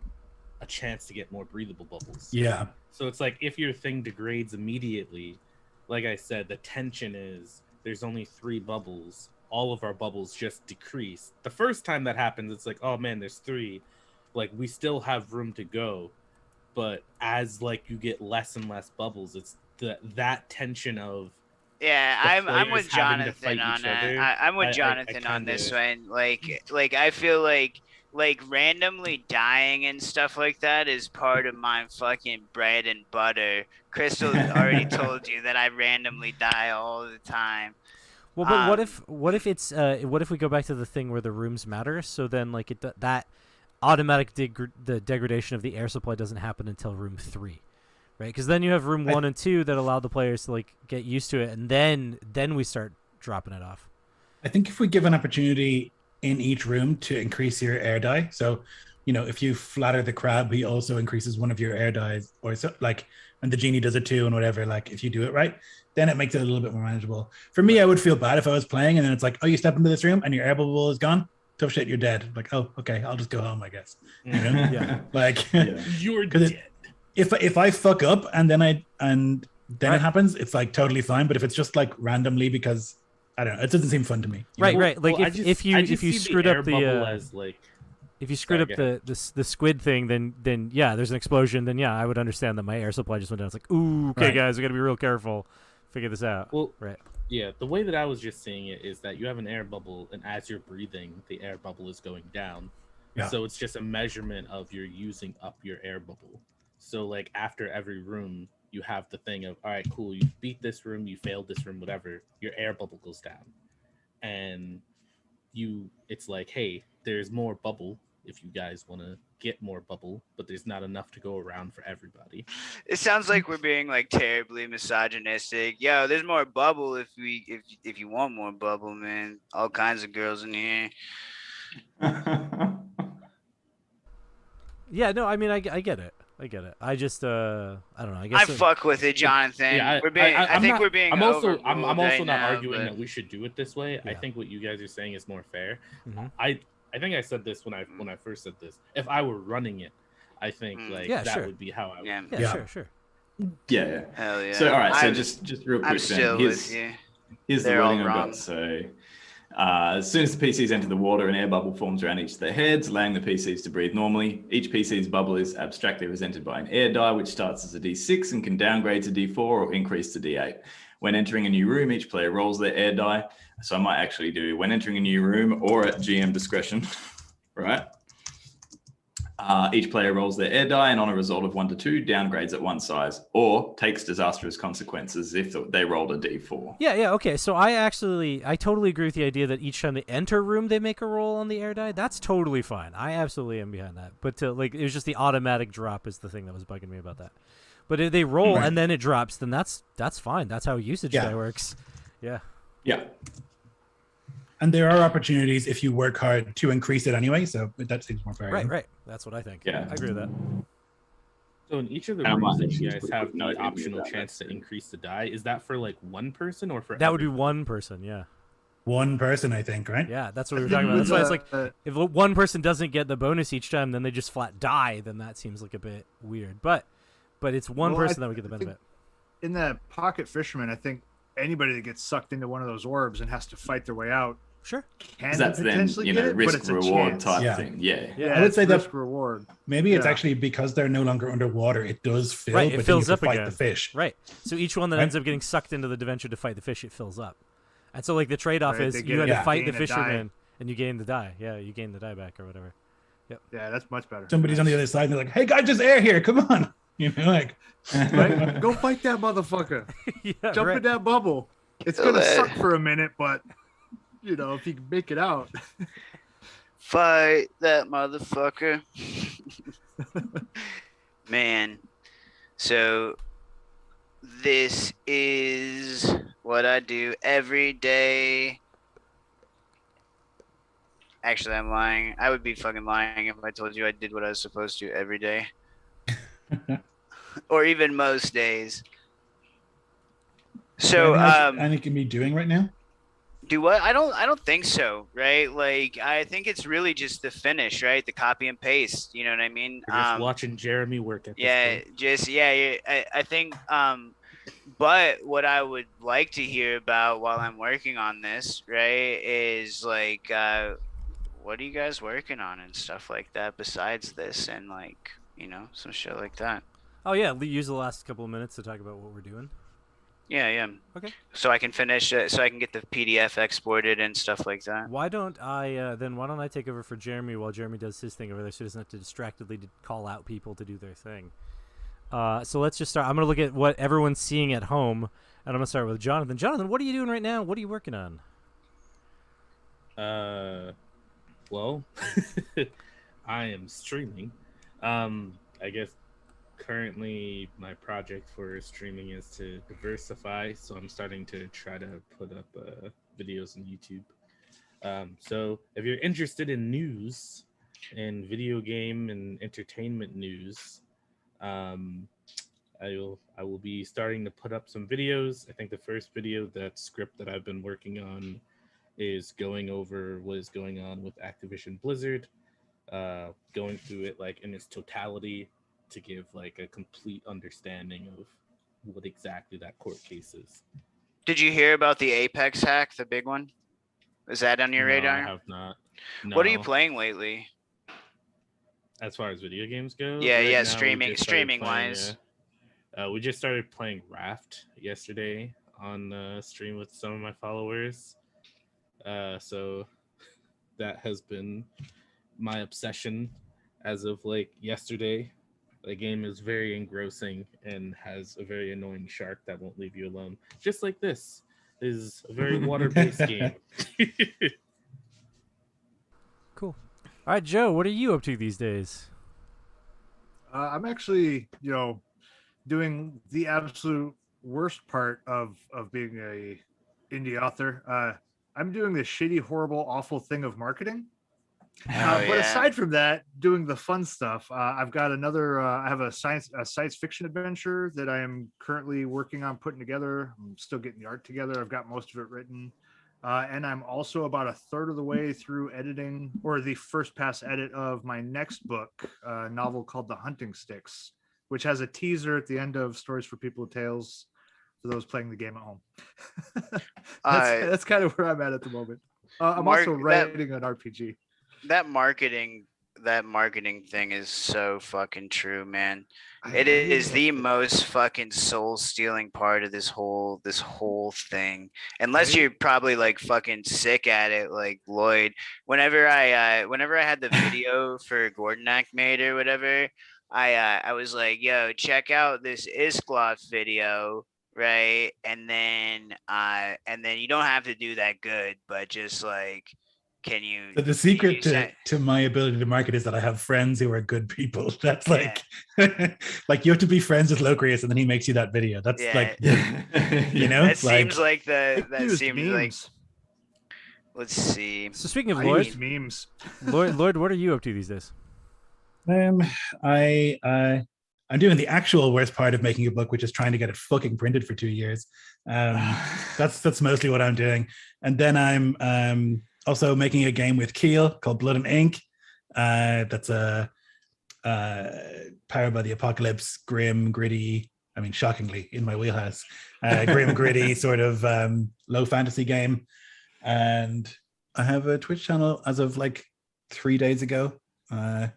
a chance to get more breathable bubbles. Yeah. So it's like if your thing degrades immediately, like I said, the tension is there's only 3 bubbles. All of our bubbles just decrease. The first time that happens, it's like, oh man, there's 3. Like we still have room to go, but as like you get less and less bubbles, it's that tension of I'm with Jonathan on that. I'm with Jonathan on this one. Like I feel like randomly dying and stuff like that is part of my fucking bread and butter. Krystal already told you that I randomly die all the time. Well, but what if it's what if we go back to the thing where the rooms matter? So then like that automatic the degradation of the air supply doesn't happen until room 3. Right, because then you have room 1 and 2 that allow the players to like get used to it, and then we start dropping it off. I think if we give an opportunity in each room to increase your air die, so if you flatter the crab, he also increases one of your air dies, or so like, and the genie does it too, and whatever. Like if you do it right, then it makes it a little bit more manageable. For me, I would feel bad if I was playing and then it's like, oh, you step into this room and your air bubble is gone. Tough shit, you're dead. Like, oh, okay, I'll just go home, I guess. Yeah, like you're dead. If I fuck up and then it happens, it's like totally fine. But if it's just like randomly because I don't know, it doesn't seem fun to me. Right. Like if you screwed up if you screwed up the squid thing, then yeah, there's an explosion. Then yeah, I would understand that my air supply just went down. It's like, ooh, okay, guys, we got to be real careful. Figure this out. Well, right. Yeah, the way that I was just seeing it is that you have an air bubble, and as you're breathing, the air bubble is going down. Yeah. So it's just a measurement of you're using up your air bubble. So like after every room, you have the thing of, all right, cool, you beat this room, you failed this room, whatever, your air bubble goes down. And it's like, hey, there's more bubble if you guys want to get more bubble, but there's not enough to go around for everybody. It sounds like we're being like terribly misogynistic. Yo, there's more bubble if you want more bubble, man. All kinds of girls in here. Yeah, no, I mean, I get it. I just, I don't know. I guess I fuck with it, Jonathan. Yeah, I think we're being. I'm also right not now, arguing but... that we should do it this way. Yeah. I think what you guys are saying is more fair. Mm-hmm. I think I said this when I first said this. If I were running it, I think that would be how I would. Yeah, sure. Yeah. Hell yeah. So all right, so just real quick, I'm still then. with you. Here's the wording I've got. So as soon as the PCs enter the water, an air bubble forms around each of their heads, allowing the PCs to breathe normally. Each PC's bubble is abstractly represented by an air die, which starts as a D6 and can downgrade to D4 or increase to D8. When entering a new room, each player rolls their air die. So I might actually do when entering a new room or at GM discretion, right? Each player rolls their air die and on a result of 1 to 2, downgrades at 1 size or takes disastrous consequences if they rolled a D4. Yeah, okay. So I totally agree with the idea that each time they enter a room, they make a roll on the air die. That's totally fine. I absolutely am behind that. But it was just the automatic drop is the thing that was bugging me about that. But if they roll and then it drops, then that's fine. That's how usage die works. Yeah. Yeah. And there are opportunities if you work hard to increase it anyway. So that seems more fair. Right. That's what I think. Yeah. I agree with that. So in each of the And I rooms might that actually you guys just have put note the in optional about chance that. to increase the die, is that for like one person or for That would be everyone? one person. Yeah. One person, I think, right? Yeah. That's what we were talking about. That's why it's like if one person doesn't get the bonus each time, then they just flat die. Then that seems like a bit weird. But it's one person that would get the benefit. In the pocket fisherman, I think anybody that gets sucked into one of those orbs and has to fight their way out Sure. can That's then, potentially you get know, it, but risk it's a reward chance. type Yeah. thing. Yeah. Yeah, I would it's say that risk reward. maybe it's Yeah. actually because they're no longer underwater, it does fill, Right, but it then fills you have up to fight again. the fish. Right. So each one that Right. ends up getting sucked into the adventure to fight the fish, it fills up. And so like the trade-off Right, is they you get had a- to fight the gain a die. fisherman and you gain the die. Yeah, you gain the die back or whatever. Yeah, that's much better. Somebody's on the other side and they're like, hey, guys, just air here. Come on. You know, like, Right? Go fight that motherfucker. Yeah, Jump right. in that bubble. It's Go gonna there. suck for a minute, but you know, if you can make it out. Fight that motherfucker. Man. So this is what I do every day. Actually, I'm lying. I would be fucking lying if I told you I did what I was supposed to every day. Or even most days. So, anything can be doing right now? do what? I don't think so, right? Like, I think it's really just the finish, right? The copy and paste. You know what I mean? We're just watching Jeremy work at this Yeah, point. just yeah. I think. But what I would like to hear about while I'm working on this, right, is like, what are you guys working on and stuff like that besides this, and like, you know, some shit like that. Oh yeah, use the last couple of minutes to talk about what we're doing. Yeah. Okay. So I can finish it, so I can get the PDF exported and stuff like that. Why don't I take over for Jeremy while Jeremy does his thing over there, so he doesn't have to distractedly call out people to do their thing. So let's just start. I'm gonna look at what everyone's seeing at home, and I'm gonna start with Jonathan. Jonathan, what are you doing right now? What are you working on? Well, I am streaming. I guess currently my project for streaming is to diversify, so I'm starting to try to put up videos on YouTube. So if you're interested in news and video game and entertainment news, I will be starting to put up some videos. I think the first video, that script that I've been working on, is going over what is going on with Activision Blizzard, going through it like in its totality to give like a complete understanding of what exactly that court case is. Did you hear about the Apex hack, the big one? Is that on your No, radar? I have not. What are you No. playing lately? As far as video games go? Yeah, right yeah, now we streaming- just started streaming playing, wise. We just started playing Raft yesterday on stream with some of my followers. So that has been my obsession as of like yesterday. The game is very engrossing and has a very annoying shark that won't leave you alone. Just like this is a very water-based game. Cool. All right, Joe, what are you up to these days? I'm actually, doing the absolute worst part of being a indie author. I'm doing the shitty, horrible, awful thing of marketing. But aside from that, doing the fun stuff, I've got another. I have a science fiction adventure that I am currently working on putting together. I'm still getting the art together. I've got most of it written, and I'm also about a third of the way through editing, or the first pass edit of my next book, a novel called The Hunting Sticks, which has a teaser at the end of Stories for People with Tales for those playing the game at home. That's kind of where I'm at the moment. I'm also writing an RPG. That marketing thing is so fucking true, man. It is the most fucking soul stealing part of this whole thing. Unless you're probably like fucking sick at it, like Lloyd. Whenever I had the video for Gordon made or whatever, I was like, yo, check out this Iscloth video, right? And then you don't have to do that good, but just like, can you? So the secret to my ability to market is that I have friends who are good people. That's like, like you have to be friends with Locrius, and then he makes you that video. That's like, Yeah. you know, that seems like Used seems memes. like Let's see. So speaking of I Lloyd, use memes. Lloyd, what are you up to these days? I'm doing the actual worst part of making a book, which is trying to get it fucking printed for 2 years. That's mostly what I'm doing. And then I'm also making a game with Kiel called Blood and Ink. That's a powered by the apocalypse, grim, gritty. I mean, shockingly in my wheelhouse. Grim, gritty sort of low fantasy game. And I have a Twitch channel as of like 3 days ago, where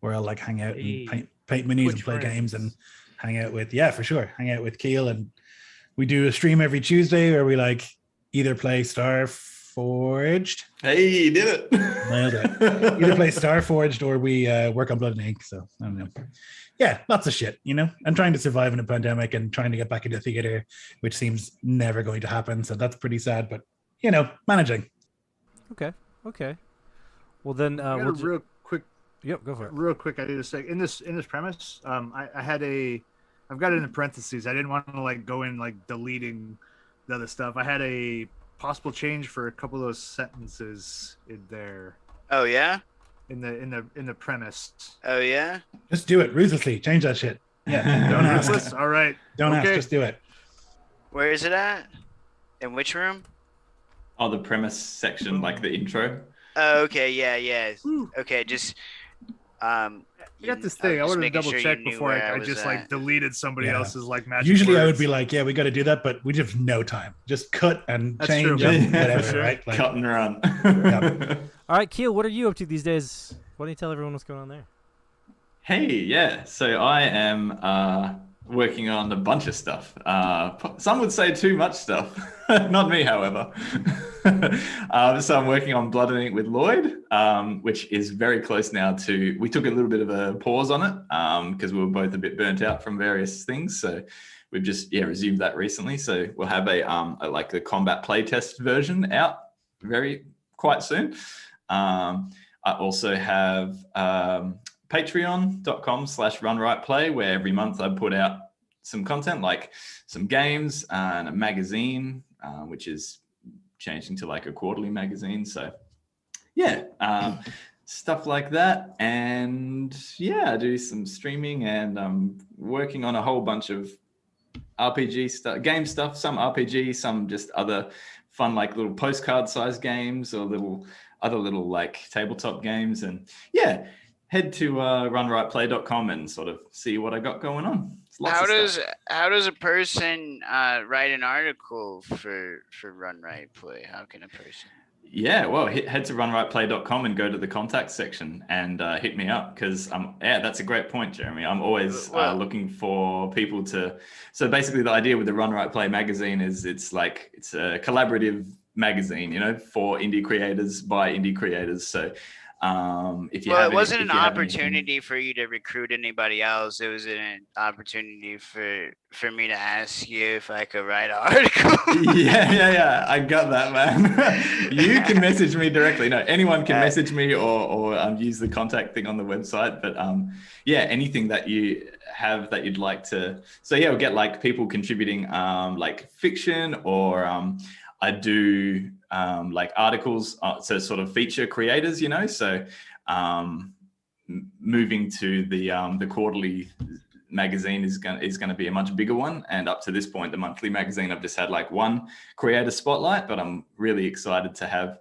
I'll like hang out and paint minis Twitch and play friends. games and hang out with hang out with Kiel. And we do a stream every Tuesday where we like either play Starforged. Hey, you did it. Nailed it. Either play Starforged or we work on Blood and Ink. So I don't know. Yeah, lots of shit, you know. I'm trying to survive in a pandemic and trying to get back into theater, which seems never going to happen. So that's pretty sad, but you know, managing. Okay. Well then, I got a real quick. Yep, go for it. Real quick, I need to say in this premise, I've got it in parentheses. I didn't want to like go in like deleting the other stuff. I had a possible change for a couple of those sentences in there. Oh yeah. In the premise. Oh yeah. Just do it ruthlessly. Change that shit. Yeah, don't ask. All right. Don't Okay. ask. Just do it. Where is it at? In which room? Oh, the premise section, like the intro. Oh, okay. Yeah. Whew. Okay, just I got this thing. I was wanted to making double sure you check knew before where I was just at. like deleted somebody Yeah. else's like magic Usually I would words. be like, yeah, we got to do that, but we just have no time. Just cut and That's change true. and Yeah, whatever, for sure. right? Like, Cut and run. All right, Kiel, what are you up to these days? Why don't you tell everyone what's going on there? Hey, yeah. So I am working on a bunch of stuff. Some would say too much stuff. Not me, however. So I'm working on Blood and Ink with Lloyd, which is very close now to. We took a little bit of a pause on it because we were both a bit burnt out from various things. So we've just resumed that recently. So we'll have a like the combat playtest version out quite soon. I also have patreon.com/runrightplay, where every month I put out some content like some games and a magazine, which is changing to like a quarterly magazine. So stuff like that. And I do some streaming, and I'm working on a whole bunch of RPG stuff, game stuff, some RPG, some just other fun like little postcard size games or other little like tabletop games. And head to runrightplay.com and sort of see what I got going on. How does a person write an article for Run Right Play? How can a person? Yeah, well, head to runrightplay.com and go to the contact section and hit me up, because that's a great point, Jeremy. I'm always looking for people to. So basically, the idea with the Run Right Play magazine is it's a collaborative magazine, for indie creators by indie creators. So if you it wasn't an opportunity for you to recruit anybody else. It was an opportunity for me to ask you if I could write an article. Yeah. I got that, man. You can message me directly. No, anyone can message me or use the contact thing on the website. But anything that you have that you'd like to. So we'll get like people contributing like fiction, or I do like articles, so sort of feature creators, So moving to the quarterly magazine is going to be a much bigger one. And up to this point, the monthly magazine, I've just had like one creator spotlight, but I'm really excited to have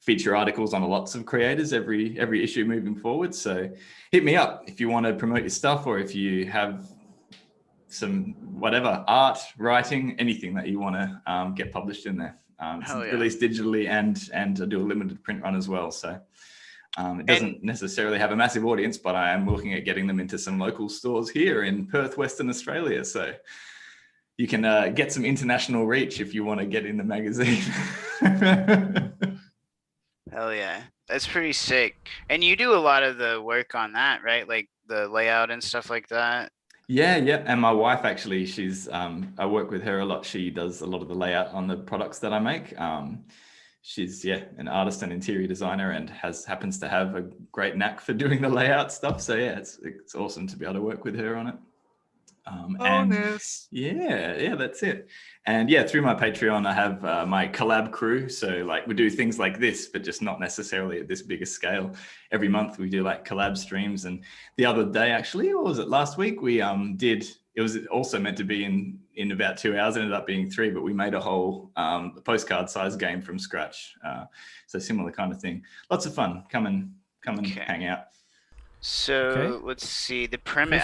feature articles on lots of creators every issue moving forward. So hit me up if you want to promote your stuff, or if you have some whatever art, writing, anything that you want to get published in there. It's released digitally and I do a limited print run as well. So it doesn't necessarily have a massive audience, but I am looking at getting them into some local stores here in Perth, Western Australia. So you can get some international reach if you want to get in the magazine. Hell yeah. That's pretty sick. And you do a lot of the work on that, right? Like the layout and stuff like that. Yeah. And my wife, actually, she's I work with her a lot. She does a lot of the layout on the products that I make. She's an artist and interior designer, and happens to have a great knack for doing the layout stuff. So it's awesome to be able to work with her on it. And Bonus. yeah, that's it. And yeah, through my Patreon, I have my collab crew. So like we do things like this, but just not necessarily at this bigger scale. Every month we do like collab streams. And the other day, actually, or was it last week? We did. It was also meant to be in about 2 hours. It ended up being 3, but we made a whole postcard size game from scratch. So similar kind of thing. Lots of fun. Come and hang out. So let's see the premise.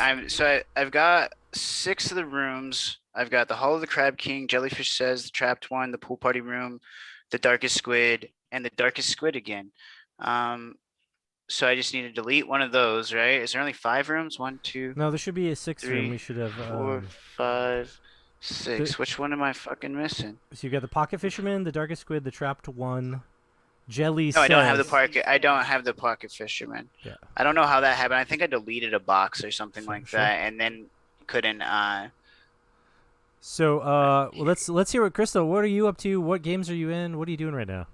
I've got 6 of the rooms. I've got the Hall of the Crab King, Jellyfish Says, the Trapped One, the Pool Party Room, the Darkest Squid, and the Darkest Squid again. So I just need to delete one of those, right? Is there only 5 rooms? 1, 2. No, there should be a 6th room. 3, We should have 4, 5, 6. Which one am I fucking missing? So you got the Pocket Fisherman, the Darkest Squid, the Trapped One, Jelly. No, I don't have the pocket. I don't have the Pocket Fisherman. Yeah. I don't know how that happened. I think I deleted a box or something like that, and then couldn't. So well, let's hear what Krystal. What are you up to? What games are you in? What are you doing right now?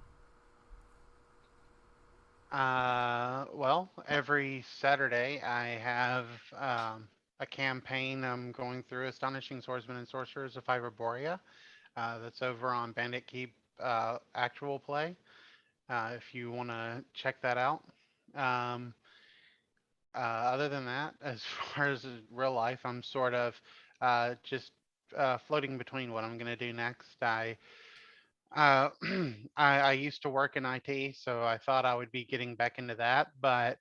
Well, every Saturday I have a campaign I'm going through, Astonishing Swordsmen and Sorcerers of Hyperborea. That's over on Bandit Keep actual play. If you want to check that out. Other than that, as far as real life, I'm sort of just floating between what I'm going to do next. I used to work in IT, so I thought I would be getting back into that. But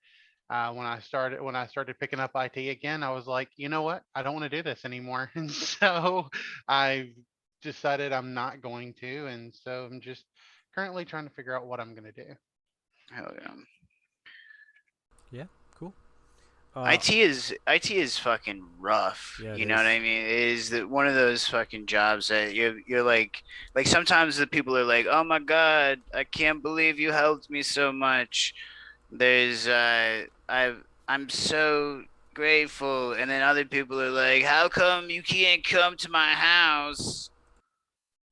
when I started picking up IT again, I was like, you know what? I don't want to do this anymore. And so I decided I'm not going to. And so I'm just currently trying to figure out what I'm going to do. Hell yeah. Yeah, cool. IT is fucking rough. Yeah, you know what I mean? It is one of those fucking jobs that you're like sometimes the people are like, oh my god, I can't believe you helped me so much. There's I'm so grateful, and then other people are like, how come you can't come to my house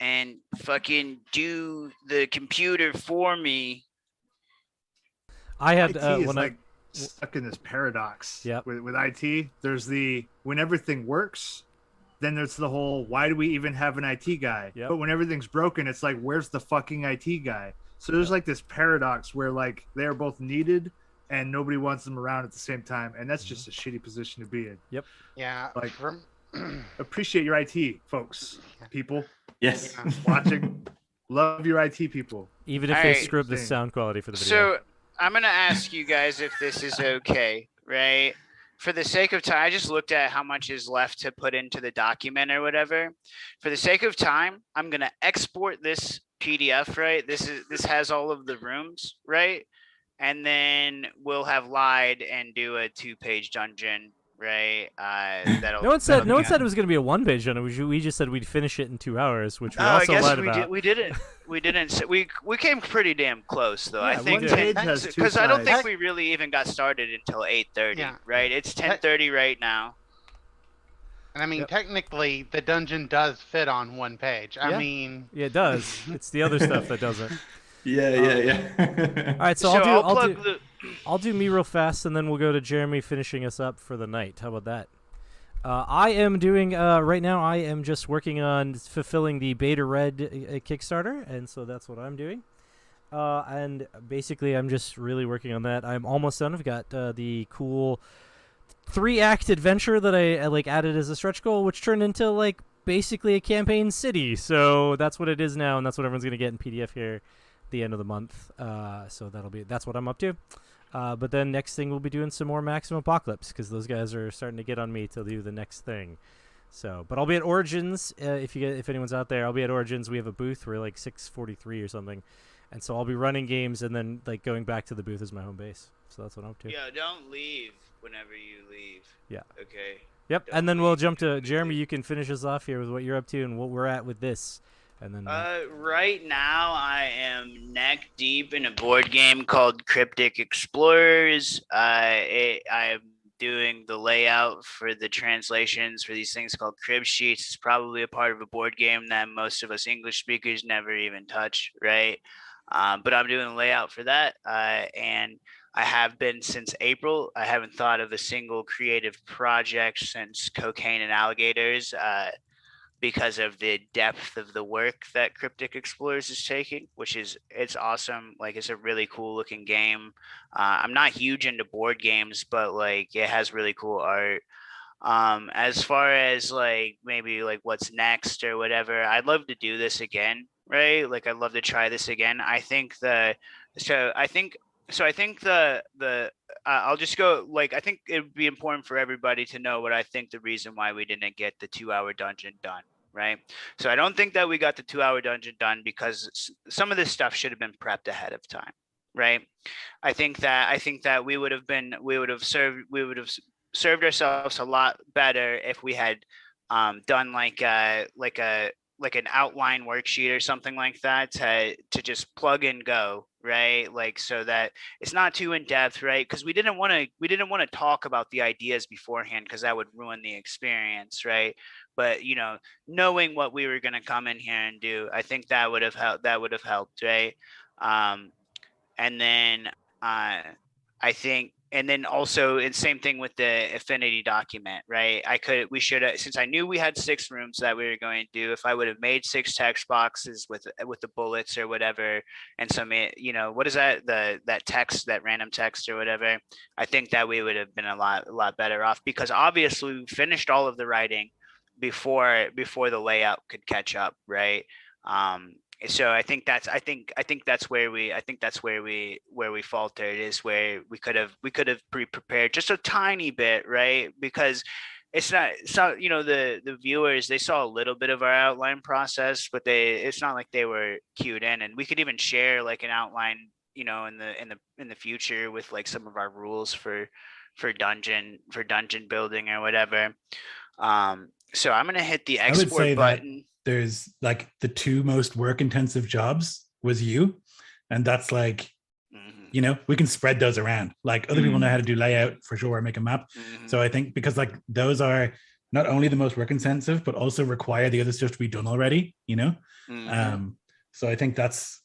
and fucking do the computer for me? I had IT is when like stuck in this paradox. Yep. With IT, there's the when everything works, then there's the whole why do we even have an IT guy? Yep. But when everything's broken, it's like where's the fucking IT guy? So there's like this paradox where like they are both needed and nobody wants them around at the same time, and that's just a shitty position to be in. Yep. Yeah. Like appreciate your IT folks, people. Yes. Watching. Love your IT people. Even if they screw up the sound quality for the video. So I'm going to ask you guys if this is okay, right? For the sake of time, I just looked at how much is left to put into the document or whatever. For the sake of time, I'm going to export this PDF, right? This has all of the rooms, right? And then we'll have lied and do a 2-page dungeon, right? No one said it was going to be a 1-page dungeon. We just said we'd finish it in 2 hours, which we also lied about. We didn't. We didn't. We came pretty damn close, though. Yeah, I think because I don't think we really even got started until 8:30. Right? It's 10:30 right now. And I mean, technically, the dungeon does fit on 1 page. I mean, yeah, it does. It's the other stuff that doesn't. Yeah. All right, so I'll do me real fast, and then we'll go to Jeremy finishing us up for the night. How about that? I am doing right now. I am just working on fulfilling the Beta Red Kickstarter, and so that's what I'm doing. And basically, I'm just really working on that. I'm almost done. I've got the cool 3-act adventure that I added as a stretch goal, which turned into basically a campaign city. So that's what it is now, and that's what everyone's gonna get in PDF here at the end of the month. So that's what I'm up to. But then next thing we'll be doing some more Maximum Apocalypse because those guys are starting to get on me to do the next thing. So, but I'll be at Origins if anyone's out there. I'll be at Origins. We have a booth. We're 643 or something, and so I'll be running games and then going back to the booth as my home base. So that's what I'm up to. Yeah, don't leave whenever you leave. Yeah. Okay. Yep, and then we'll jump to Jeremy. You can finish us off here with what you're up to and what we're at with this. And then right now I am neck deep in a board game called Cryptic Explorers. I'm doing the layout for the translations for these things called crib sheets. It's probably a part of a board game that most of us English speakers never even touch, right? But I'm doing the layout for that, and I have been since April. I haven't thought of a single creative project since Cocaine and Alligators, because of the depth of the work that Cryptic Explorers is taking, which is it's awesome. Like it's a really cool looking game. I'm not huge into board games, but like it has really cool art. As far as like maybe like what's next or whatever, I'd love to do this again, right? Like I'd love to try this again. I think the I'll just go like I think it would be important for everybody to know what I think the reason why we didn't get the 2-hour dungeon done, right? So I don't think that we got the 2-hour dungeon done because some of this stuff should have been prepped ahead of time, right? I think that we would have served ourselves a lot better if we had done like an outline worksheet or something like that to just plug and go, right? Like so that it's not too in depth, right? Because we didn't want to talk about the ideas beforehand because that would ruin the experience, right? But knowing what we were going to come in here and do, I think that would have helped. That would have helped, right? Um, and then I think, and then also, and same thing with the affinity document, right? We should have, since I knew we had 6 rooms that we were going to do, if I would have made 6 text boxes with the bullets or whatever, and some, what is that, that text, that random text or whatever, I think that we would have been a lot better off, because obviously we finished all of the writing before the layout could catch up, right? So I think that's where we faltered, is where we could have pre-prepared just a tiny bit, right? Because it's not, so the viewers, they saw a little bit of our outline process, but it's not like they were cued in, and we could even share like an outline, in the future with like some of our rules for dungeon building or whatever. So I'm gonna hit the I would export say button. there's like the 2 most work intensive jobs was you, and that's like, we can spread those around. Like other people know how to do layout for sure, make a map. So I think because like those are not only the most work intensive, but also require the other stuff to be done already, so I think that's,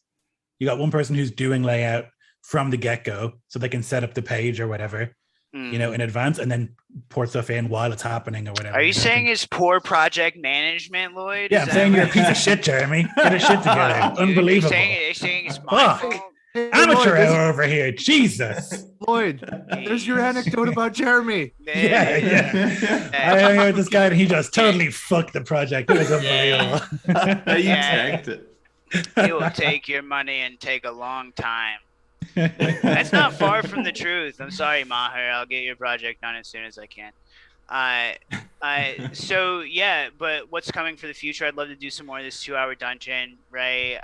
you got one person who's doing layout from the get-go so they can set up the page or whatever, in advance, and then pour stuff in while it's happening or whatever. Are you saying it's poor project management, Lloyd? Yeah, I'm saying you're a piece of shit, Jeremy. Get a shit together. Unbelievable. You're saying it's my fault? Hey, Amateur Lloyd, hour over here. Jesus. Lloyd, there's your anecdote about Jeremy. Yeah. I hung out with this guy and he just totally fucked the project. It was unbelievable. You tagged it. It will take your money and take a long time. That's not far from the truth. I'm sorry, Maher. I'll get your project done as soon as I can. So yeah, but what's coming for the future? I'd love to do some more of this 2-hour dungeon, right?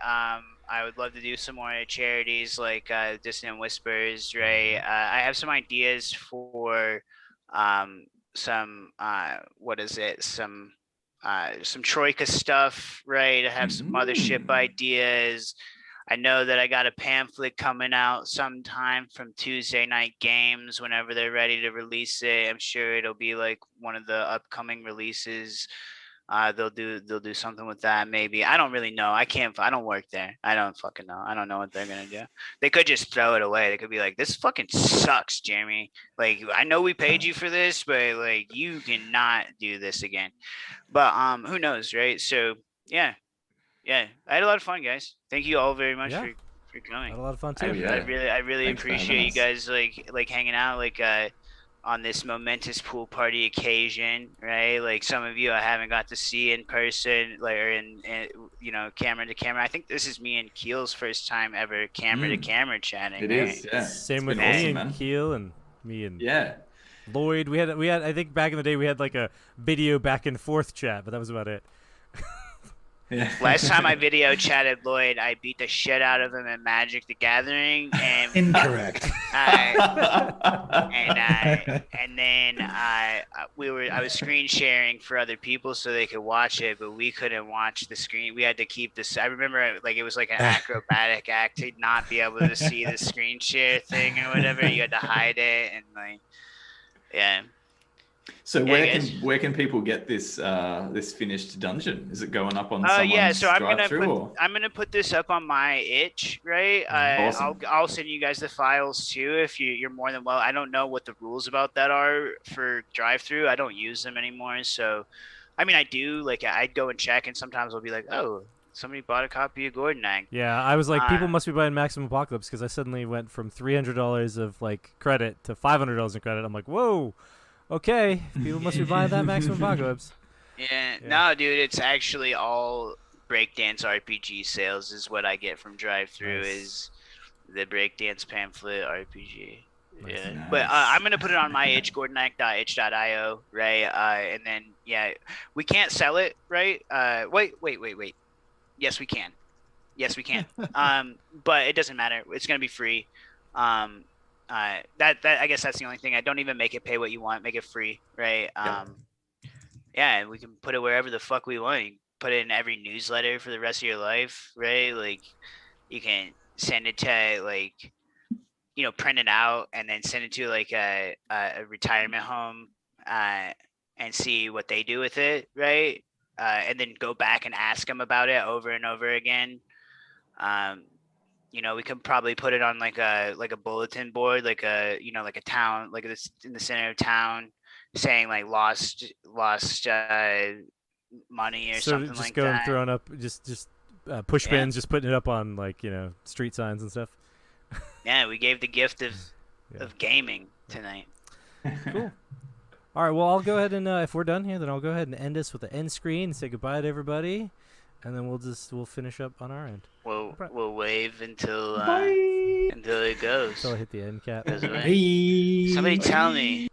I would love to do some more charities like Dissonant Whispers, right? I have some ideas for some Troika stuff, right? I have some mothership ideas. I know that I got a pamphlet coming out sometime from Tuesday Night Games whenever they're ready to release it. I'm sure it'll be like one of the upcoming releases. They'll do something with that maybe. I don't really know. I don't work there. I don't fucking know. I don't know what they're gonna do. They could just throw it away. They could be like, this fucking sucks, Jeremy. Like, I know we paid you for this, but like you cannot do this again. But who knows, right? So yeah. I had a lot of fun, guys. Thank you all very much for coming. I had a lot of fun too. I really Thanks for appreciate you having us. guys like hanging out on this momentous pool party occasion, right? Like some of you I haven't got to see in person, like or in camera to camera. I think this is me and Kiel's first time ever camera to camera chatting. It right? is, yeah. Same with It's me been and awesome, Kiel and me and Lloyd. We had I think back in the day we had like a video back and forth chat, but that was about it. Yeah. Last time I video chatted Lloyd, I beat the shit out of him at Magic the Gathering, and Incorrect. and then I was screen sharing for other people so they could watch it, but we couldn't watch the screen. We had to keep this. I remember like it was like an acrobatic act to not be able to see the screen share thing or whatever. You had to hide it and like, yeah. So Yeah, guys. where can people get this this finished dungeon? Is it going up on Yeah, someone's so drive-through? I'm gonna put this up on my itch, right? Awesome. I'll send you guys the files too if you're more than well. I don't know what the rules about that are for drive through. I don't use them anymore, so I mean I do like I'd go and check, and sometimes I'll be like, oh, somebody bought a copy of Gordon Egg. Yeah, I was like, people Uh, must be buying Maximum Apocalypse because I suddenly went from $300 of like credit to $500 in credit. I'm like, whoa, okay, people must be buying that Maximum Apocalypse. Yeah, Yeah. no, dude, it's actually all Breakdance RPG sales is what I get from drive through Nice. is the Breakdance pamphlet RPG. Nice. Yeah, but Nice. I'm gonna put it on my itch, gordonike.itch.io, right? And then yeah, we can't sell it, right? Wait. Yes, we can. Yes, we can. But it doesn't matter. It's gonna be free. That I guess that's the only thing. I don't even make it pay what you want. Make it free, right? Yeah, and we can put it wherever the fuck we want. You can put it in every newsletter for the rest of your life, right? Like, you can send it to like, print it out and then send it to like a retirement home, and see what they do with it, right? And then go back and ask them about it over and over again. We could probably put it on like a bulletin board, like a town, like this in the center of town, saying like lost money or So something just like going that. throwing up just push Yeah. pins, just putting it up on like street signs and stuff. Yeah, we gave the gift of Yeah. of gaming tonight. Cool. All right, well, I'll go ahead and if we're done here, then I'll go ahead and end us with the end screen and say goodbye to everybody, and then we'll finish up on our end. We'll wave until it goes. So I hit the end cap. Goes away. Hey. Somebody tell me